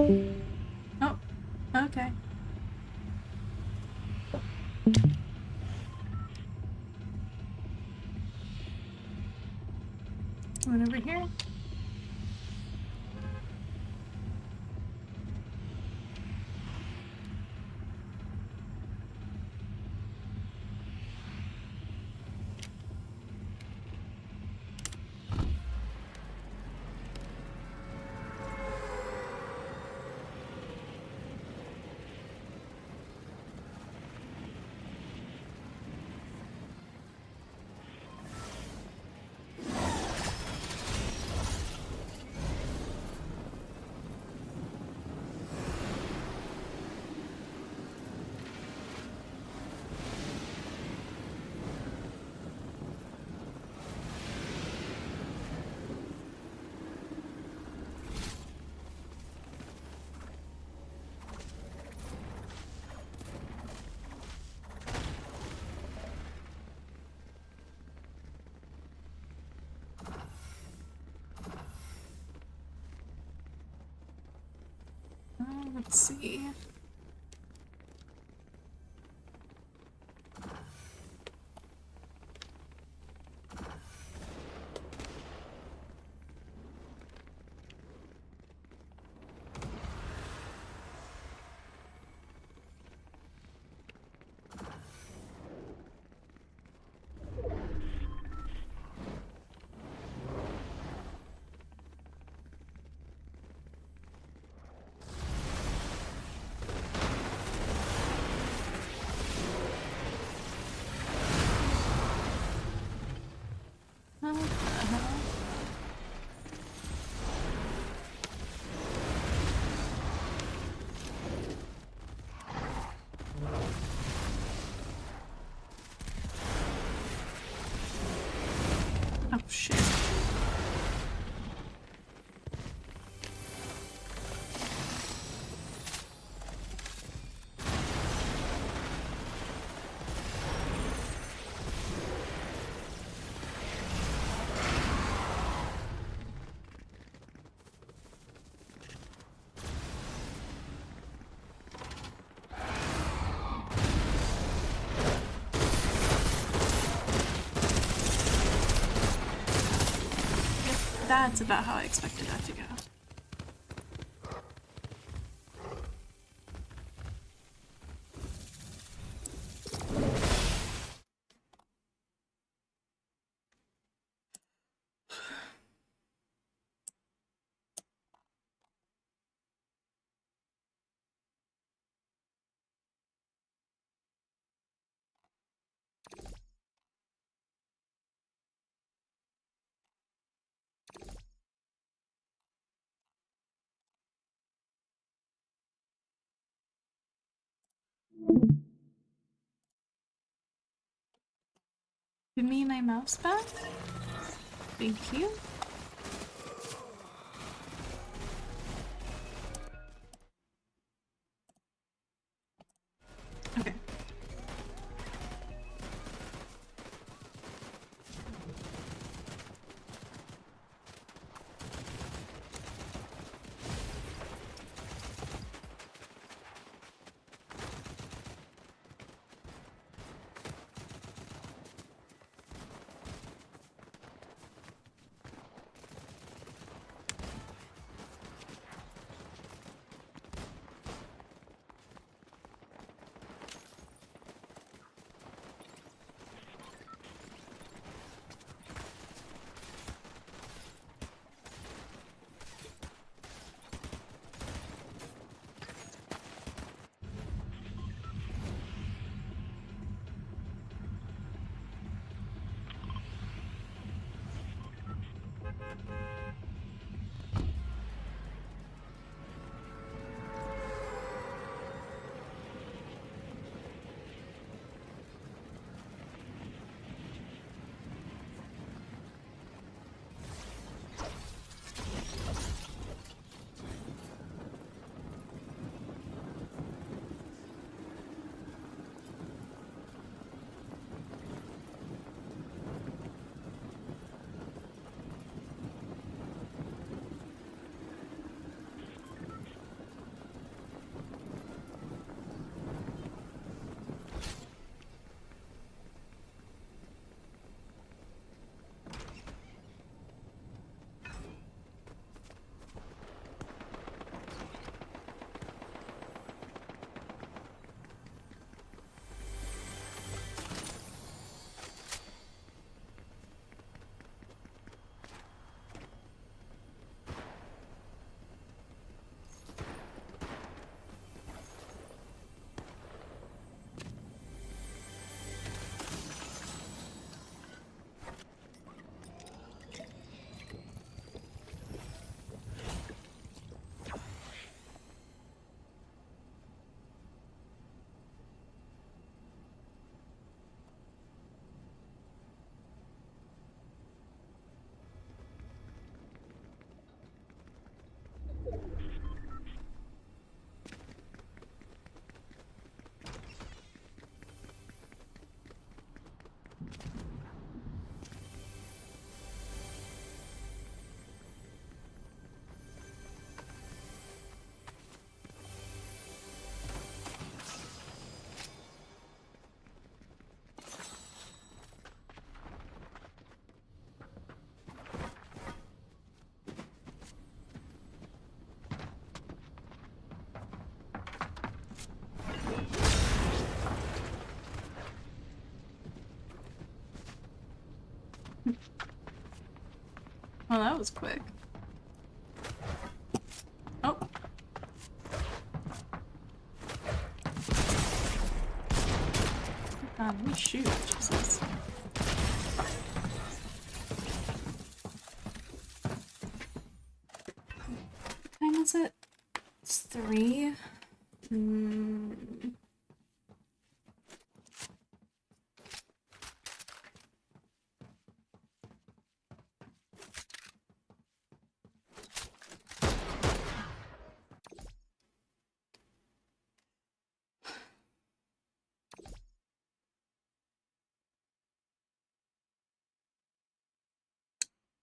Oh, okay. Coming over here. Let's see. What the hell? Oh shit. That's about how I expected that to go. Give me my mouse back. Thank you. Okay. Well, that was quick. Oh. God, let me shoot. Jesus. What time is it? It's 3.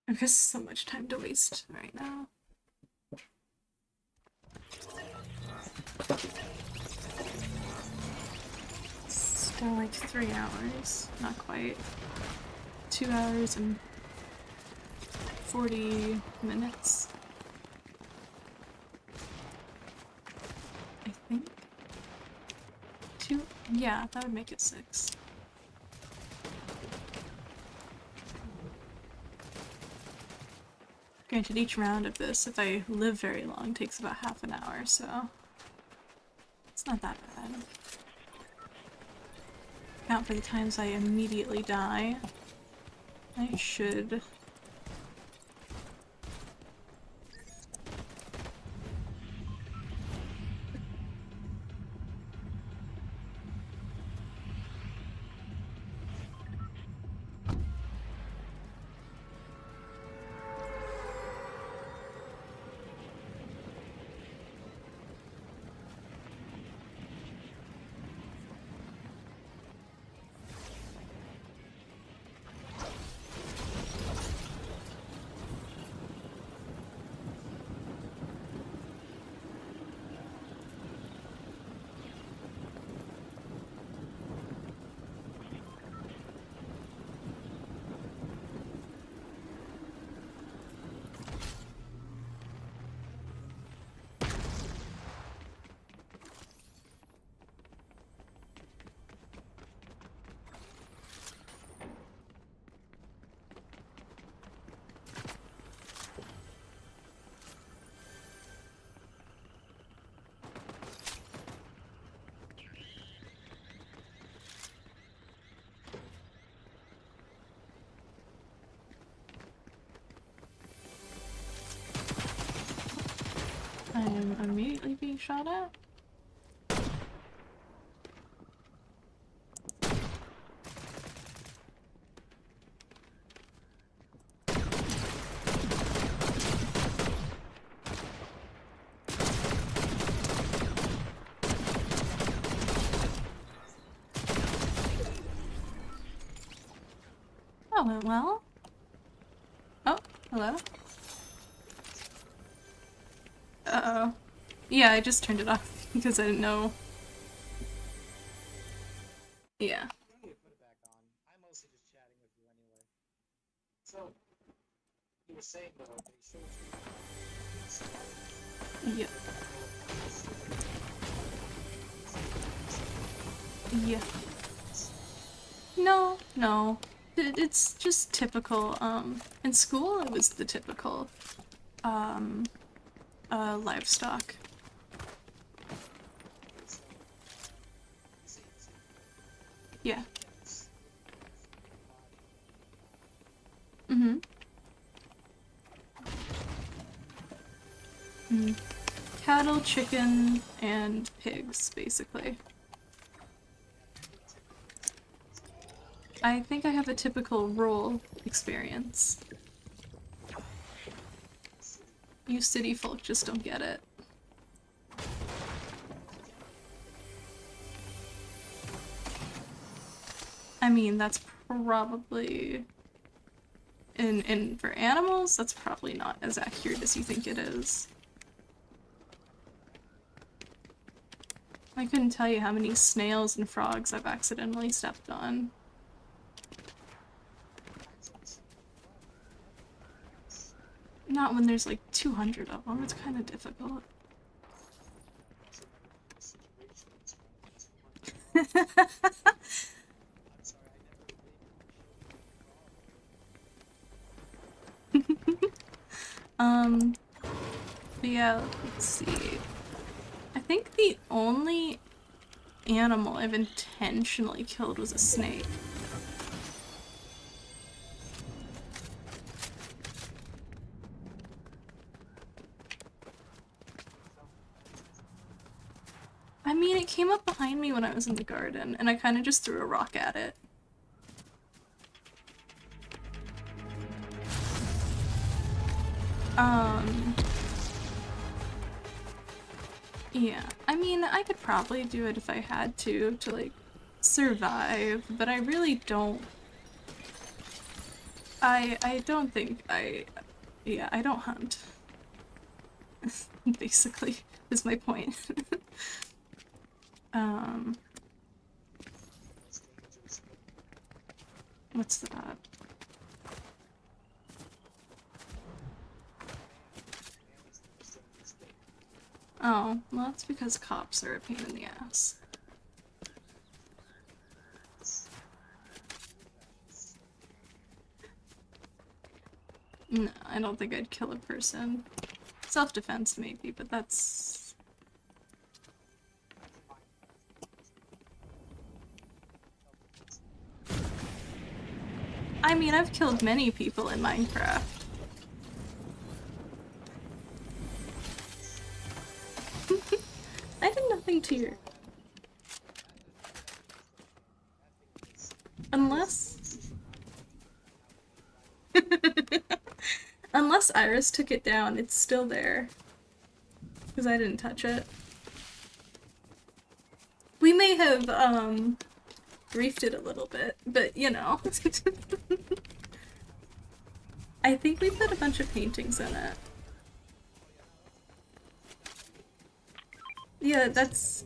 I've got so much time to waste right now. Still like 3 hours. Not quite. 2 hours and 40 minutes. I think. 2? Yeah, that would make it 6. Granted, each round of this, if I live very long, takes about half an hour, so it's not that bad. Count for the times I immediately die. I should. I am immediately being shot at. That went well. Oh, hello. Uh-oh. Yeah, I just turned it off because I didn't know. Yeah. You need to put it back on. I'm mostly just chatting with you anyway. So, you were saying though, they showed Yeah. Yeah. No, no. It's just typical, in school it was the typical, livestock. Yeah. Mm-hmm. Cattle, chicken, and pigs, basically. I think I have a typical rural experience. You city folk just don't get it. I mean, that's probably... for animals, that's probably not as accurate as you think it is. I couldn't tell you how many snails and frogs I've accidentally stepped on. Not when there's like 200 of them, it's kind of difficult. But yeah, let's see. I think the only animal I've intentionally killed was a snake. I mean, it came up behind me when I was in the garden, and I kind of just threw a rock at it. Yeah, I mean, I could probably do it if I had to, like, survive, but I really don't. I don't think yeah, I don't hunt. Basically, is my point. What's that? Oh, well, that's because cops are a pain in the ass. No, I don't think I'd kill a person. Self-defense maybe, but that's... I mean, I've killed many people in Minecraft. I did nothing to you. Unless... Unless Iris took it down, it's still there. Because I didn't touch it. We may have, griefed it a little bit, but you know. I think we put a bunch of paintings in it. Yeah, that's...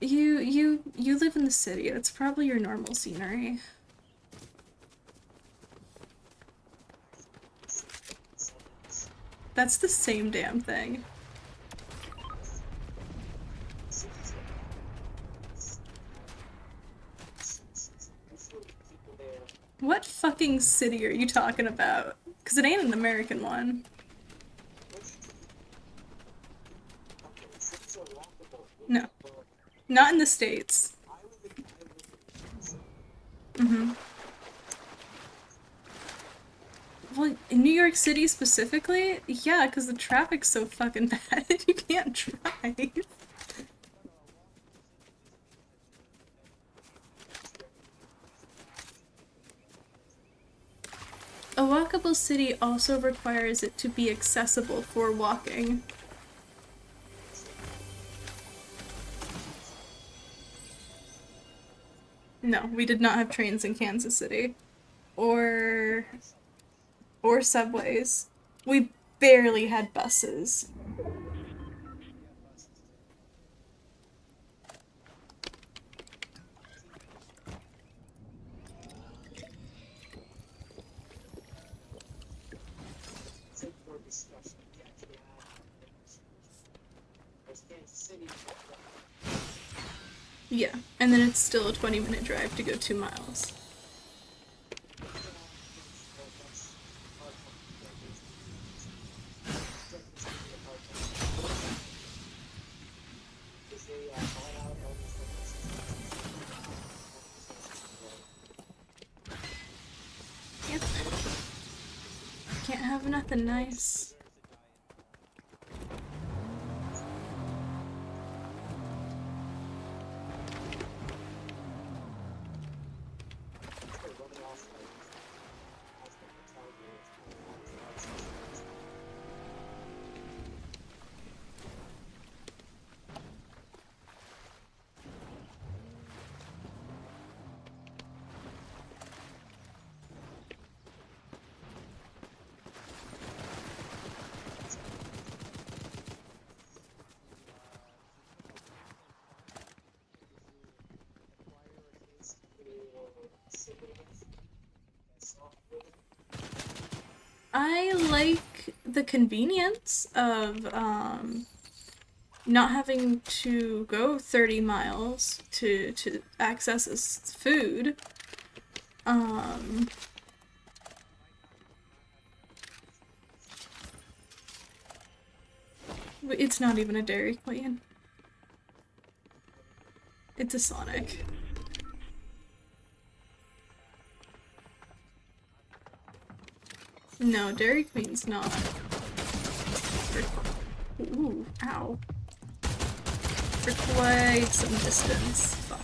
You live in the city. It's probably your normal scenery. That's the same damn thing. What fucking city are you talking about? Because it ain't an American one. No. Not in the States. Mm-hmm. Well, in New York City specifically? Yeah, because the traffic's so fucking bad, you can't drive. A walkable city also requires it to be accessible for walking. No, we did not have trains in Kansas City. Or subways. We barely had buses. Yeah, and then it's still a 20-minute drive to go 2 miles. Yep. Can't have nothing nice. I like the convenience of not having to go 30 miles to access his food. It's not even a Dairy Queen. It's a Sonic. No, Dairy Queen's not. Ooh, ow. For quite some distance. Fuck.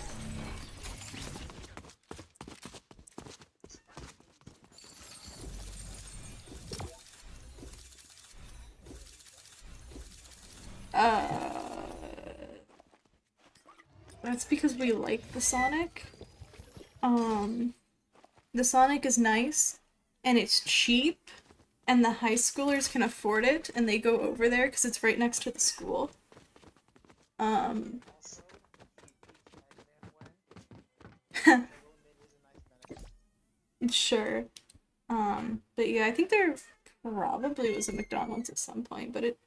That's because we like the Sonic. The Sonic is nice, and it's cheap, and the high schoolers can afford it, and they go over there because it's right next to the school. Sure. But yeah, I think there probably was a McDonald's at some point, but it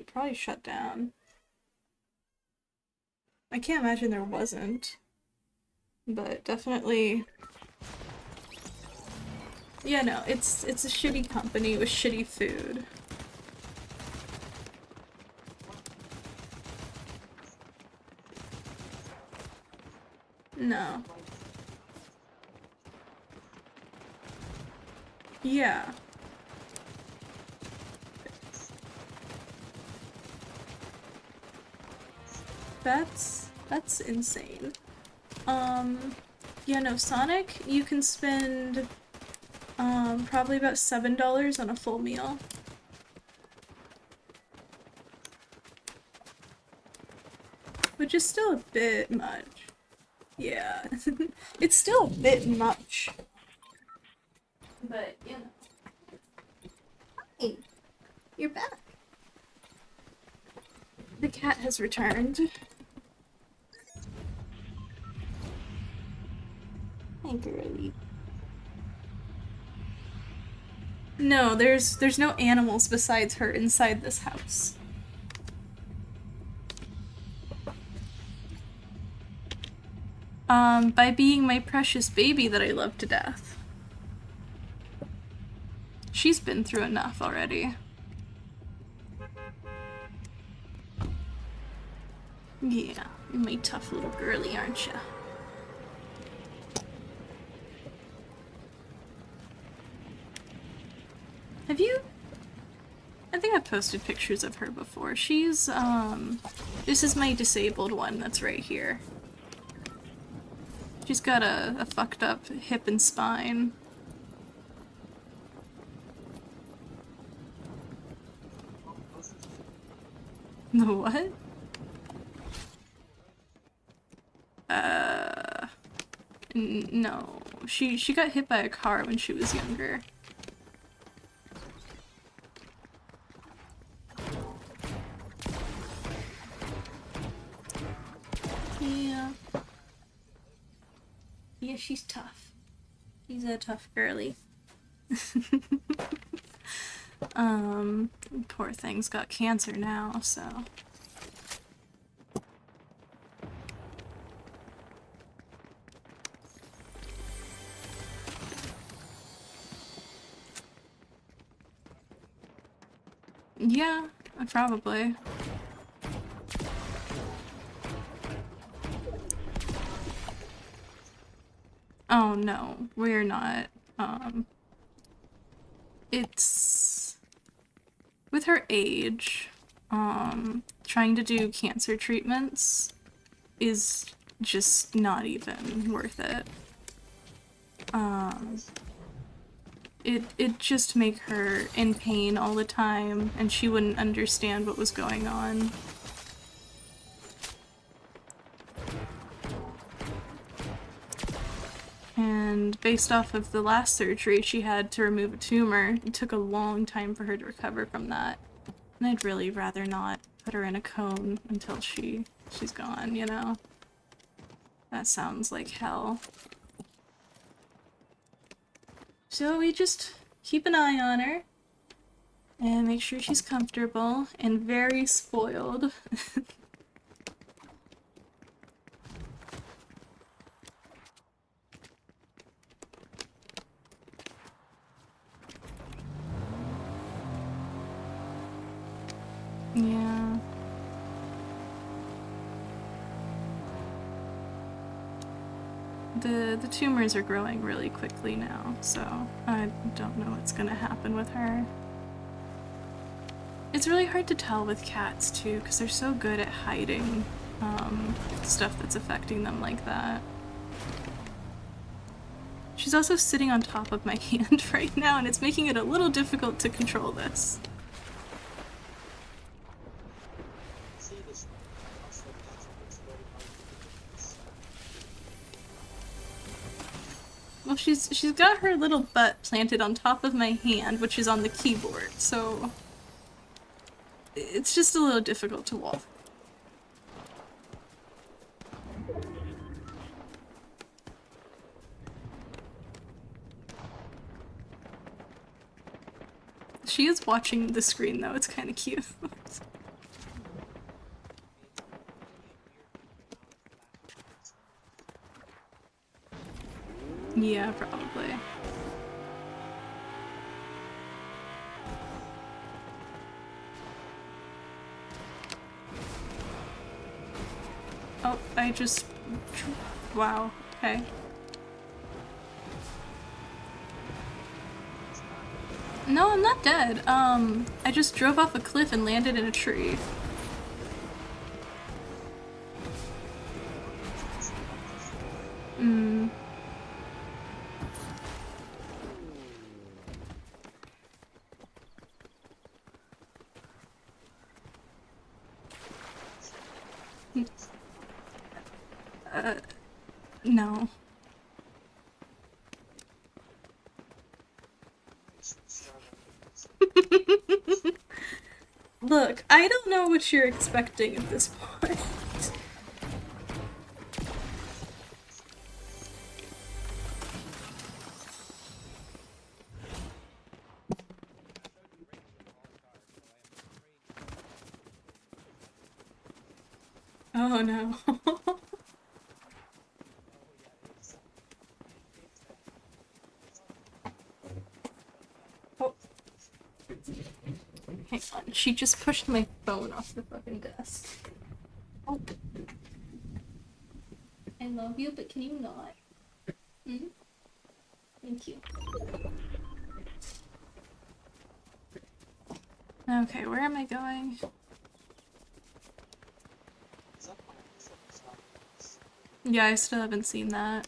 probably shut down. I can't imagine there wasn't. But definitely... Yeah, no, it's a shitty company with shitty food. No. Yeah. That's insane. Yeah, no, Sonic, you can spend, probably about $7 on a full meal. Which is still a bit much. Yeah. It's still a bit much. But, you know. Hey, you're back. The cat has returned. Hi, girly. No, there's no animals besides her inside this house. By being my precious baby that I love to death. She's been through enough already. Yeah, you're my tough little girly, aren't ya? Have you? I think I've posted pictures of her before. She's, this is my disabled one that's right here. She's got a fucked up hip and spine. The what? No. She got hit by a car when she was younger. Yeah. Yeah, she's tough. She's a tough girly. Poor thing's got cancer now, so... Yeah, probably. Oh no, we're not. It's with her age, trying to do cancer treatments is just not even worth it. It'd just make her in pain all the time, and she wouldn't understand what was going on. And based off of the last surgery she had to remove a tumor, it took a long time for her to recover from that. And I'd really rather not put her in a cone until she's gone, you know? That sounds like hell. So we just keep an eye on her and make sure she's comfortable and very spoiled. Yeah. The tumors are growing really quickly now, so I don't know what's gonna happen with her. It's really hard to tell with cats too, because they're so good at hiding stuff that's affecting them like that. She's also sitting on top of my hand right now, and it's making it a little difficult to control this. Well, she's got her little butt planted on top of my hand, which is on the keyboard, so it's just a little difficult to walk. She is watching the screen though, it's kind of cute. Yeah, probably. Oh, I just... Wow, okay. No, I'm not dead. I just drove off a cliff and landed in a tree. Hmm. No. Look, I don't know what you're expecting at this point. Oh no. Oh. Hang on, she just pushed my phone off the fucking desk. Oh. I love you, but can you not? Hmm? Thank you. Okay, where am I going? Yeah, I still haven't seen that.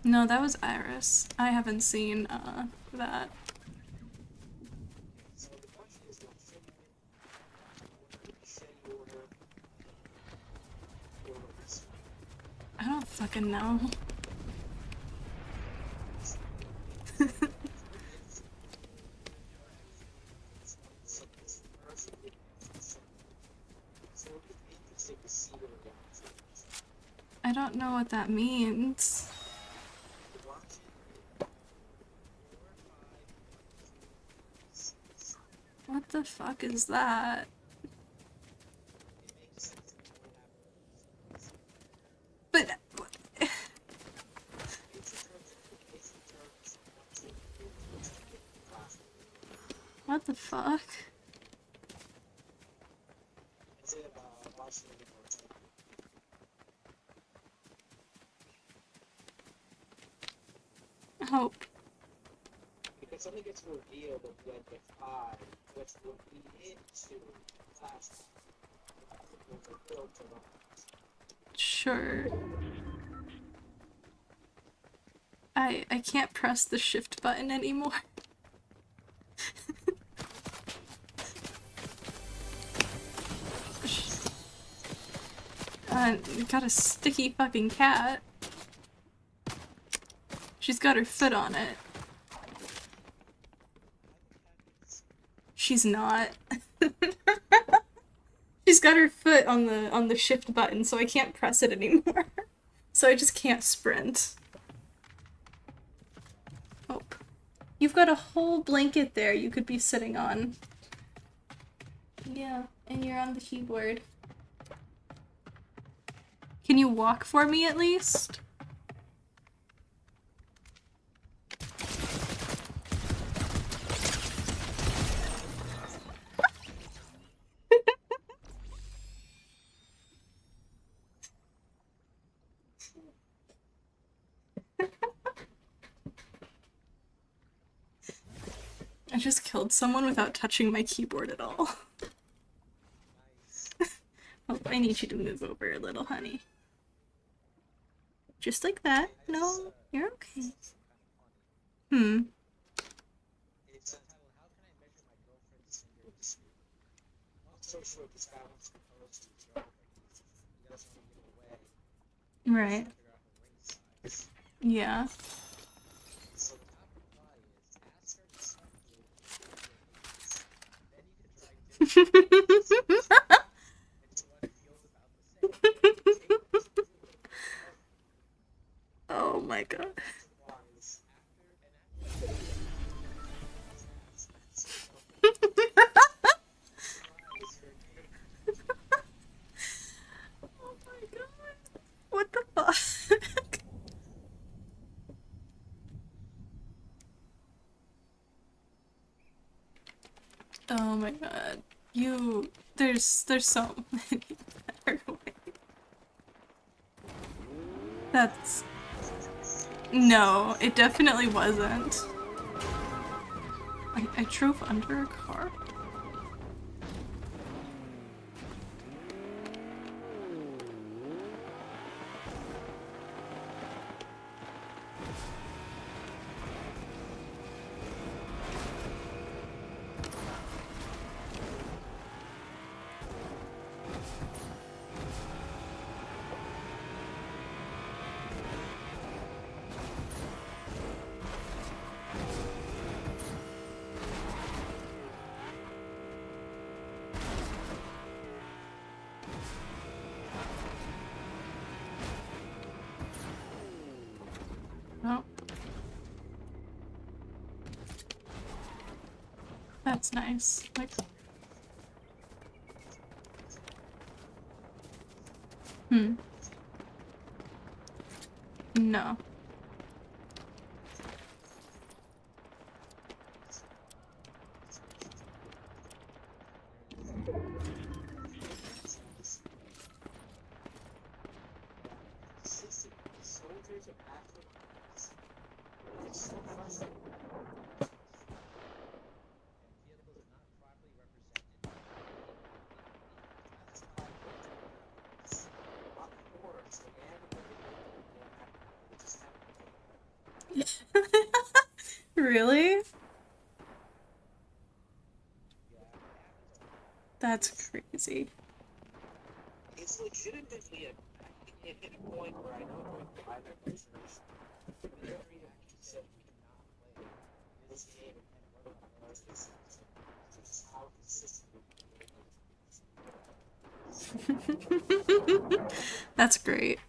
No, that was Iris. I haven't seen, that. I don't fucking know. I don't know what that means. What the fuck is that? But... What the fuck? Hope. Because something gets revealed at the end of 5, which will be into class. Sure. I can't press the shift button anymore. Got a sticky fucking cat. She's got her foot on it. She's not. She's got her foot on the shift button, so I can't press it anymore. So I just can't sprint. Oh. You've got a whole blanket there you could be sitting on. Yeah, and you're on the keyboard. Can you walk for me at least? just killed someone without touching my keyboard at all. Oh, I need you to move over a little, honey. Just like that. No, you're okay. Hmm. It's entitled "How Can I Measure My Girlfriend's Finger Dispute?" Long story short, this guy wants to propose to his girlfriend. He doesn't want to give it away. He's trying Right. to figure out her ring size. Yeah. So the top reply is ask her respectfully if you then you can try different into what feels about the same. Oh my god. Surprise. After Oh my god. What the fuck? Oh my god. There's so many better ways. That's... No, it definitely wasn't. I drove under a car? Oh. That's nice. Like... Hmm. No. soldiers of afterlives. It's so frustrating. And vehicles are not properly represented. That's why it's not forced and it just happened. Really? Yeah, That's crazy. it's legitimately a. It hit a point where I know during the live demonstration, every actor said we cannot play this game and what it was is just how consistent. That's great.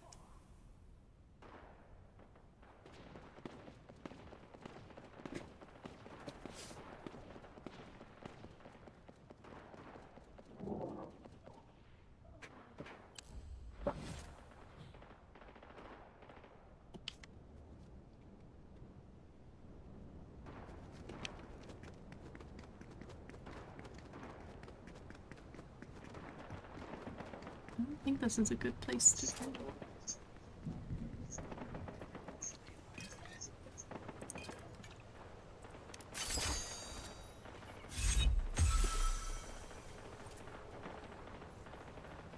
I don't think this is a good place to go.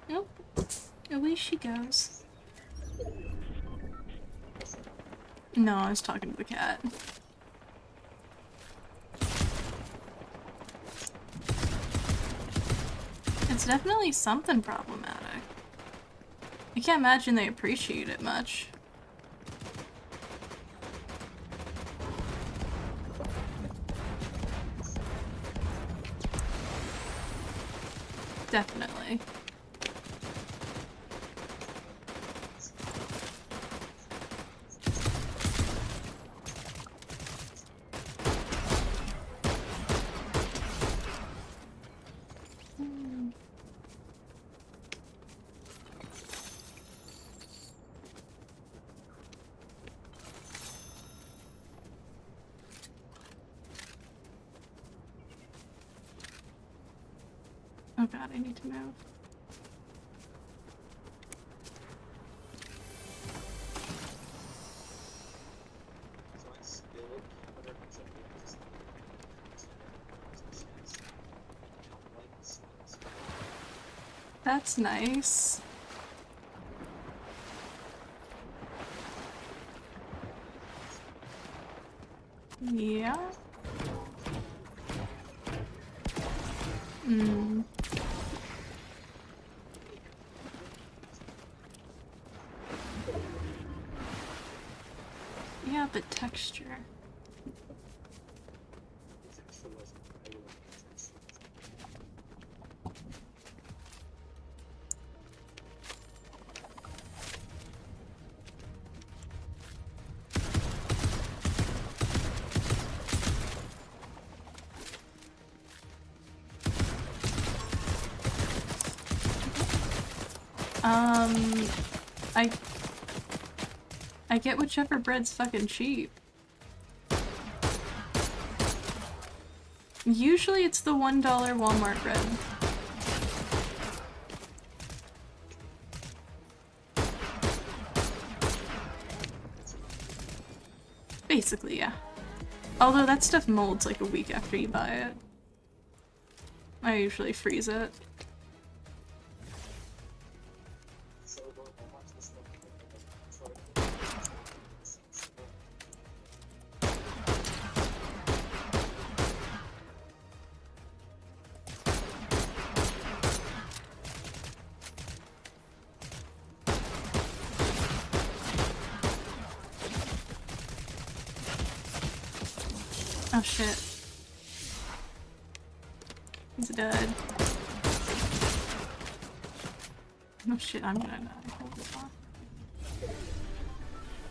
Nope. Away she goes. No, I was talking to the cat. It's definitely something problematic. I can't imagine they appreciate it much. Definitely. Oh god, I need to move. So I spilled 100% That's nice. Yeah. Hmm. Yeah, but texture. I get whichever bread's fucking cheap. Usually it's the $1 Walmart bread. Basically, yeah. Although that stuff molds like a week after you buy it. I usually freeze it. Oh shit. He's dead. Oh shit, I'm gonna die. Hold on.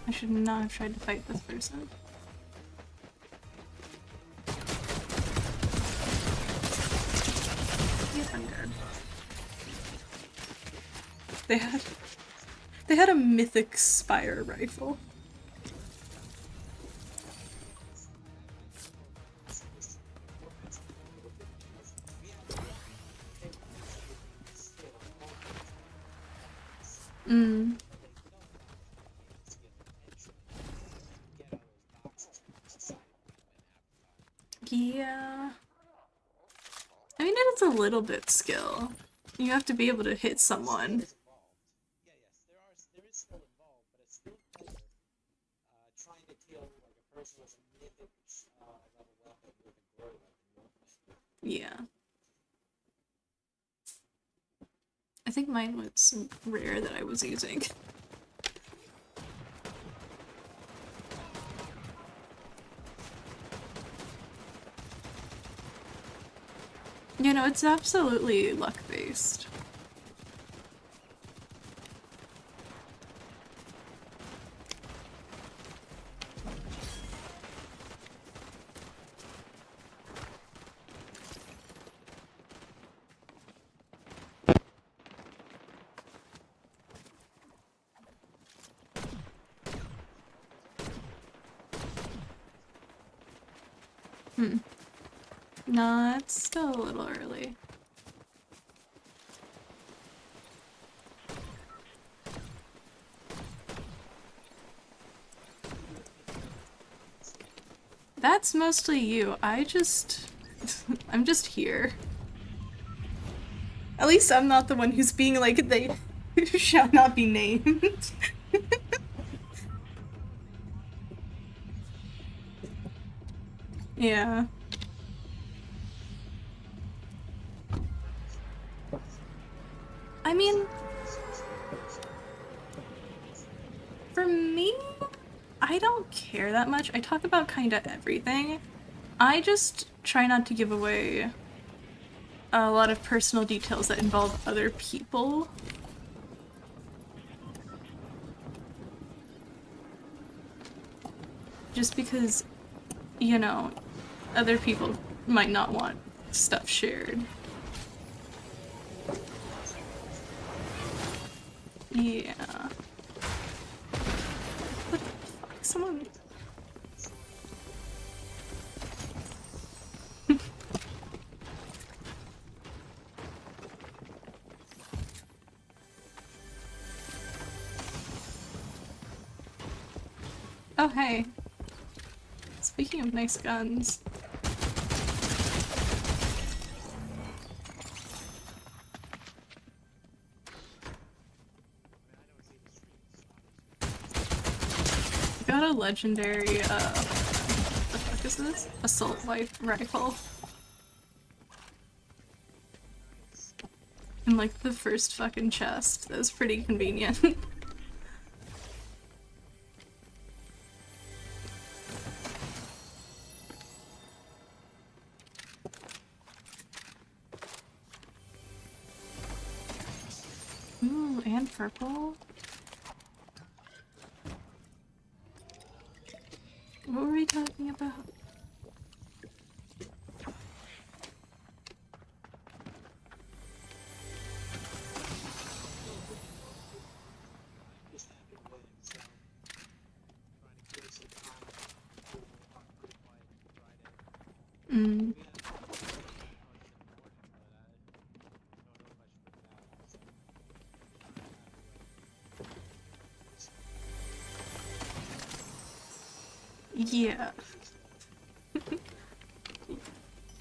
I should not have tried to fight this person. Yep, I'm dead. They had a mythic spire rifle. Mm. Yeah. I mean, it's a little bit skill. You have to be able to hit someone. Yeah, yes, there is skill involved, but it's still better trying to kill like a person with a mythic level weapon with a glory weapon. Yeah. I think mine was rare that I was using. You know, it's absolutely luck-based. Nah, it's still a little early. That's mostly you. I'm just here. At least I'm not the one who's being like, they shall not be named. Yeah. I mean, for me, I don't care that much. I talk about kinda everything. I just try not to give away a lot of personal details that involve other people. Just because, you know, other people might not want stuff shared. Yeah. What the fuck? Someone... Oh, hey. Speaking of nice guns. got a legendary, what the fuck is this? Assault rifle. In like the first fucking chest. That was pretty convenient. Ooh, and purple. What were we talking about? Mm. Yeah.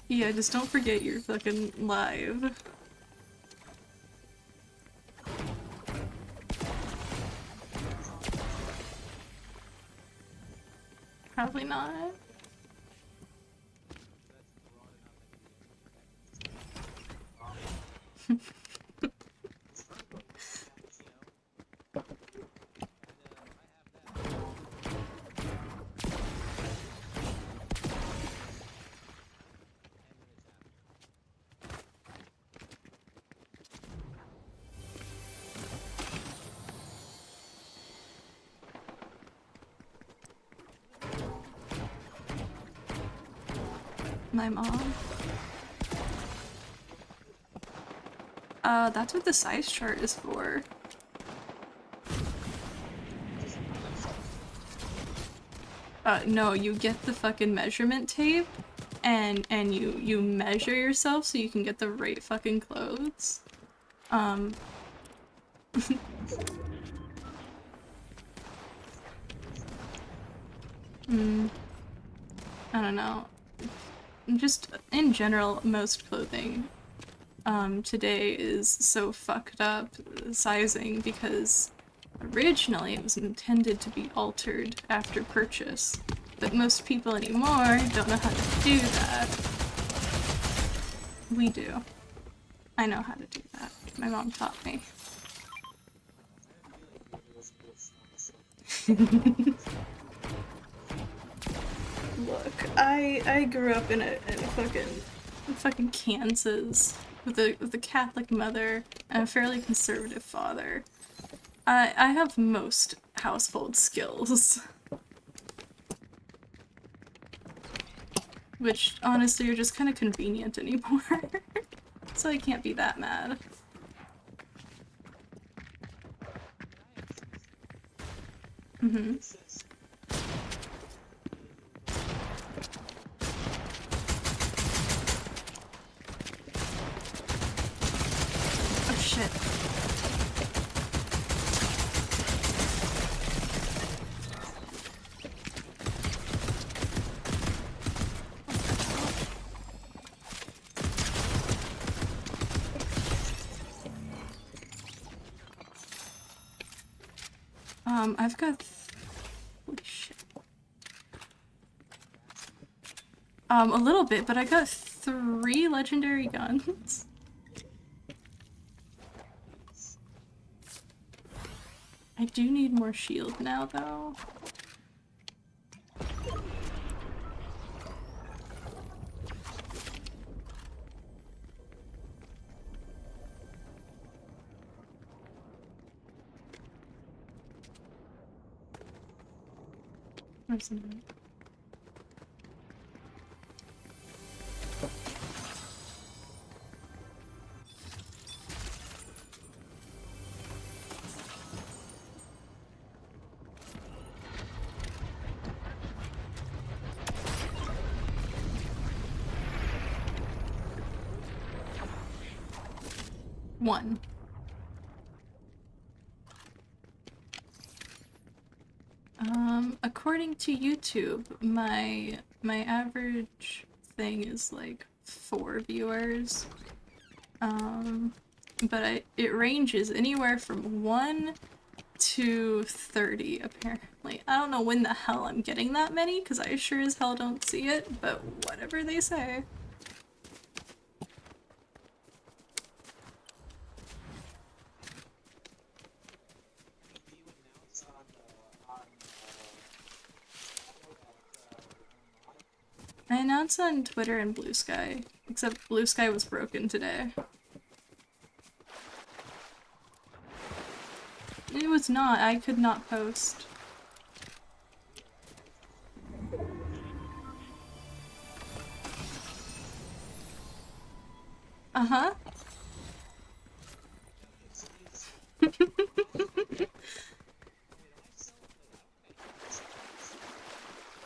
Yeah, just don't forget you're fucking live. Probably not. My mom. That's what the size chart is for. No, you get the fucking measurement tape and you measure yourself so you can get the right fucking clothes. I don't know. Just in general, most clothing today is so fucked up sizing because originally it was intended to be altered after purchase, but most people anymore don't know how to do that. We do. I know how to do that. My mom taught me. Look, I grew up in a fucking Kansas with a Catholic mother and a fairly conservative father. I have most household skills. Which honestly are just kind of convenient anymore. So I can't be that mad. Mm-hmm. Oh shit. I've got holy shit. A little bit, but I got 3 legendary guns. I do need more shield now, though. Where's the note? One. According to YouTube, my average thing is like 4 viewers. But it ranges anywhere from 1 to 30, apparently. I don't know when the hell I'm getting that many, because I sure as hell don't see it, but whatever they say. I announced on Twitter and Blue Sky, except Blue Sky was broken today. It was not, I could not post. Uh-huh.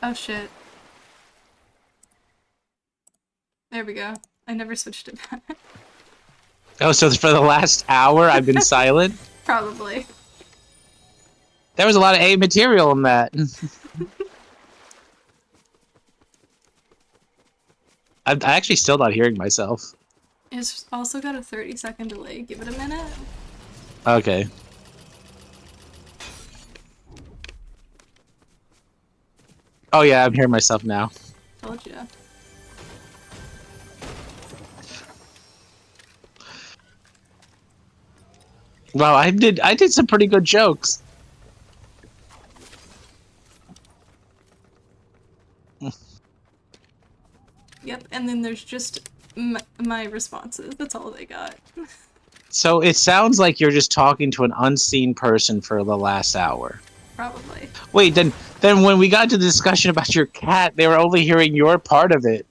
Oh shit. There we go. I never switched it back. Oh, so for the last hour I've been silent? Probably. There was a lot of A material in that. I'm actually still not hearing myself. It's also got a 30-second delay. Give it a minute. Okay. Oh yeah, I'm hearing myself now. Told ya. Wow, I did some pretty good jokes. Yep, and then there's just my responses. That's all they got. So it sounds like you're just talking to an unseen person for the last hour. Probably. Wait, then when we got to the discussion about your cat, they were only hearing your part of it.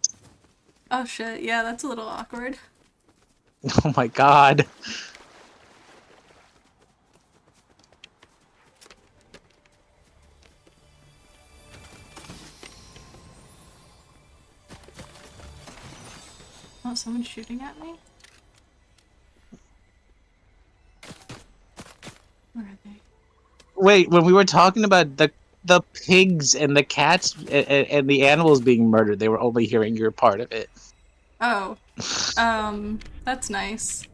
Oh shit, yeah, that's a little awkward. Oh my god. Oh, someone's shooting at me? Where are they? Wait, when we were talking about the pigs and the cats and the animals being murdered, they were only hearing your part of it. Oh. That's nice.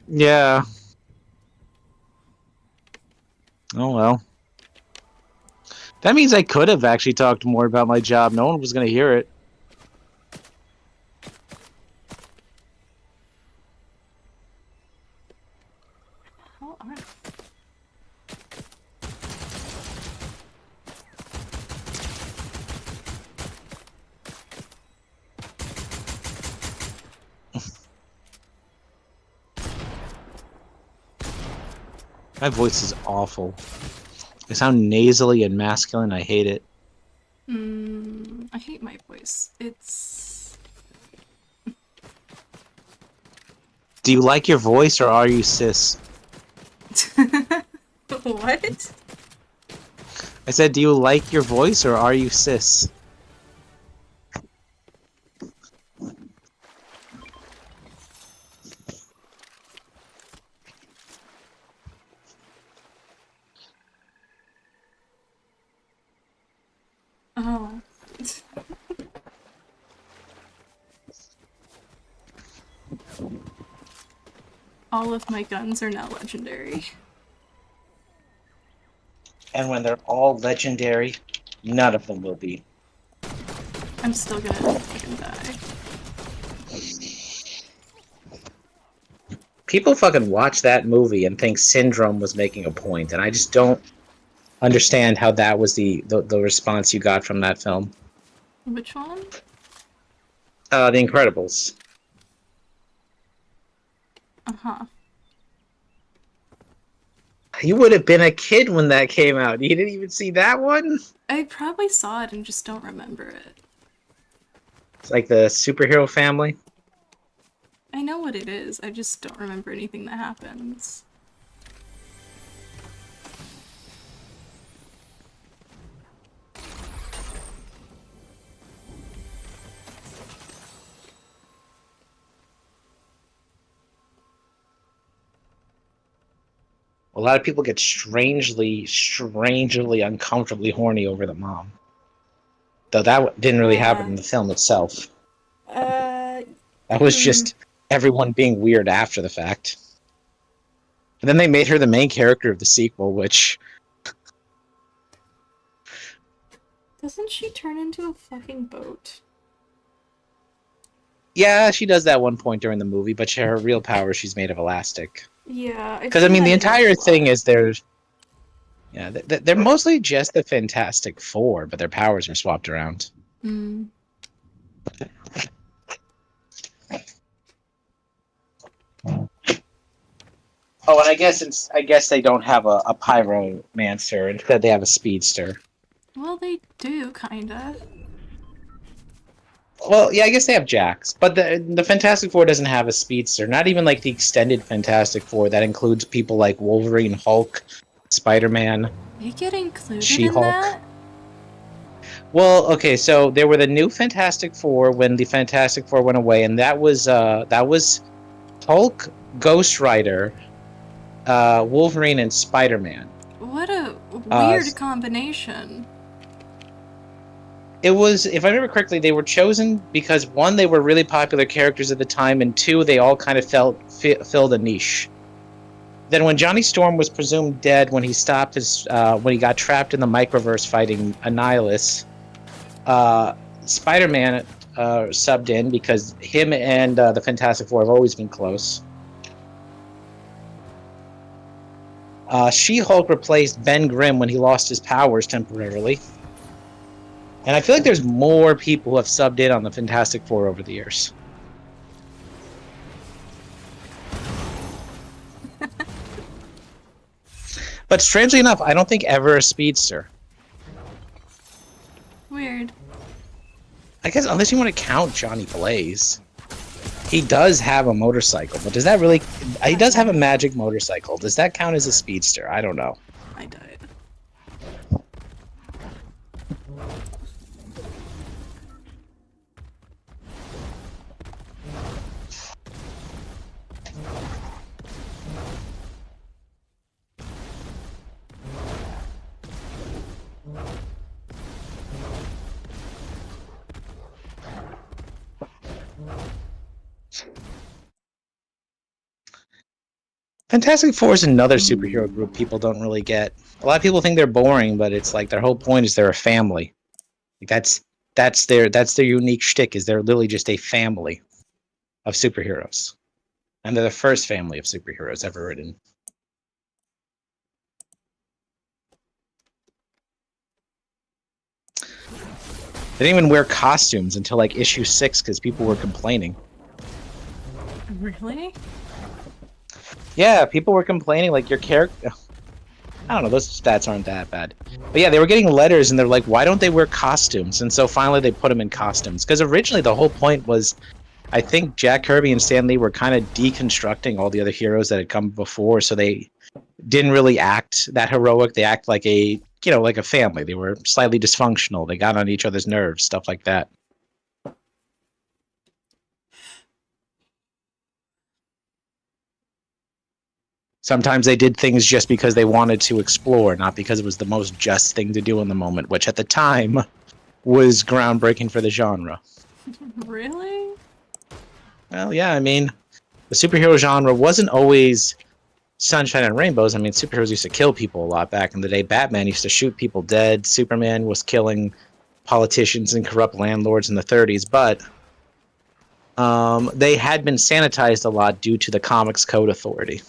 Yeah. Oh well. That means I could have actually talked more about my job. No one was going to hear it. How are they? My voice is awful. I sound nasally and masculine. I hate it. I hate my voice. It's... Do you like your voice or are you cis? What? I said, do you like your voice or are you cis? Oh. All of my guns are now legendary. And when they're all legendary, none of them will be. I'm still gonna fucking die. People fucking watch that movie and think Syndrome was making a point, and I just don't understand how that was the response you got from that film. Which one? The Incredibles. Uh-huh. You would have been a kid when that came out. You didn't even see that one? I probably saw it and just don't remember it. It's like the superhero family. I know what it is, I just don't remember anything that happens. A lot of people get strangely uncomfortably horny over the mom. Though that didn't really happen in the film itself. That was just everyone being weird after the fact. And then they made her the main character of the sequel, which... Doesn't she turn into a fucking boat? Yeah, she does that one point during the movie, but her real power, she's made of elastic. Yeah, Because, I mean, the entire thing is there's... Yeah, they're mostly just the Fantastic Four, but their powers are swapped around. Hmm. Oh, and I guess they don't have a pyromancer. Instead, they have a speedster. Well, they do, kinda. Well, yeah, I guess they have Jax, but the Fantastic Four doesn't have a speedster. Not even like the extended Fantastic Four that includes people like Wolverine, Hulk, Spider-Man. You get included She-Hulk. in that? Well, okay, so there were the new Fantastic Four when the Fantastic Four went away, and that was Hulk, Ghost Rider, Wolverine, and Spider-Man. What a weird combination. It was, if I remember correctly, they were chosen because one, they were really popular characters at the time, and two, they all kind of filled a niche. Then when Johnny Storm was presumed dead when he stopped when he got trapped in the microverse fighting Annihilus, Spider-Man subbed in because him and the Fantastic Four have always been close. She-Hulk replaced Ben Grimm when he lost his powers temporarily. And I feel like there's more people who have subbed in on the Fantastic Four over the years. But strangely enough, I don't think ever a speedster. Weird. I guess unless you want to count Johnny Blaze. He does have a motorcycle, but does that really... He does have a magic motorcycle. Does that count as a speedster? I don't know. I died. Fantastic Four is another superhero group people don't really get. A lot of people think they're boring, but it's like their whole point is they're a family. Like that's their unique shtick, is they're literally just a family of superheroes. And they're the first family of superheroes ever written. They didn't even wear costumes until like issue 6 because people were complaining. Really? Yeah, people were complaining, like, your character... I don't know, those stats aren't that bad. But yeah, they were getting letters, and they're like, why don't they wear costumes? And so finally they put them in costumes. Because originally the whole point was, I think Jack Kirby and Stan Lee were kind of deconstructing all the other heroes that had come before, so they didn't really act that heroic. They act like a, you know, like a family. They were slightly dysfunctional. They got on each other's nerves, stuff like that. Sometimes they did things just because they wanted to explore, not because it was the most just thing to do in the moment, which at the time was groundbreaking for the genre. Really? Well, yeah, I mean, the superhero genre wasn't always sunshine and rainbows. I mean, superheroes used to kill people a lot back in the day. Batman used to shoot people dead. Superman was killing politicians and corrupt landlords in the 30s, but they had been sanitized a lot due to the Comics Code Authority.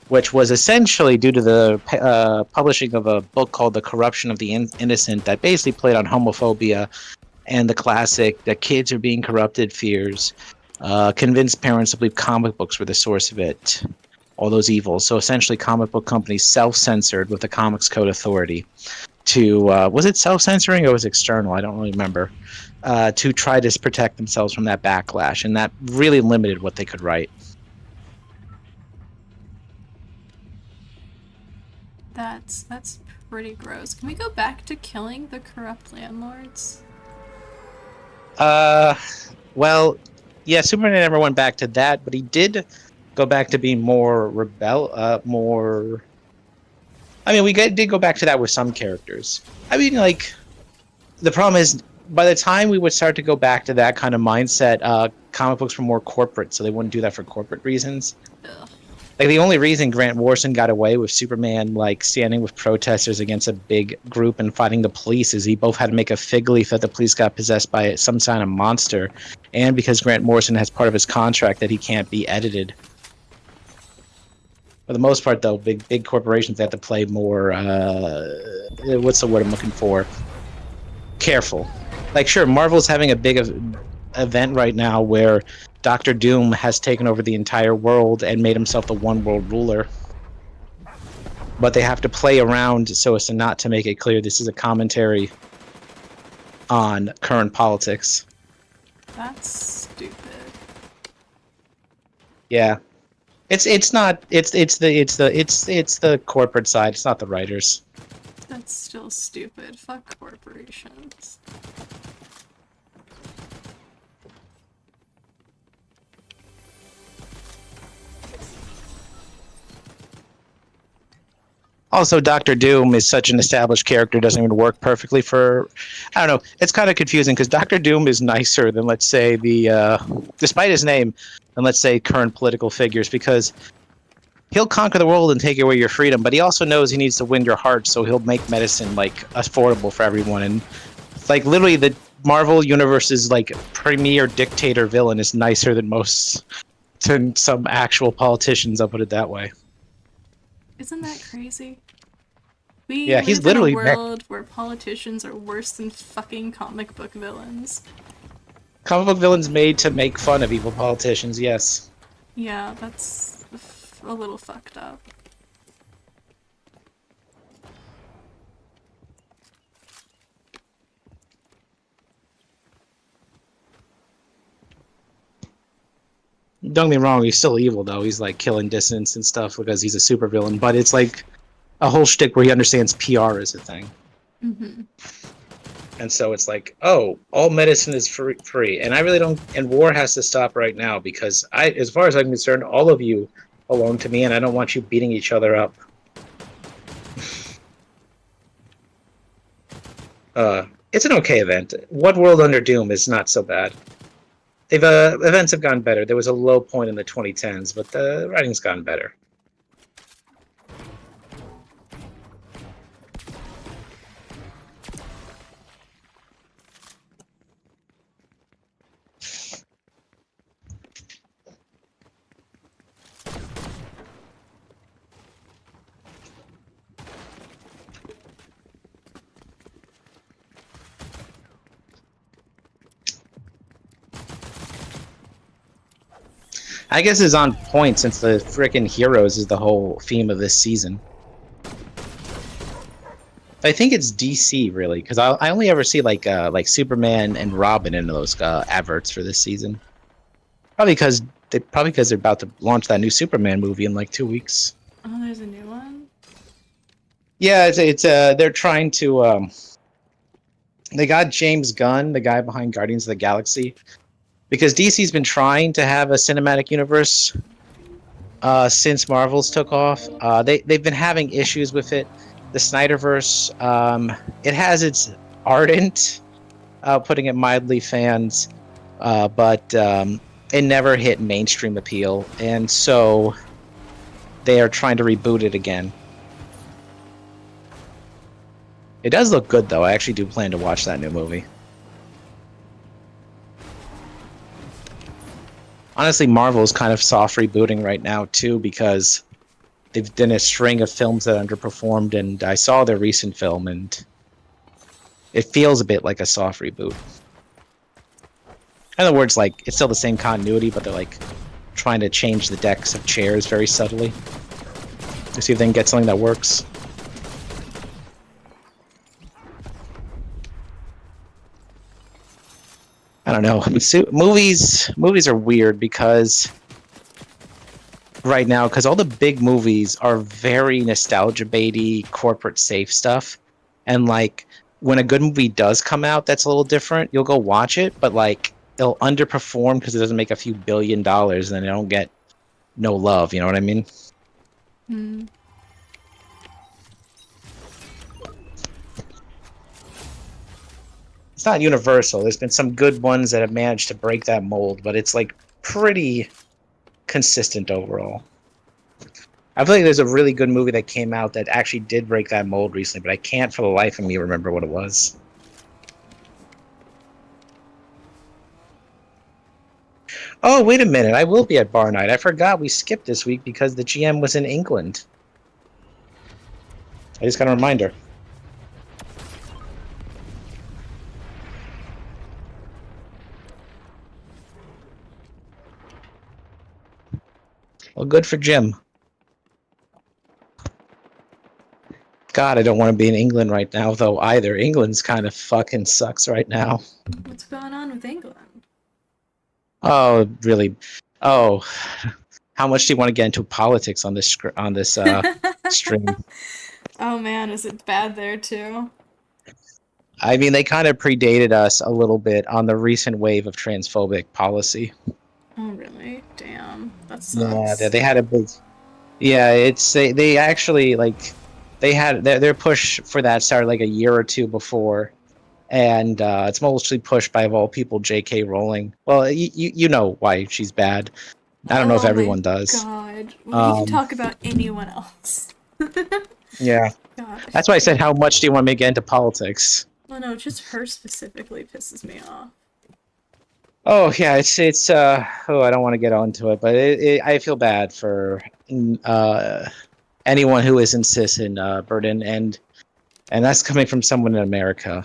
Which was essentially due to the publishing of a book called The Corruption of the Innocent that basically played on homophobia and the classic that kids are being corrupted fears, convinced parents to believe comic books were the source of it, all those evils. So essentially comic book companies self-censored with the Comics Code Authority to, was it self-censoring or was it external? I don't really remember. To try to protect themselves from that backlash, and that really limited what they could write. That's pretty gross. Can we go back to killing the corrupt landlords? Well, yeah, Superman never went back to that, but he did go back to being more more... I mean, we did go back to that with some characters. I mean, like, the problem is, by the time we would start to go back to that kind of mindset, comic books were more corporate, so they wouldn't do that for corporate reasons. Ugh. Like the only reason Grant Morrison got away with Superman like standing with protesters against a big group and fighting the police is he both had to make a fig leaf that the police got possessed by some kind of monster, and because Grant Morrison has part of his contract that he can't be edited. For the most part, though, big corporations have to play more. What's the word I'm looking for? Careful. Like, sure, Marvel's having a big event right now where Doctor Doom has taken over the entire world and made himself the one world ruler. But they have to play around so as to not to make it clear this is a commentary on current politics. That's stupid. Yeah. It's the corporate side. It's not the writers. That's still stupid. Fuck corporations. Also, Doctor Doom is such an established character, doesn't even work perfectly for... I don't know. It's kind of confusing because Doctor Doom is nicer than, let's say, despite his name, than, let's say, current political figures, because he'll conquer the world and take away your freedom, but he also knows he needs to win your heart, so he'll make medicine, like, affordable for everyone. And, like, literally, the Marvel Universe's, like, premier dictator villain is nicer than some actual politicians, I'll put it that way. Isn't that crazy? We Yeah, he's live literally in a world where politicians are worse than fucking comic book villains. Comic book villains made to make fun of evil politicians, yes. Yeah, that's a little fucked up. Don't get me wrong, he's still evil, though. He's, like, killing dissidents and stuff because he's a supervillain, but it's, like, a whole shtick where he understands PR is a thing. Mm-hmm. And so it's like, oh, all medicine is free. And I really don't... And war has to stop right now because, as far as I'm concerned, all of you belong to me, and I don't want you beating each other up. It's an okay event. One World Under Doom is not so bad. Events have gone better. There was a low point in the 2010s, but the writing's gotten better. I guess it's on point since the frickin' heroes is the whole theme of this season. I think it's DC really, because I only ever see like Superman and Robin in those adverts for this season. Probably because they're about to launch that new Superman movie in like 2 weeks. Oh, there's a new one? Yeah, they're trying to they got James Gunn, the guy behind Guardians of the Galaxy. Because DC's been trying to have a cinematic universe since Marvel's took off. They've been having issues with it. The Snyderverse, it has its ardent, putting it mildly, fans, but it never hit mainstream appeal, and so they are trying to reboot it again. It does look good, though. I actually do plan to watch that new movie. Honestly, Marvel is kind of soft rebooting right now, too, because they've done a string of films that underperformed, and I saw their recent film, and it feels a bit like a soft reboot. In other words, like, it's still the same continuity, but they're, like, trying to change the decks of chairs very subtly to see if they can get something that works. I don't know. Movies are weird because right now, because all the big movies are very nostalgia baity, corporate safe stuff, and like when a good movie does come out, that's a little different. You'll go watch it, but like it'll underperform because it doesn't make a few $1 billion, and then it don't get no love. You know what I mean? Hmm. not universal. There's been some good ones that have managed to break that mold, but it's like pretty consistent overall. I feel like there's a really good movie that came out that actually did break that mold recently, but I can't for the life of me remember what it was. Oh, wait a minute. I will be at bar night. I forgot we skipped this week because the GM was in England. I just got a reminder. Well, good for Jim. God, I don't want to be in England right now, though, either. England's kind of fucking sucks right now. What's going on with England? Oh, really? Oh, how much do you want to get into politics on this stream? Oh man, is it bad there too? I mean, they kind of predated us a little bit on the recent wave of transphobic policy. Oh really? Damn, that Yeah, sucks. they had a big. Yeah, it's they actually like they had their push for that started like a year or two before, and it's mostly pushed by of all people J.K. Rowling. Well, you know why she's bad. I don't know if Oh my everyone does. god. Well, you can Um, talk about anyone else. yeah, God. that's why I said, how much do you want me to get into politics? Well, no, just her specifically pisses me off. Oh yeah, it's oh, I don't want to get onto it, but I feel bad for anyone who isn't cis in Britain, and that's coming from someone in America.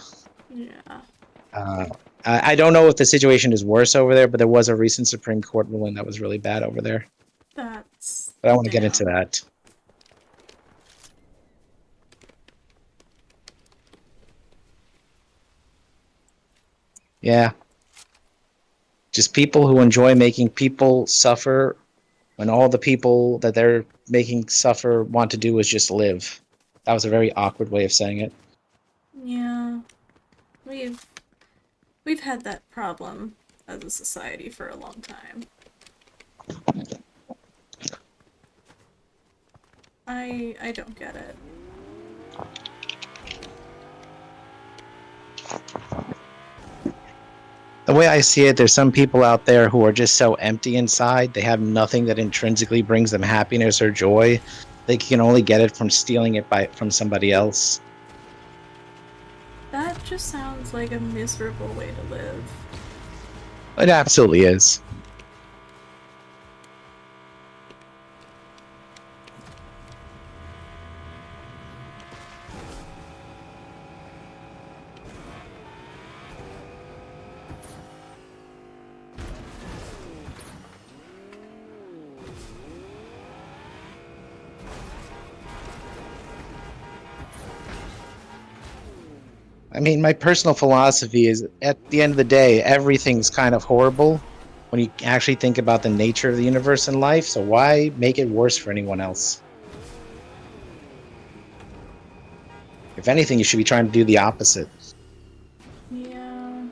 Yeah. Uh, I don't know if the situation is worse over there, but there was a recent Supreme Court ruling that was really bad over there. That's... But I want to get into damn. that. Yeah. Just people who enjoy making people suffer when all the people that they're making suffer want to do is just live. That was a very awkward way of saying it. Yeah. We've had that problem as a society for a long time. I don't get it. The way I see it, there's some people out there who are just so empty inside. They have nothing that intrinsically brings them happiness or joy. They can only get it from stealing it from somebody else. That just sounds like a miserable way to live. It absolutely is. I mean, my personal philosophy is, at the end of the day, everything's kind of horrible when you actually think about the nature of the universe and life, so why make it worse for anyone else? If anything, you should be trying to do the opposite. Yeah.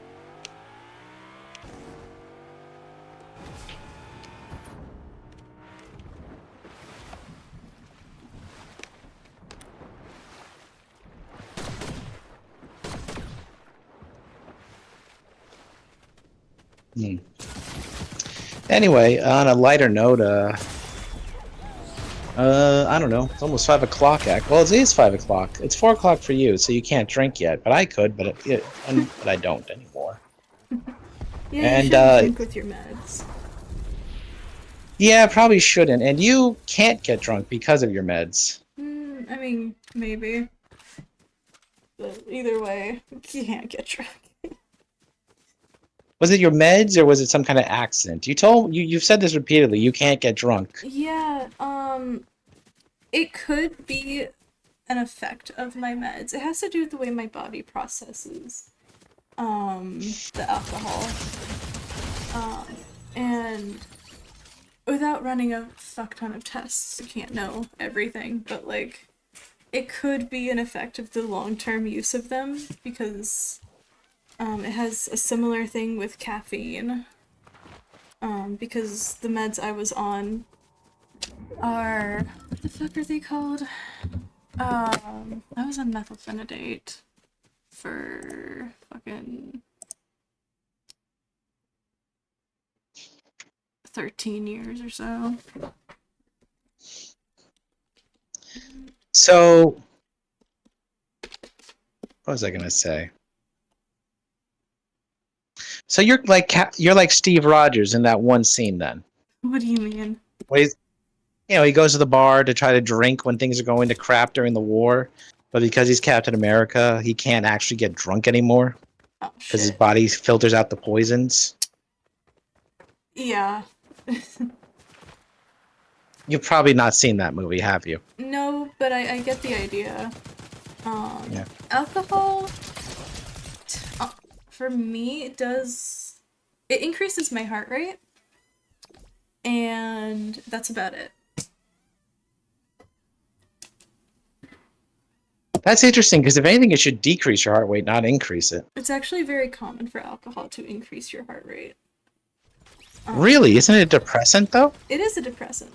Anyway, on a lighter note, I don't know. It's almost 5 o'clock. Well, it is 5 o'clock. It's 4 o'clock for you, so you can't drink yet. But I could, but but I don't anymore. Yeah, And, you shouldn't drink with your meds. Yeah, probably shouldn't. And you can't get drunk because of your meds. I mean, maybe. But either way, you can't get drunk. Was it your meds or was it some kind of accident? You've said this repeatedly. You can't get drunk. Yeah, it could be an effect of my meds. It has to do with the way my body processes, the alcohol. And without running a fuck ton of tests, you can't know everything, but, like, it could be an effect of the long-term use of them, because, it has a similar thing with caffeine. Because the meds I was on are... what the fuck are they called? I was on methylphenidate for fucking fucking 13 years or so. So, what was I gonna say? So you're like Steve Rogers in that one scene, then. What do you mean? Where he goes to the bar to try to drink when things are going to crap during the war, but because he's Captain America, he can't actually get drunk anymore Oh, because his shit. body filters out the poisons. Yeah. You've probably not seen that movie, have you? No, but I get the idea. Yeah. Alcohol, for me, it increases my heart rate, and that's about it. That's interesting because if anything, it should decrease your heart rate, not increase it. It's actually very common for alcohol to increase your heart rate. Really? Isn't it a depressant, though? It is a depressant,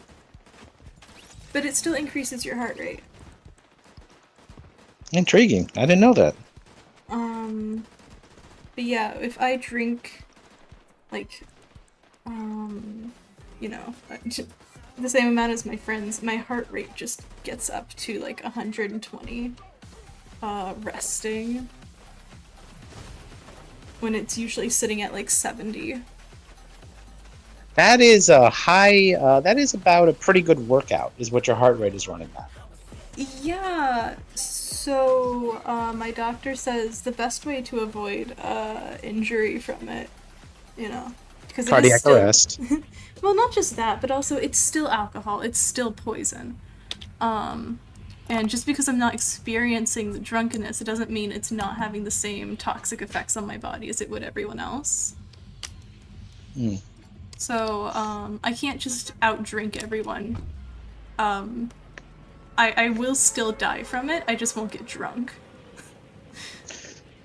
but it still increases your heart rate. Intriguing. I didn't know that. But yeah, if I drink, like, you know, the same amount as my friends, my heart rate just gets up to like 120, resting, when it's usually sitting at like 70. That is a high. That is about a pretty good workout. Is what your heart rate is running at. Yeah, so my doctor says the best way to avoid injury from it, you know, because Cardiac arrest. Well, not just that, but also it's still alcohol. It's still poison. And just because I'm not experiencing the drunkenness, it doesn't mean it's not having the same toxic effects on my body as it would everyone else. Mm. So I can't just outdrink everyone. I will still die from it, I just won't get drunk.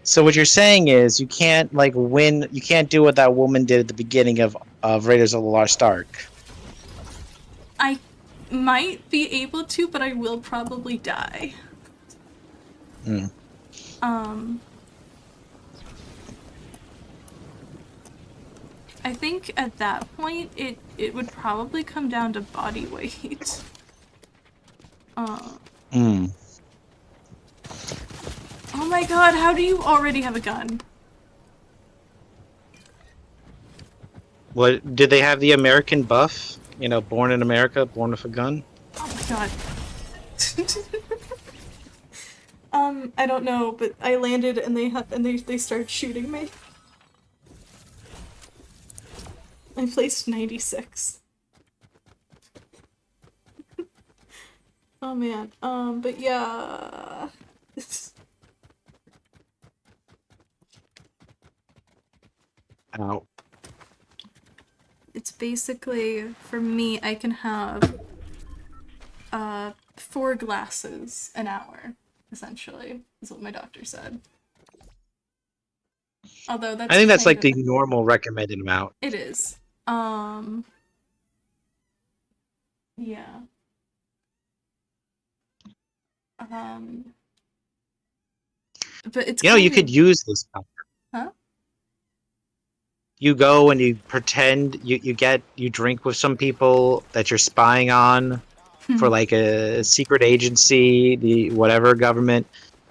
So what you're saying is you can't win. You can't do what that woman did at the beginning of Raiders of the Lost Ark. I might be able to, but I will probably die. Mm. I think at that point it would probably come down to body weight. Mm. Oh my god, how do you already have a gun? What did they have the American buff? You know, born in America, born with a gun. Oh my god. I don't know, but I landed and they started shooting me. I placed 96. Oh man. But yeah. Ow. It's basically, for me, I can have 4 glasses an hour, essentially, is what my doctor said. Although that's I think that's like the kinda- normal recommended amount. It is. Yeah. But it's You know, you kind could use this power. Huh? You go and you pretend you drink with some people that you're spying on for like a secret agency, the whatever government,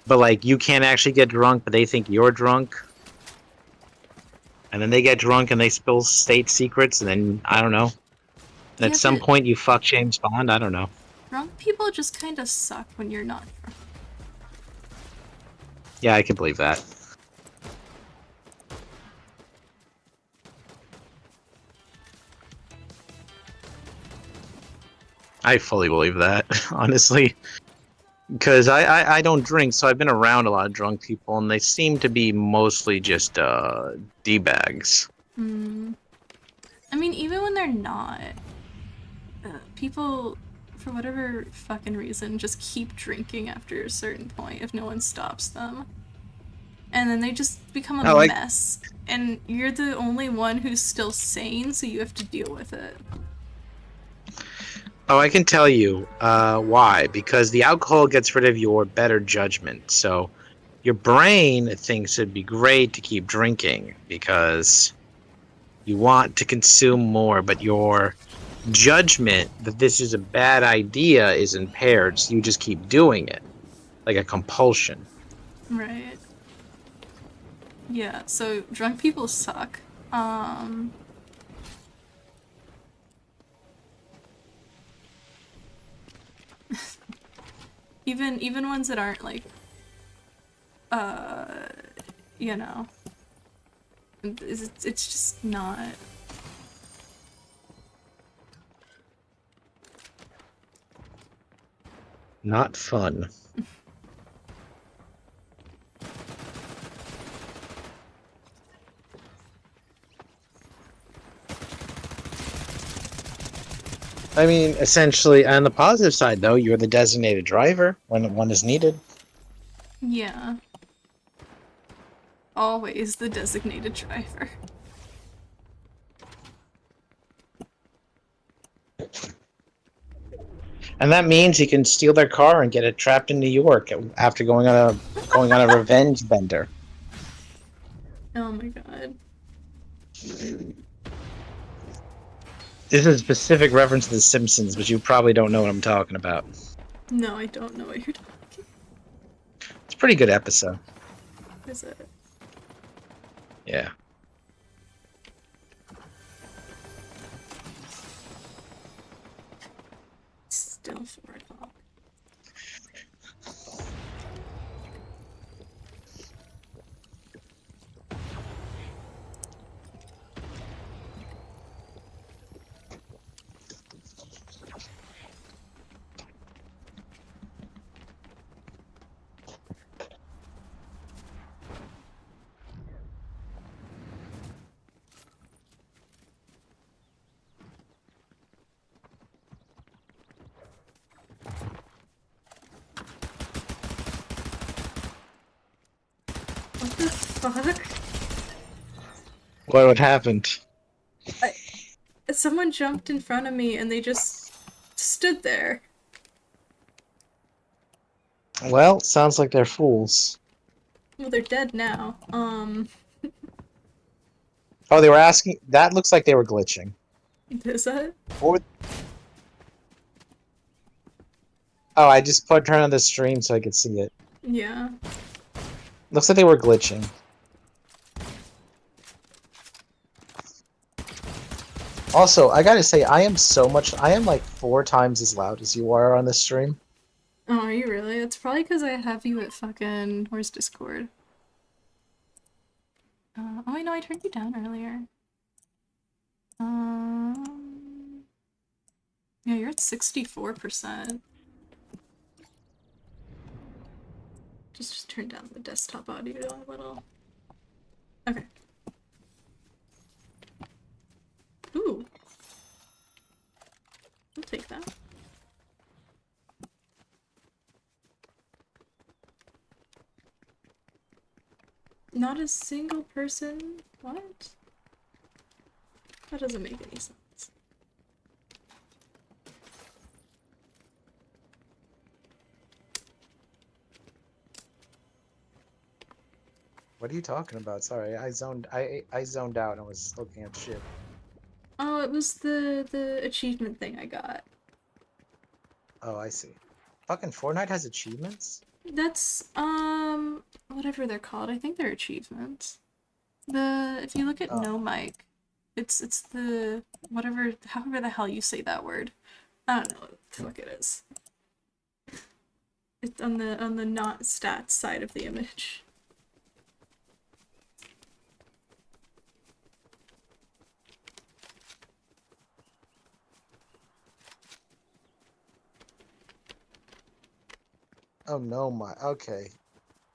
but like you can't actually get drunk, but they think you're drunk. And then they get drunk and they spill state secrets, and then I don't know. And Yeah, at some but- point you fuck James Bond, I don't know. Drunk people just kind of suck when you're not drunk. Yeah, I can believe that. I fully believe that, honestly. Because I don't drink, so I've been around a lot of drunk people, and they seem to be mostly just D-bags. I mean, even when they're not, people, for whatever fucking reason, just keep drinking after a certain point if no one stops them. And then they just become a mess. And you're the only one who's still sane, so you have to deal with it. Oh, I can tell you why. Because the alcohol gets rid of your better judgment. So your brain thinks it'd be great to keep drinking because you want to consume more, but your judgment that this is a bad idea is impaired, so you just keep doing it like a compulsion. Right. Yeah, so drunk people suck. Even ones that aren't like you know, it's just not. Not fun. I mean, essentially, on the positive side, though, you're the designated driver when one is needed. Yeah. Always the designated driver. And that means he can steal their car and get it trapped in New York after going on a revenge bender. Oh my god. This is a specific reference to The Simpsons, but you probably don't know what I'm talking about. No, I don't know what you're talking. It's a pretty good episode. Is it? Yeah. Still 4 o'clock. What the fuck? What happened? Someone jumped in front of me and they just stood there. Well, sounds like they're fools. Well, they're dead now. Oh, they were asking. That looks like they were glitching. Is that? Or. Oh, I just turned on the stream so I could see it. Yeah. Looks like they were glitching. Also, I gotta say, I am like 4 times as loud as you are on this stream. Oh, are you really? It's probably because I have you at fucking... Where's Discord? Oh, I know, I turned you down earlier. Yeah, you're at 64%. Just turn down the desktop audio a little. Okay. Ooh. I'll take that. Not a single person? What? That doesn't make any sense. What are you talking about? Sorry, I zoned out and was looking at shit. Oh, it was the achievement thing I got. Oh, I see. Fucking Fortnite has achievements? That's whatever they're called. I think they're achievements. If you look at no mic, it's the however the hell you say that word. I don't know what the fuck it is. It's on the not stats side of the image. Oh, no mic. Okay.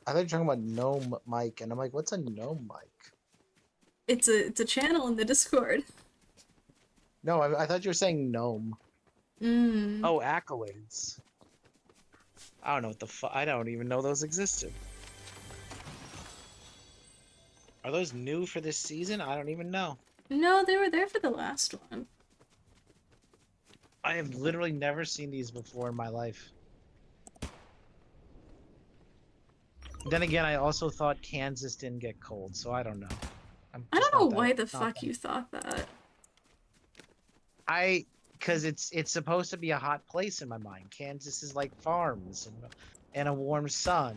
I thought you were talking about gnome mic, and I'm like, what's a gnome mic? It's a channel in the Discord. No, I thought you were saying gnome. Oh, accolades. I don't know what the fuck. I don't even know those existed. Are those new for this season? I don't even know. No, they were there for the last one. I have literally never seen these before in my life. Then again, I also thought Kansas didn't get cold, so I don't know. I'm I just don't know not why that, the not fuck that. you thought that. Because it's supposed to be a hot place in my mind. Kansas is like farms and a warm sun,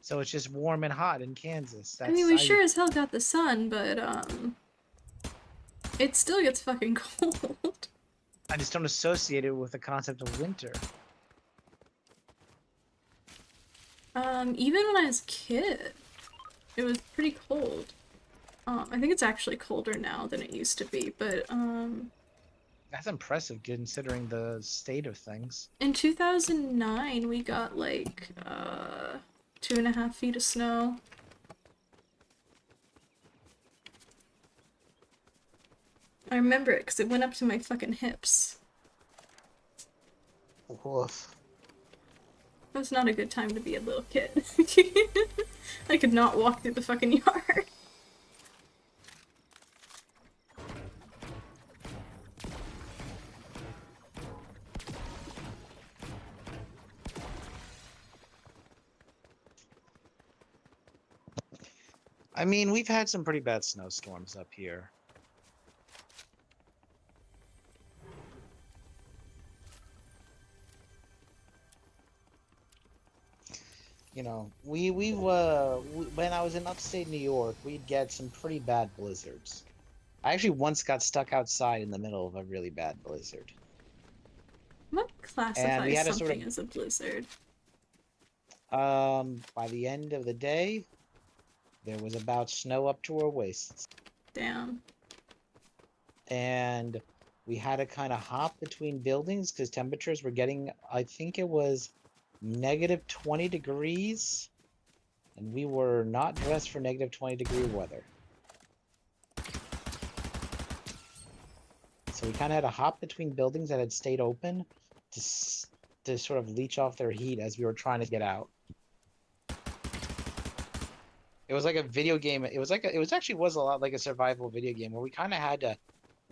so it's just warm and hot in Kansas. I mean, That's we sure as hell got the sun, but, it still gets fucking cold. I just don't associate it with the concept of winter. Even when I was a kid, it was pretty cold. I think it's actually colder now than it used to be, but, That's impressive considering the state of things. in 2009, we got, like, 2.5 feet of snow. I remember it because it went up to my fucking hips. Woof. That was not a good time to be a little kid. I could not walk through the fucking yard. I mean, we've had some pretty bad snowstorms up here. You know, when I was in upstate New York, we'd get some pretty bad blizzards. I actually once got stuck outside in the middle of a really bad blizzard. What And we classifies had to sort something as a blizzard? by the end of the day, there was about snow up to our waists. Damn. And we had to kind of hop between buildings because temperatures were getting, I think it was negative 20 degrees, and we were not dressed for negative 20-degree weather. So we kind of had to hop between buildings that had stayed open to sort of leech off their heat as we were trying to get out. It was like a video game. It was actually a lot like a survival video game where we kind of had to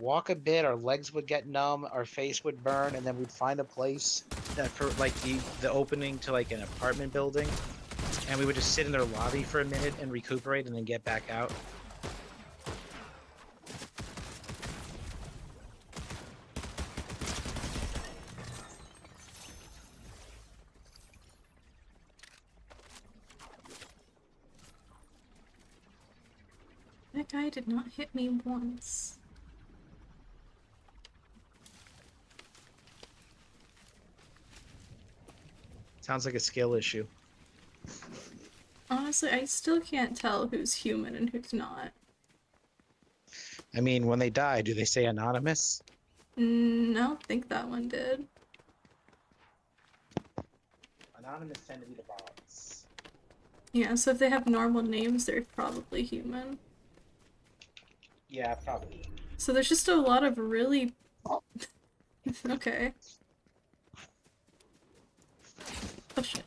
walk a bit, our legs would get numb, our face would burn, and then we'd find a place that for like the opening to like an apartment building, and we would just sit in their lobby for a minute and recuperate and then get back out. That guy did not hit me once. Sounds like a skill issue. Honestly, I still can't tell who's human and who's not. I mean, when they die, do they say anonymous? I don't think that one did. Anonymous tend to be the bots. Yeah, so if they have normal names, they're probably human. Yeah, probably. So there's just a lot of really... Okay. Oh shit.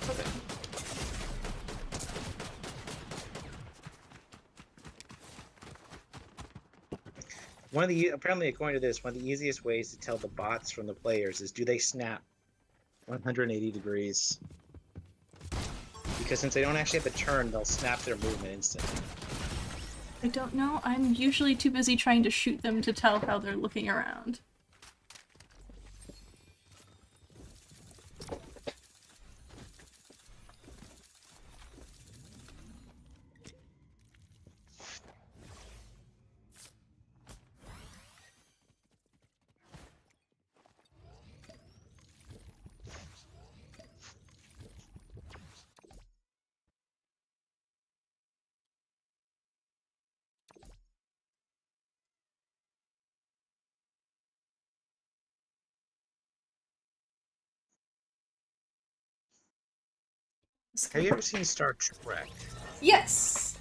Okay. Apparently, according to this, one of the easiest ways to tell the bots from the players is do they snap 180 degrees? Because since they don't actually have to turn, they'll snap their movement instantly. I don't know. I'm usually too busy trying to shoot them to tell how they're looking around. Have you ever seen Star Trek? Yes!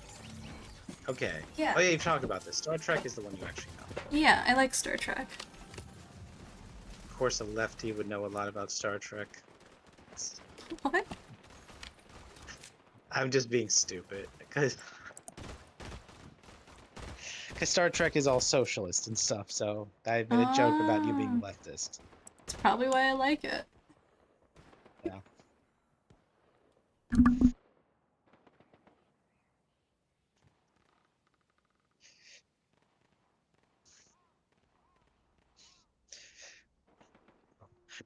Okay. Yeah. Oh yeah, you've talked about this. Star Trek is the one you actually know. Yeah, I like Star Trek. Of course, a lefty would know a lot about Star Trek. What? I'm just being stupid because Because Star Trek is all socialist and stuff, so I made a joke about you being leftist. That's probably why I like it. Yeah.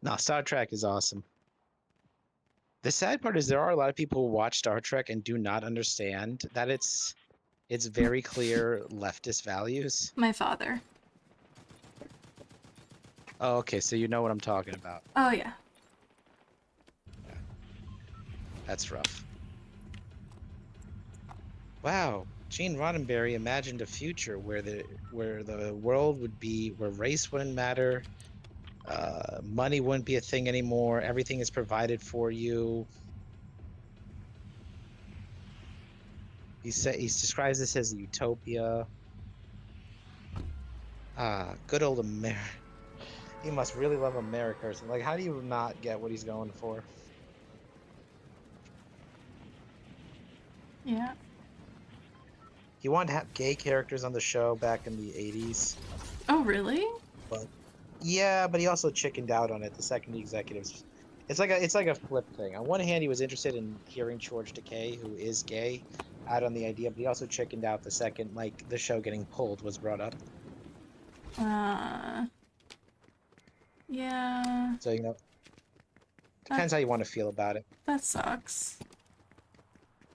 No, Star Trek is awesome. The sad part is there are a lot of people who watch Star Trek and do not understand that it's very clear leftist values. My father. Oh, okay, so you know what I'm talking about. Oh, yeah. That's rough. Wow, Gene Roddenberry imagined a future where the world would be where race wouldn't matter, money wouldn't be a thing anymore. Everything is provided for you. He describes this as a utopia. Ah, good old America. He must really love America or something. Like, how do you not get what he's going for? Yeah. He wanted to have gay characters on the show back in the 80s. Oh, really? But yeah, but he also chickened out on it the second the executives. It's like a flip thing. On one hand, he was interested in hearing George Takei, who is gay, out on the idea, but he also chickened out the second like the show getting pulled was brought up. Yeah. So depends how you want to feel about it. That sucks.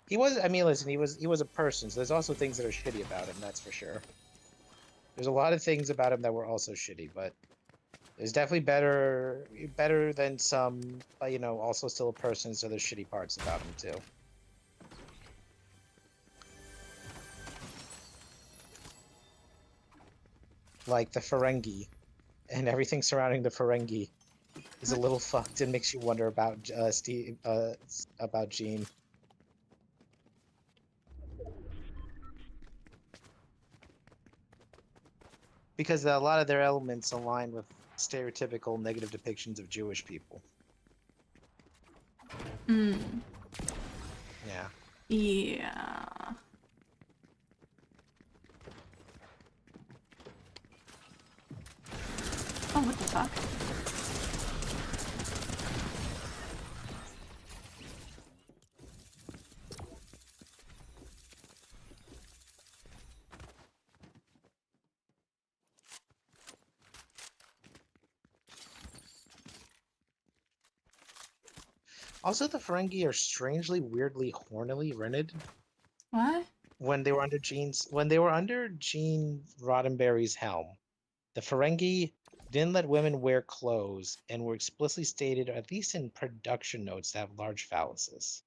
I mean, listen, he was a person, so there's also things that are shitty about him, that's for sure. There's a lot of things about him that were also shitty, but there's definitely better than some, but also still a person, so there's shitty parts about him too. Like the Ferengi, and everything surrounding the Ferengi is a little fucked and makes you wonder about about Gene. Because a lot of their elements align with stereotypical negative depictions of Jewish people. Mm. Yeah. Yeah. Oh, what the fuck? Also, the Ferengi are strangely, weirdly, hornily rented. What? When they were under Gene Roddenberry's helm, the Ferengi didn't let women wear clothes and were explicitly stated, at least in production notes, to have large phalluses.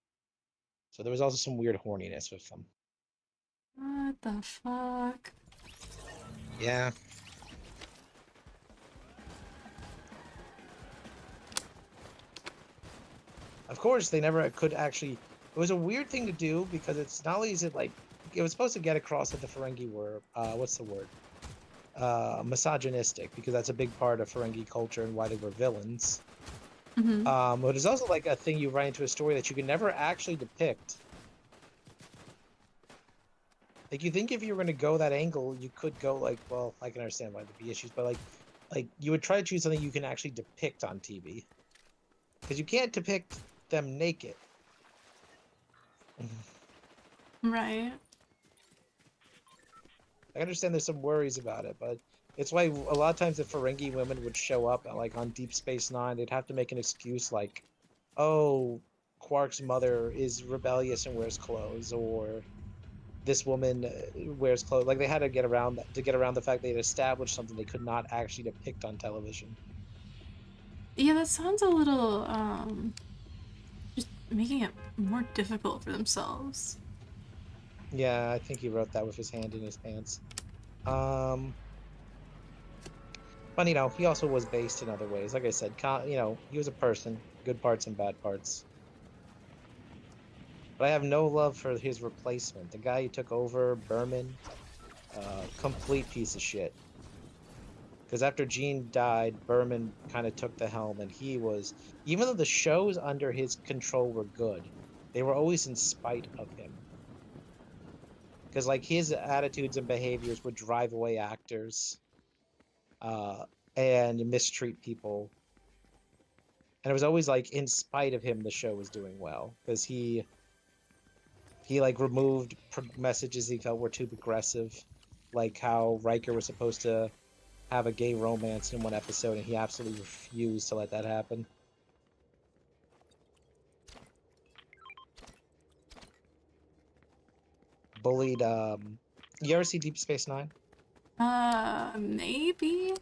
So there was also some weird horniness with them. What the fuck? Yeah. Of course, they never could actually. It was a weird thing to do because it's not only is it like it was supposed to get across that the Ferengi were what's the word? Misogynistic, because that's a big part of Ferengi culture and why they were villains. Mm-hmm. But it's also like a thing you write into a story that you can never actually depict. Like, you think if you were going to go that angle, you could go like, well, I can understand why there'd be issues, but like you would try to choose something you can actually depict on TV, because you can't depict them naked. Right. I understand there's some worries about it, but it's why a lot of times the Ferengi women would show up like on Deep Space Nine. They'd have to make an excuse like, "Oh, Quark's mother is rebellious and wears clothes," or "This woman wears clothes." Like, they had to get around the fact they'd established something they could not actually depict on television. Yeah, that sounds a little, just making it more difficult for themselves. Yeah, I think he wrote that with his hand in his pants. But he also was based in other ways. Like I said, he was a person, good parts and bad parts. But I have no love for his replacement, the guy who took over, Berman. Complete piece of shit. Because after Gene died, Berman kind of took the helm, and he was, even though the shows under his control were good, they were always in spite of him. because like his attitudes and behaviors would drive away actors, and mistreat people. And it was always like, in spite of him, the show was doing well because he like removed messages he felt were too aggressive, like how Riker was supposed to have a gay romance in one episode, and he absolutely refused to let that happen. Bullied. You ever see Deep Space Nine? Maybe?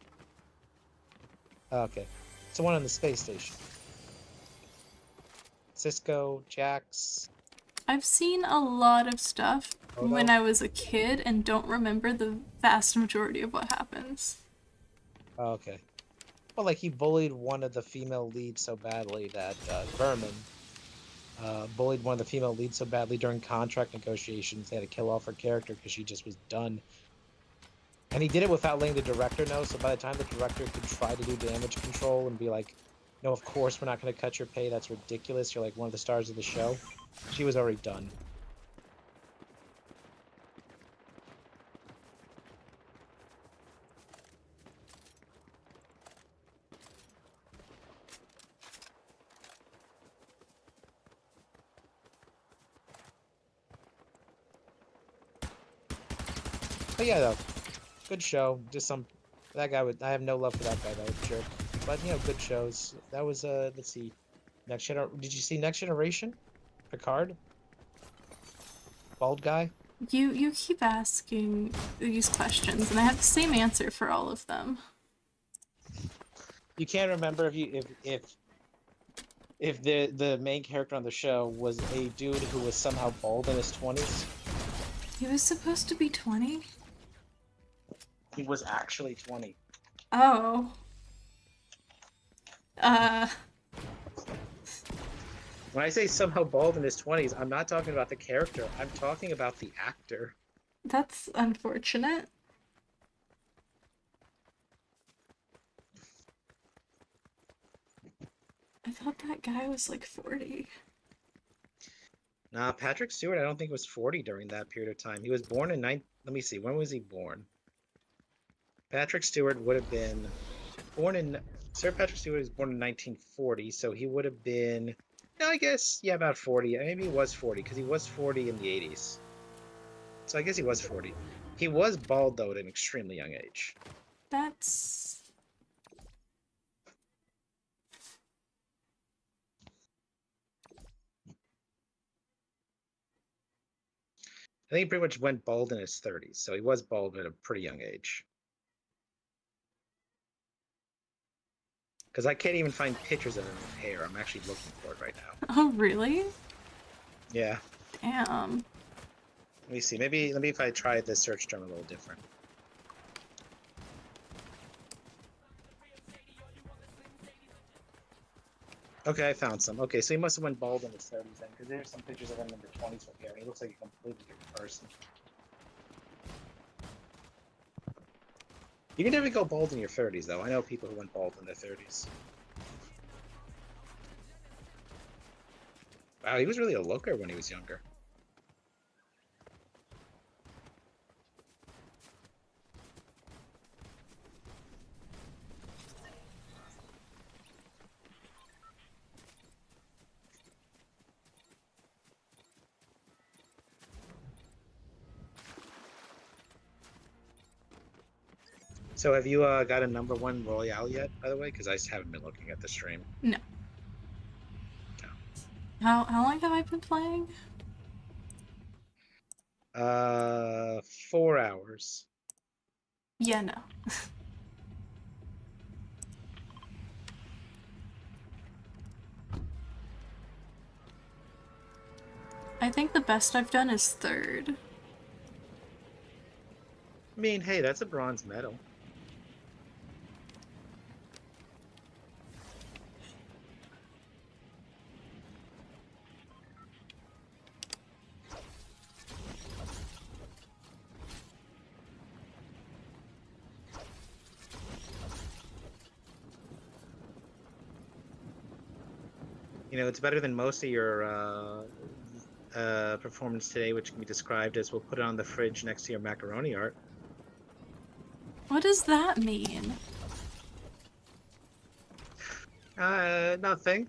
Okay, it's the one on the space station. Cisco, Jax. I've seen a lot of stuff when I was a kid and don't remember the vast majority of what happens. Okay. Well, like he bullied one of the female leads so badly that Vermin bullied one of the female leads so badly during contract negotiations they had to kill off her character because she just was done. And he did it without letting the director know, so by the time the director could try to do damage control and be like, no, of course we're not going to cut your pay, that's ridiculous, you're like one of the stars of the show, she was already done. But yeah, though, good show. Just that guy would. I have no love for that guy though, jerk. But you know, good shows. That was let's see, Did you see Next Generation? Picard, bald guy. You keep asking these questions, and I have the same answer for all of them. You can't remember if the main character on the show was a dude who was somehow bald in his 20s. He was supposed to be 20? He was actually 20. Oh. When I say somehow bald in his 20s, I'm not talking about the character. I'm talking about the actor. That's unfortunate. I thought that guy was like 40. Nah, Patrick Stewart, I don't think was 40 during that period of time. He was born in Let me see, when was he born? Patrick Stewart would have been born in... Sir Patrick Stewart was born in 1940, so he would have been... No, I guess, yeah, about 40. Maybe he was 40, because he was 40 in the 80s. So I guess he was 40. He was bald, though, at an extremely young age. That's... I think he pretty much went bald in his 30s, so he was bald at a pretty young age. Because I can't even find pictures of him with hair. I'm actually looking for it right now. Oh, really? Yeah. Damn. Let me see. Maybe if I try the search term a little different. Okay, I found some. Okay, so he must have went bald in his 30s then, because there's some pictures of him in the 20s with hair. He looks like a completely different person. You can never go bald in your 30s, though. I know people who went bald in their 30s. Wow, he was really a looker when he was younger. So have you got a #1 Royale yet, by the way? Because I just haven't been looking at the stream. No. No. How long have I been playing? 4 hours. Yeah, no. I think the best I've done is 3rd. I mean, hey, that's a bronze medal. You know, it's better than most of your performance today, which can be described as we'll put it on the fridge next to your macaroni art. What does that mean? Nothing.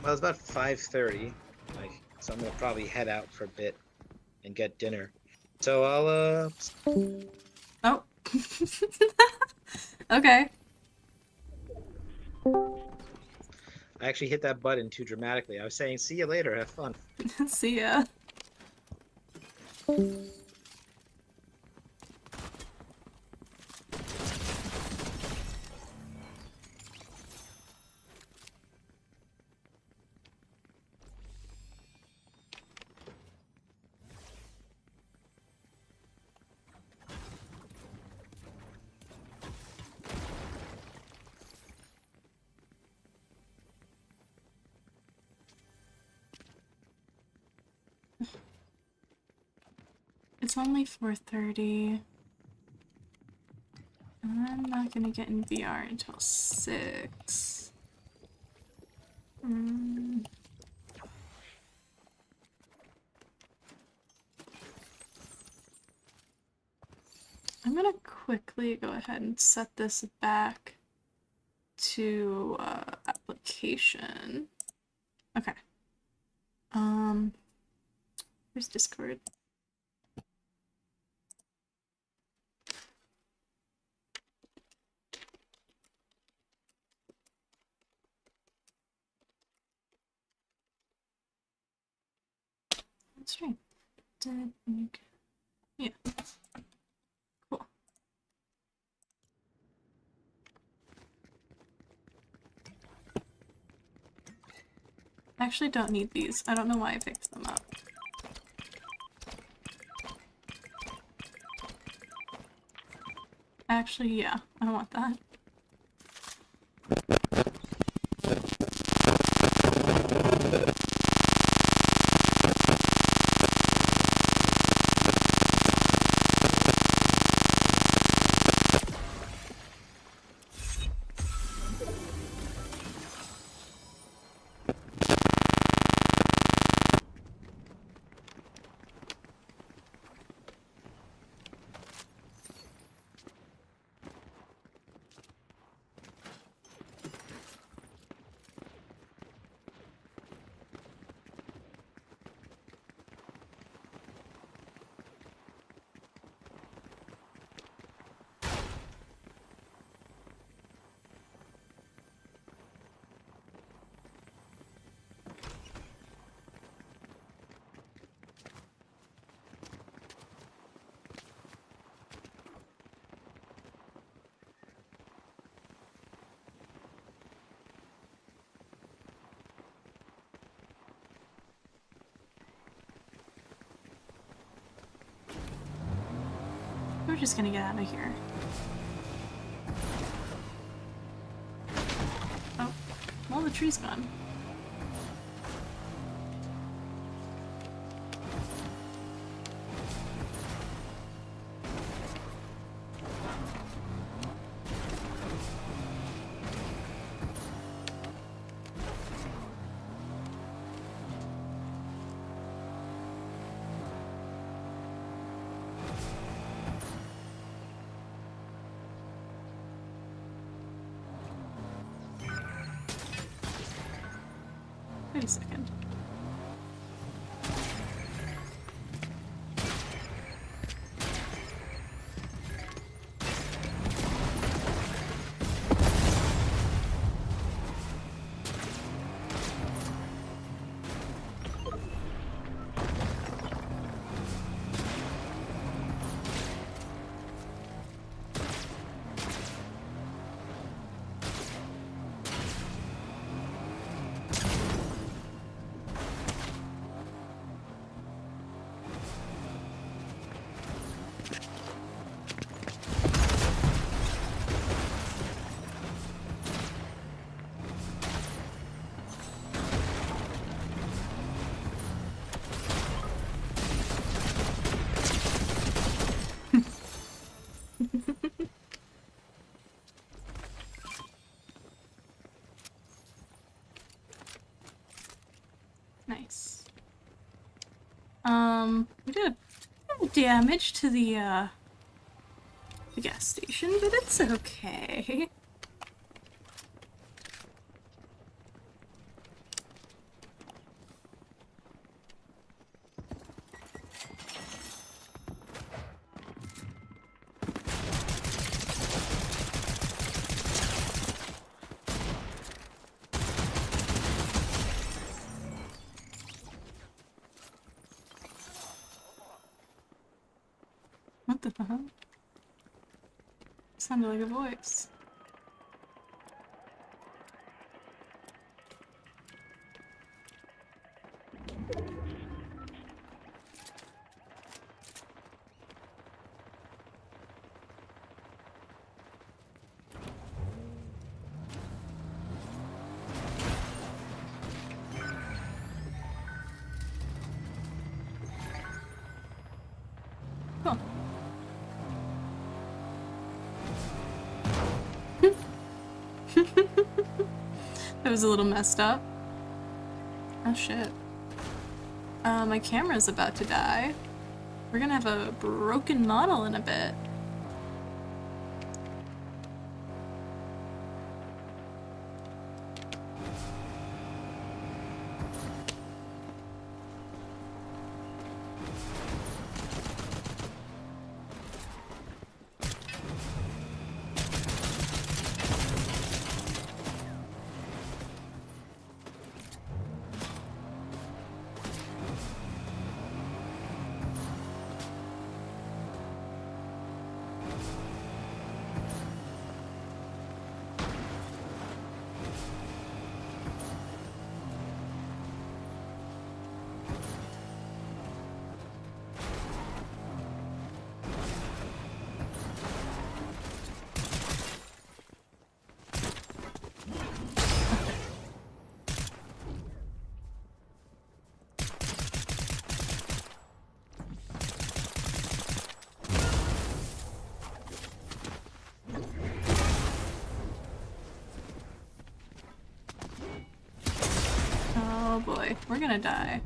Well, it's about 5:30, so I'm gonna probably head out for a bit and get dinner. So I'll Oh. Okay. I actually hit that button too dramatically. I was saying, see you later, have fun. See ya. It's only 4:30. I'm not gonna get in VR until 6. I'm gonna quickly go ahead and set this back to application. Okay. Where's Discord? That's right. Yeah. Cool. I actually don't need these. I don't know why I picked them up. Actually, yeah, I want that. We're just gonna get out of here. Oh, well, the tree's gone. Wait a second. Nice. We did a bit of damage to the gas station, but it's okay. What the hell? Sounded like a voice. Cool. That was a little messed up. Oh shit. My camera's about to die. We're gonna have a broken model in a bit. Oh boy, we're gonna die.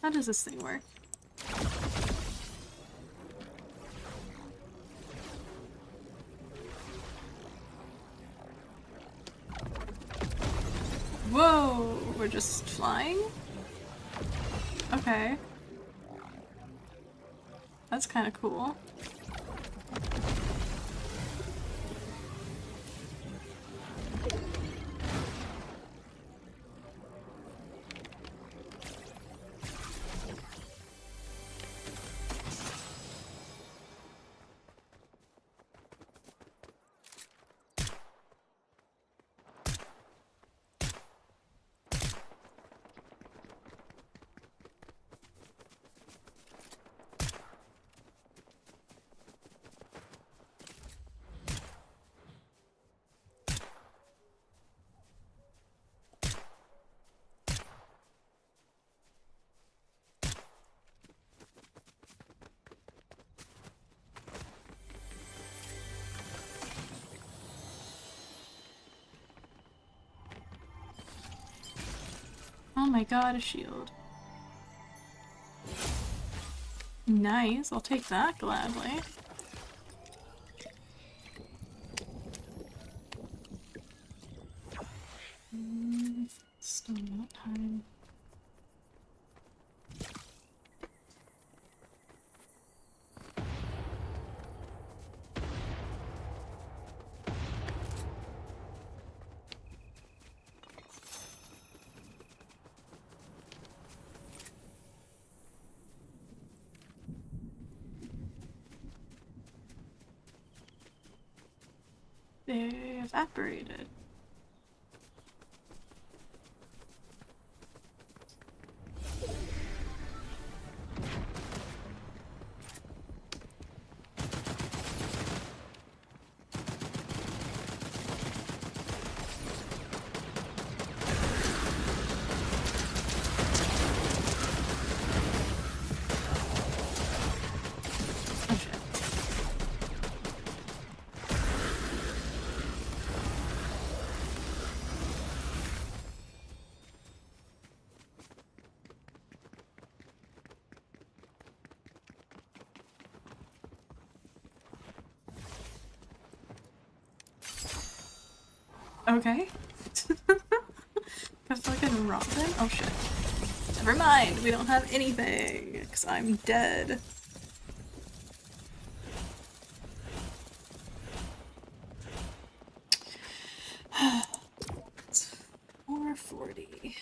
How does this thing work? Whoa, we're just flying? Okay. That's kind of cool. Oh my god, a shield. Nice, I'll take that gladly. Still not time. They evaporated. Oh shit. Okay. Got fucking Robin? Oh shit. Never mind, we don't have anything, because I'm dead. Or 40.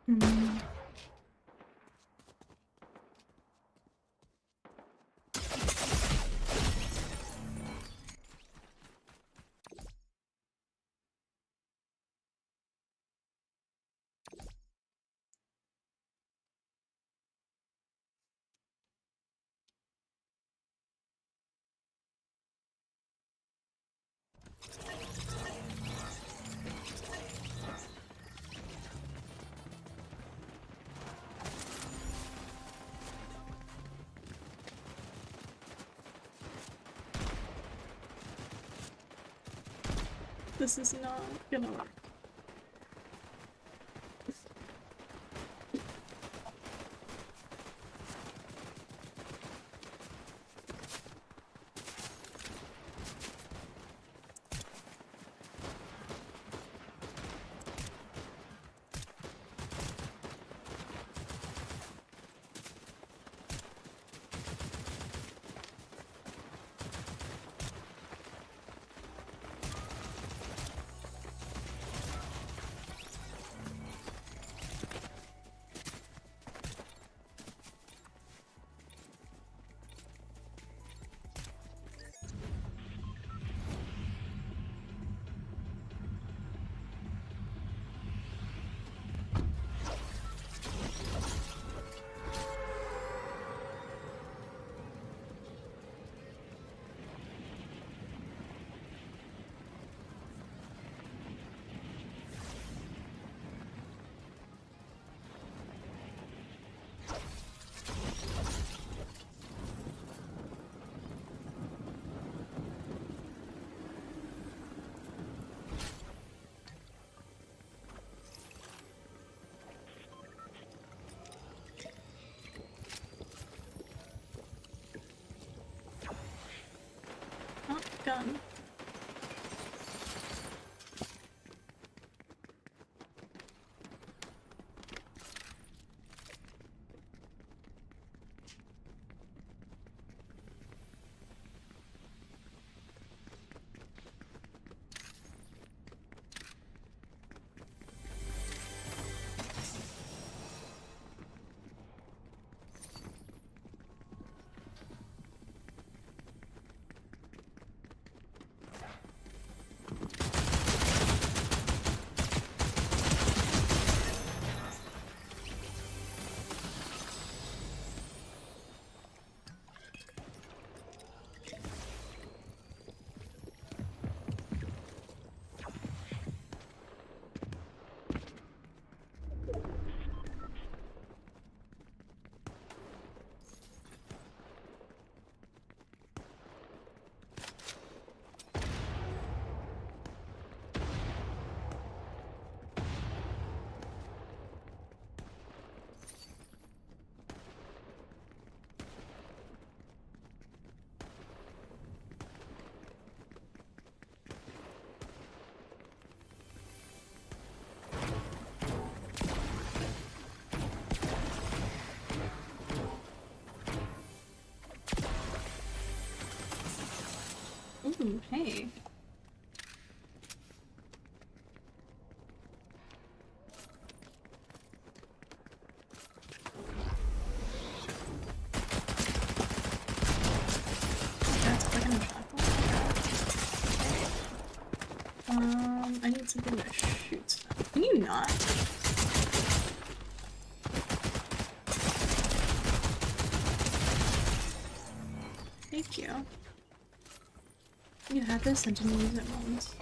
Hmm. This is not gonna work. Ooh, hey. That's fucking chocolate. I need something to shoot stuff. Can you not? Thank you. You had this and didn't use it once.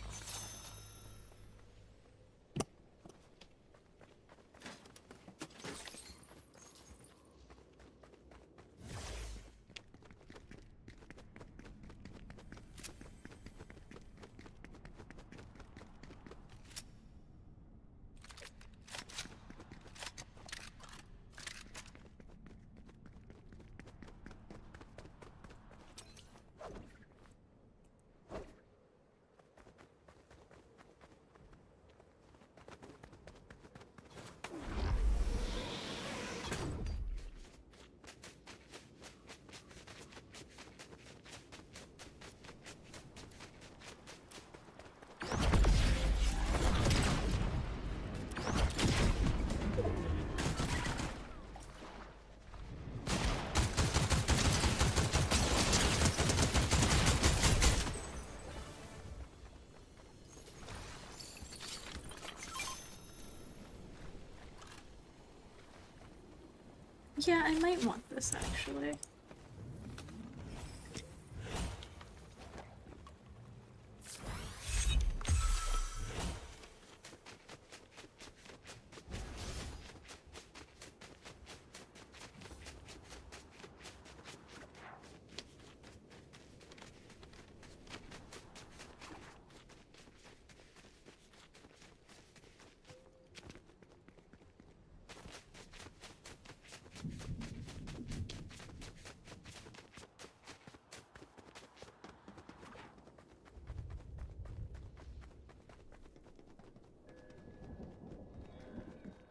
Yeah, I might want this actually.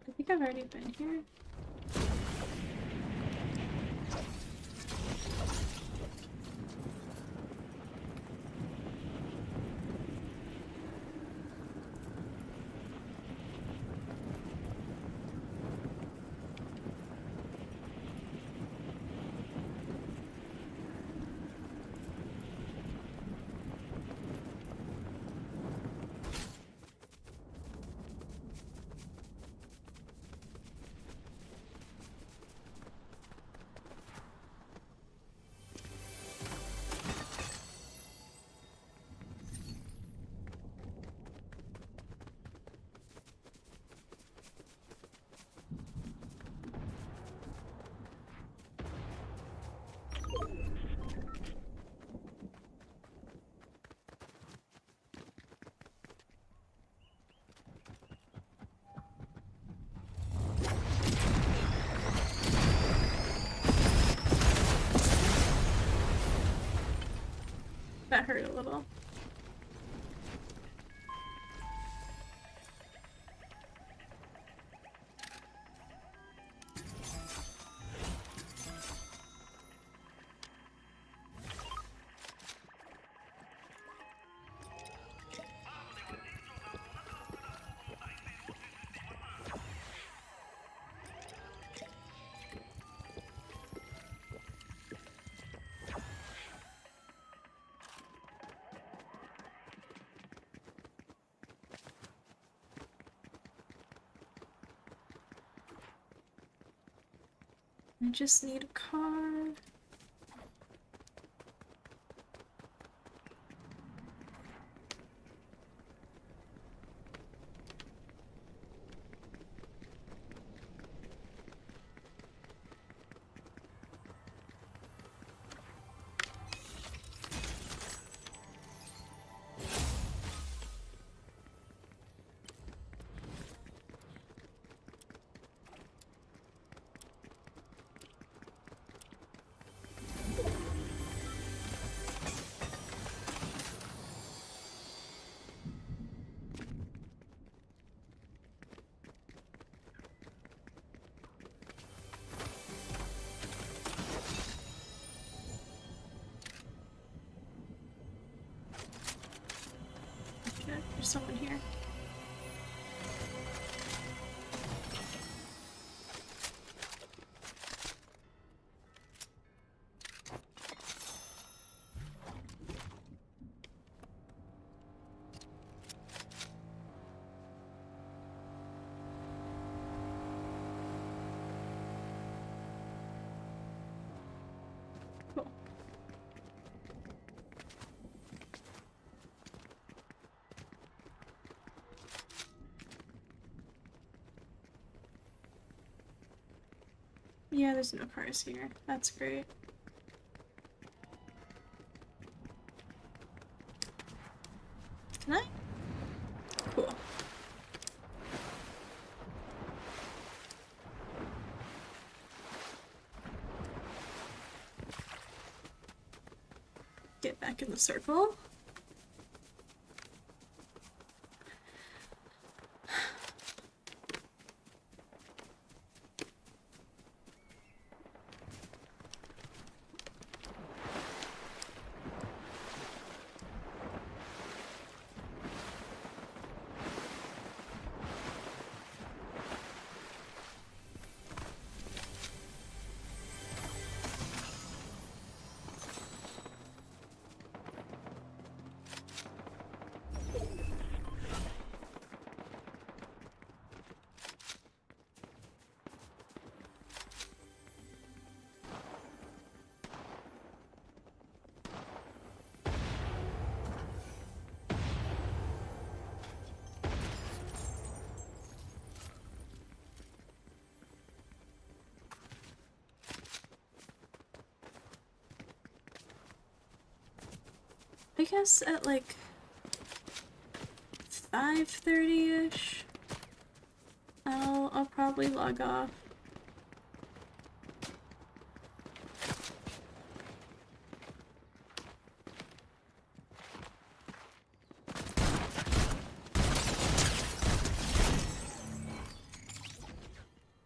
I think I've already been here. That hurt a little. I just need a car. someone here. Cool. Yeah, there's no cars here. That's great. Can I? Cool. Get back in the circle. I guess at like 5:30-ish, I'll probably log off.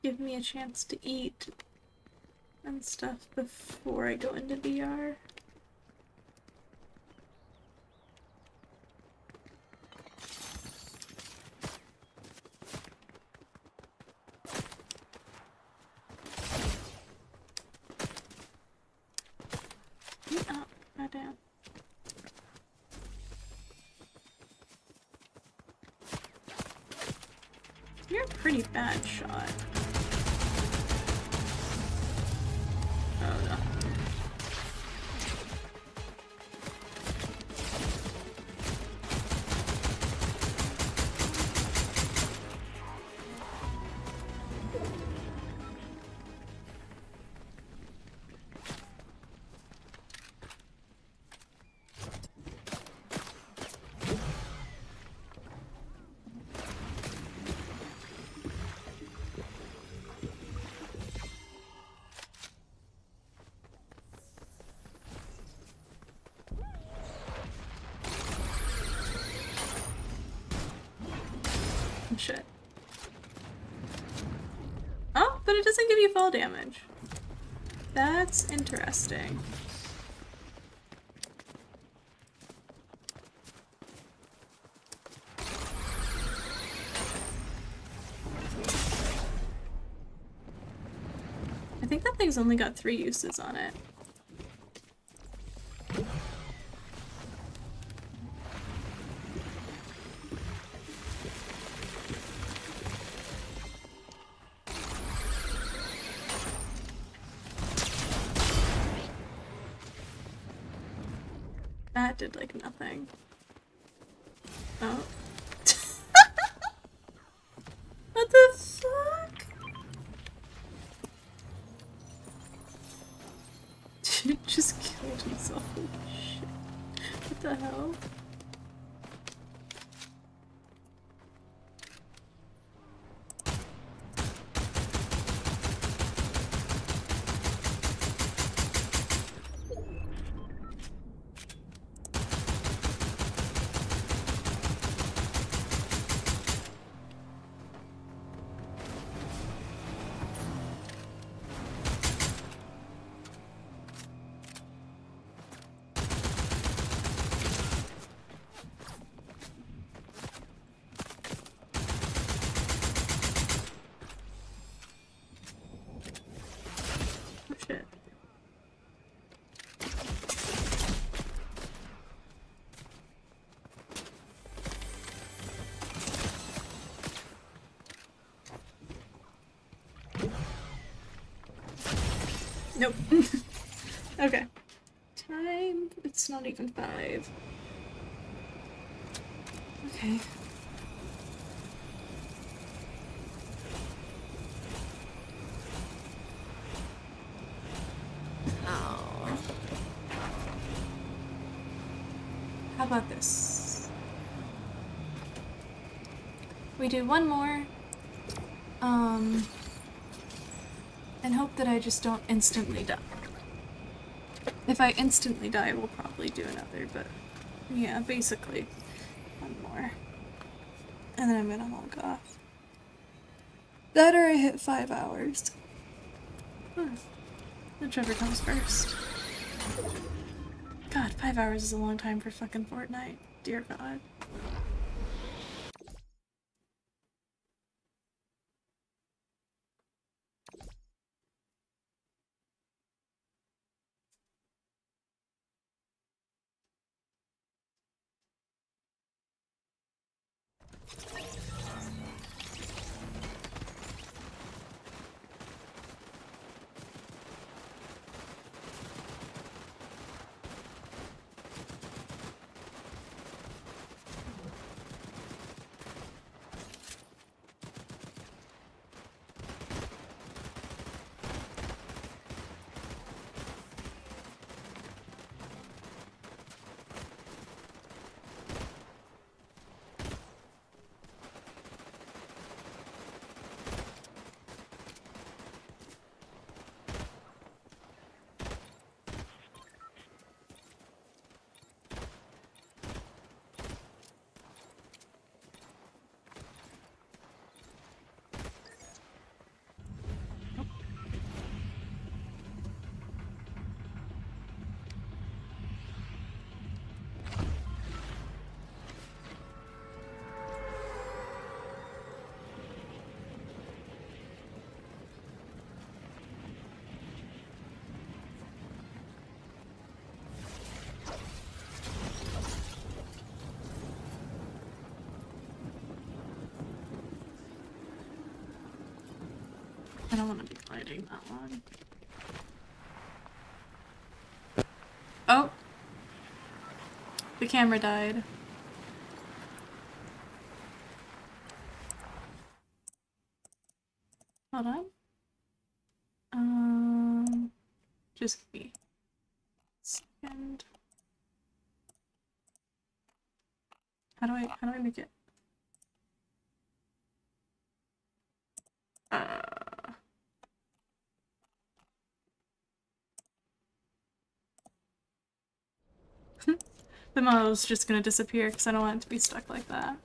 Give me a chance to eat and stuff before I go into VR. Oh, goddamn. You're a pretty bad shot. Oh no. Shit. Oh, but it doesn't give you fall damage. That's interesting. I think that thing's only got 3 uses on it. That did like nothing. Oh. What the fuck? Dude just killed himself. Holy shit. What the hell? Nope. Okay. Time. It's not even 5. Okay. Oh. How about this? We do one more. And hope that I just don't instantly die. If I instantly die, we'll probably do another, but yeah, basically one more. And then I'm gonna log off. That or I hit 5 hours. Whichever comes first. God, 5 hours is a long time for fucking Fortnite. Dear God. I don't want to be gliding that long. Oh! The camera died. Hold on. Just give me a second. How do I make it? The model's just gonna disappear because I don't want it to be stuck like that.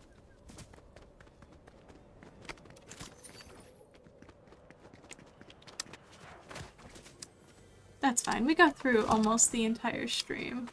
That's fine. We got through almost the entire stream.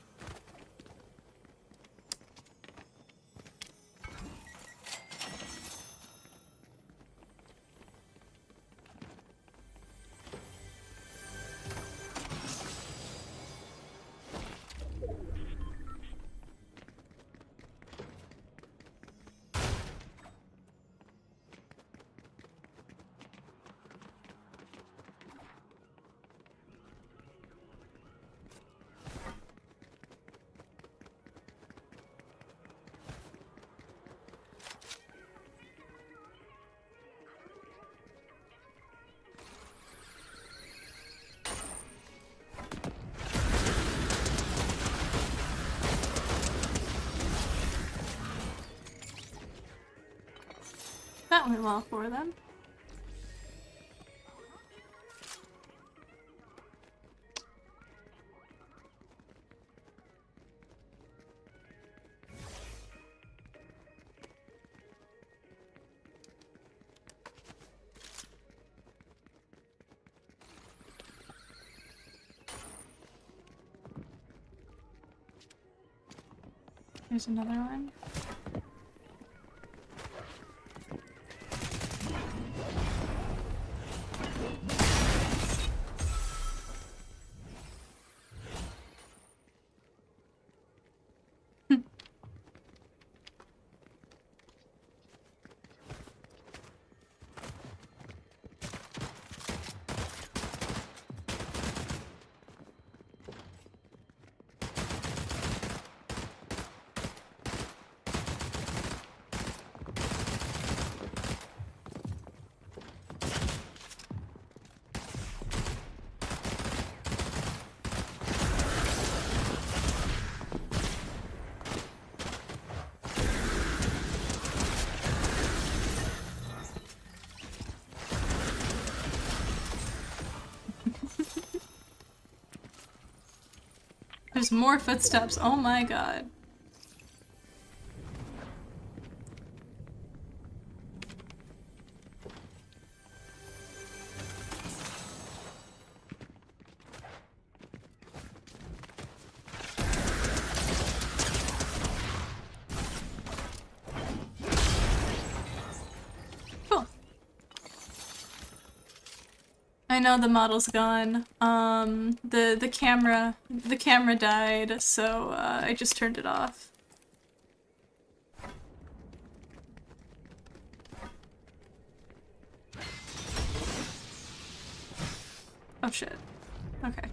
That went well for them. Here's another one. There's more footsteps. Oh my god. Cool. I know the model's gone. The camera died, so I just turned it off. Oh shit. Okay.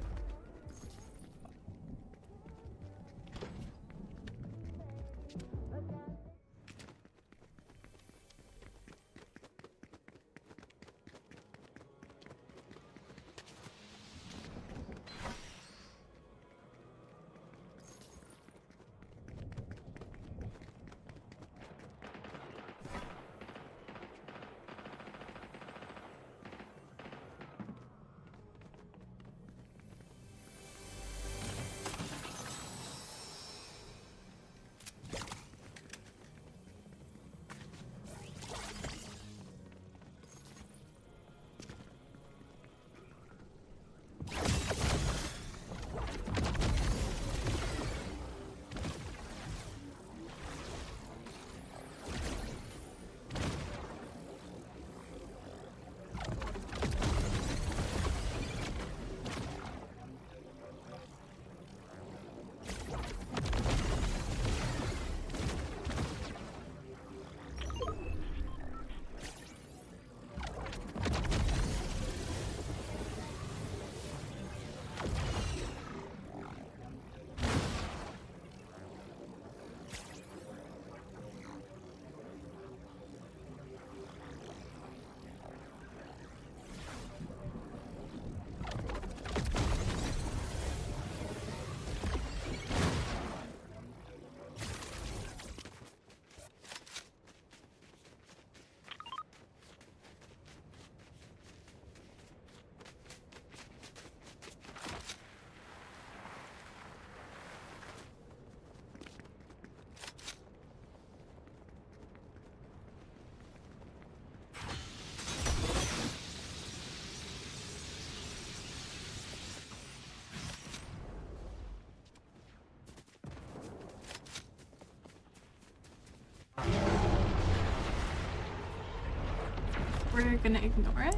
We're gonna ignore it.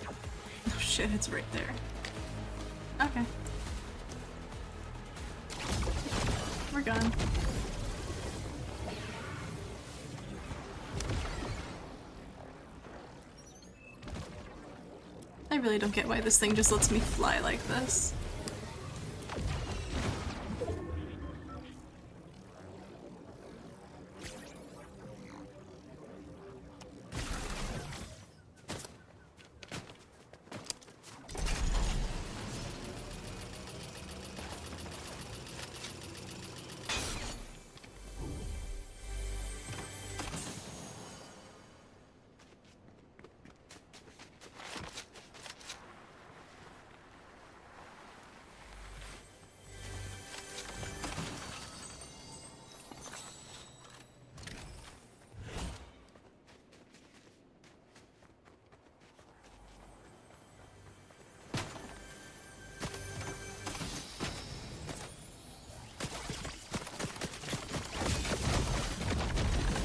Oh shit, it's right there. Okay. We're gone. I really don't get why this thing just lets me fly like this.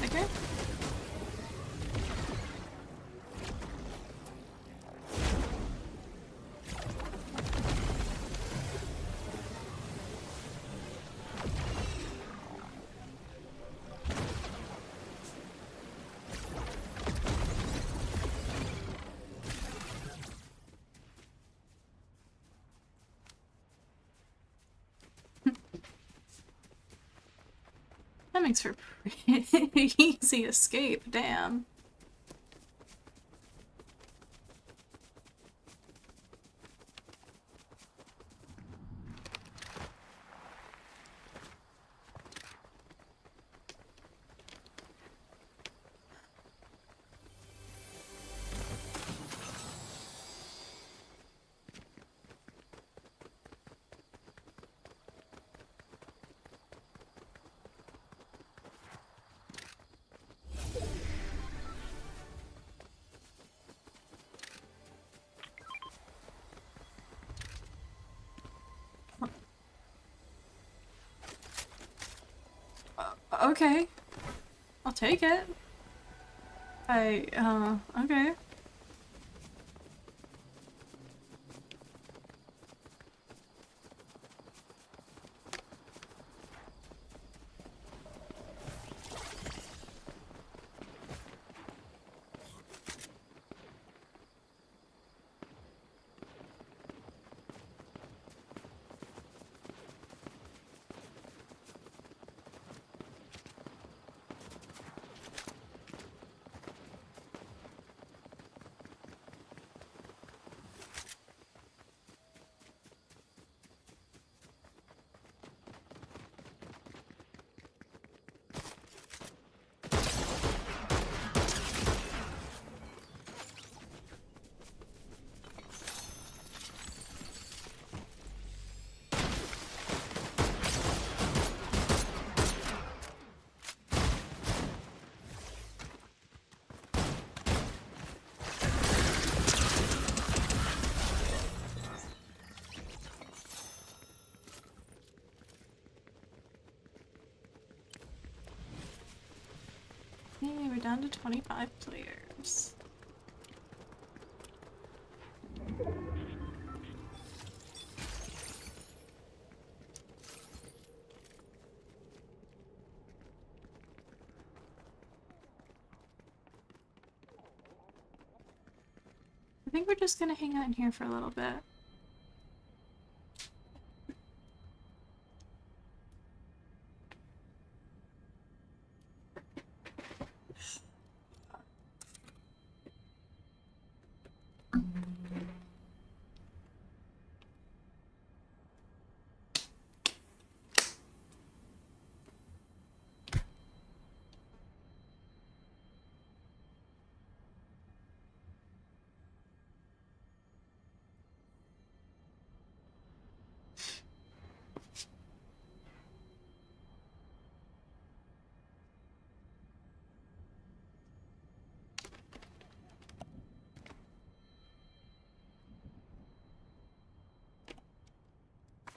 Okay. That makes for pretty easy escape, damn. Okay. I'll take it. Okay. Okay, we're down to 25 players. I think we're just gonna hang out in here for a little bit.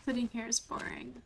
Sitting here is boring.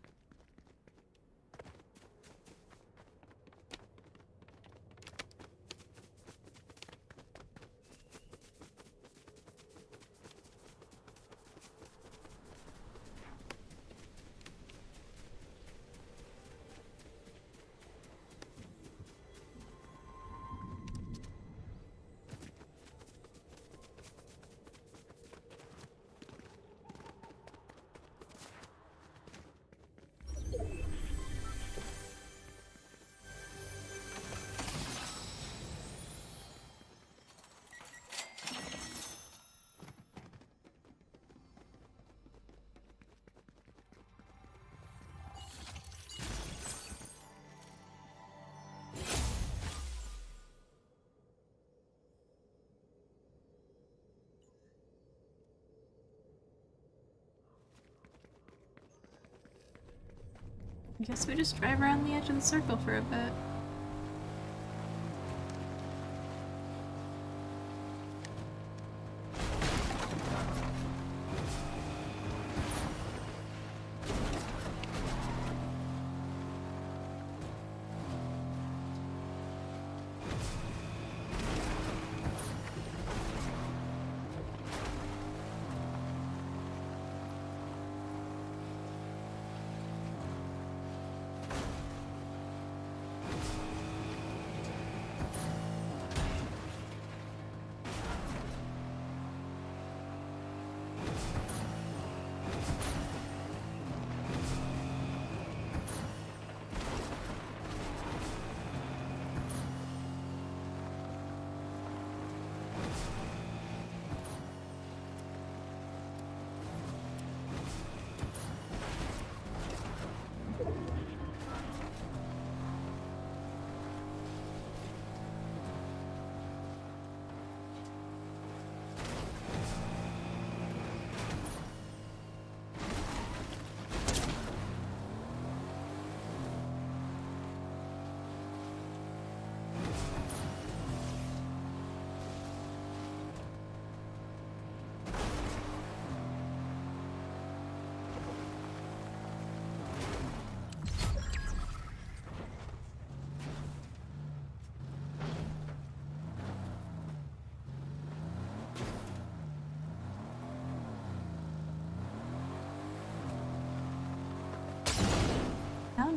I guess we just drive around the edge of the circle for a bit.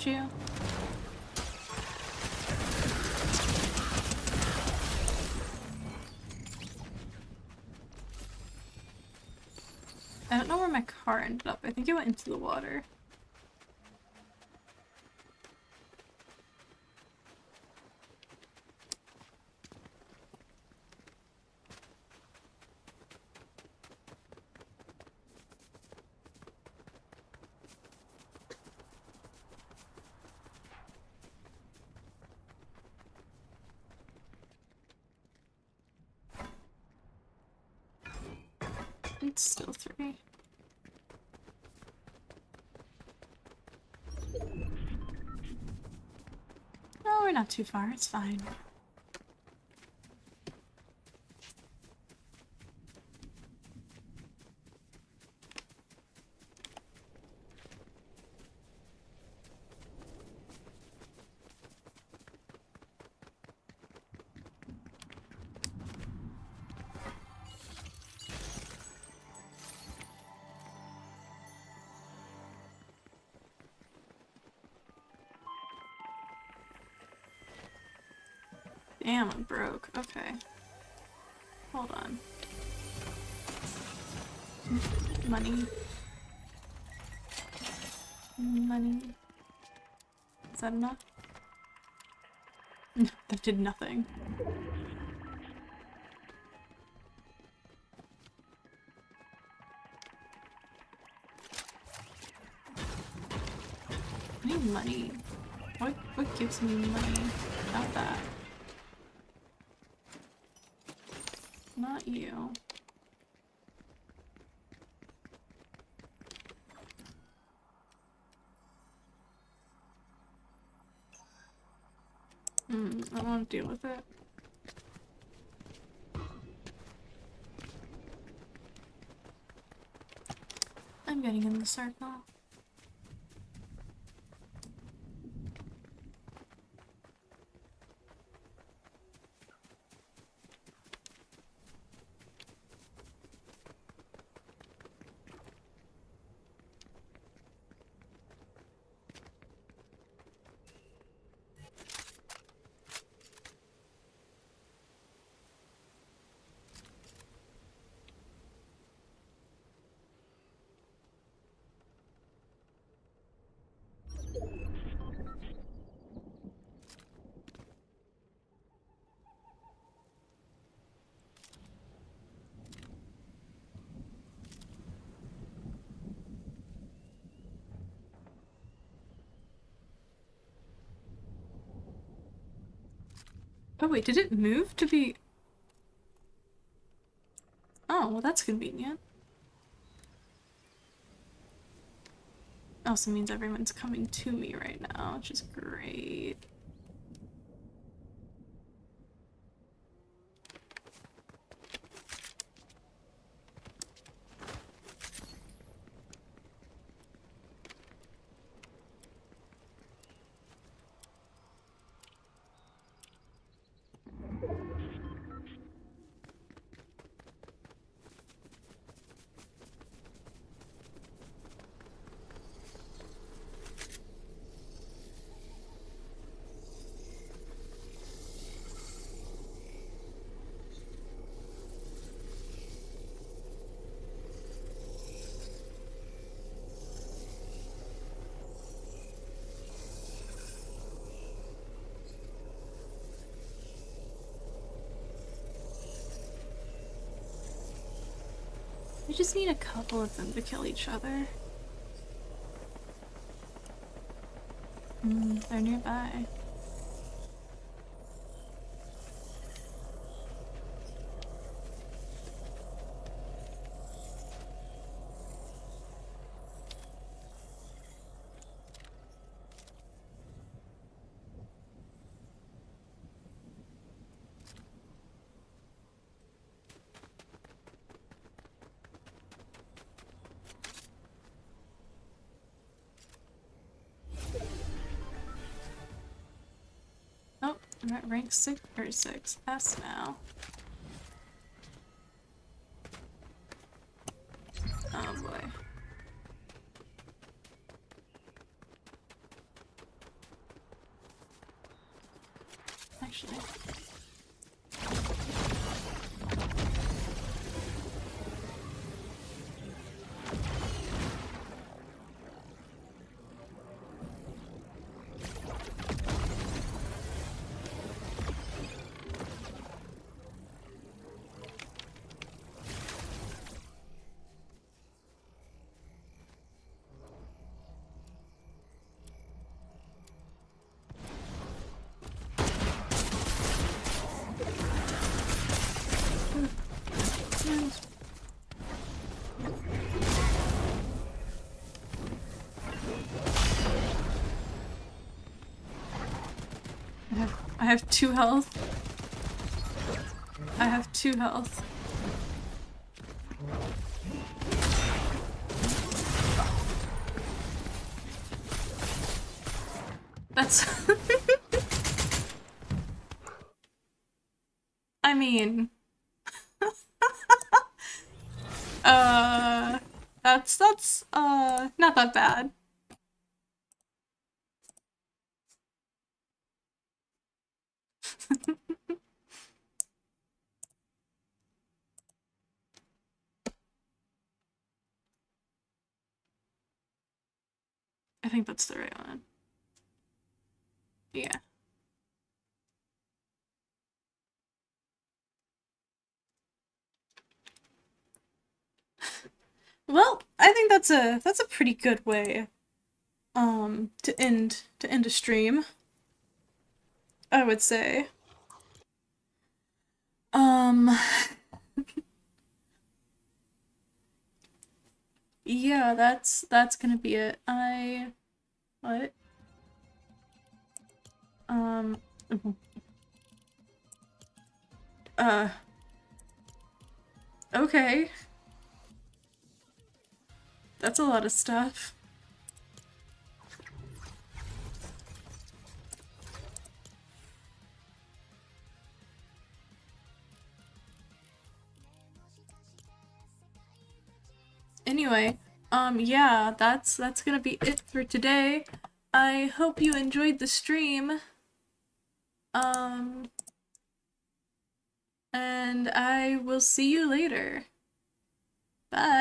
found you. I don't know where my car ended up. I think it went into the water. It's still 3. No, we're not too far. It's fine. Damn, I'm broke. Okay. Hold on. Money. Money. Is that enough? No, that did nothing. I need money. What gives me money? Not that. Not you. I don't want to deal with it. I'm getting in the circle. Oh wait, did it move to be... Oh, well that's convenient. Also means everyone's coming to me right now, which is great. We just need a couple of them to kill each other. They're nearby. Oh, I'm at rank 6 or 6S now. Oh boy. have 2 health. I have 2 health. That's... I mean... that's, not that bad. I think that's the right one. Yeah. Well, I think that's a pretty good way to end a stream, I would say. Yeah, that's gonna be it. What? Uh okay. That's a lot of stuff. Anyway, yeah, that's gonna be it for today. I hope you enjoyed the stream. And I will see you later. Bye.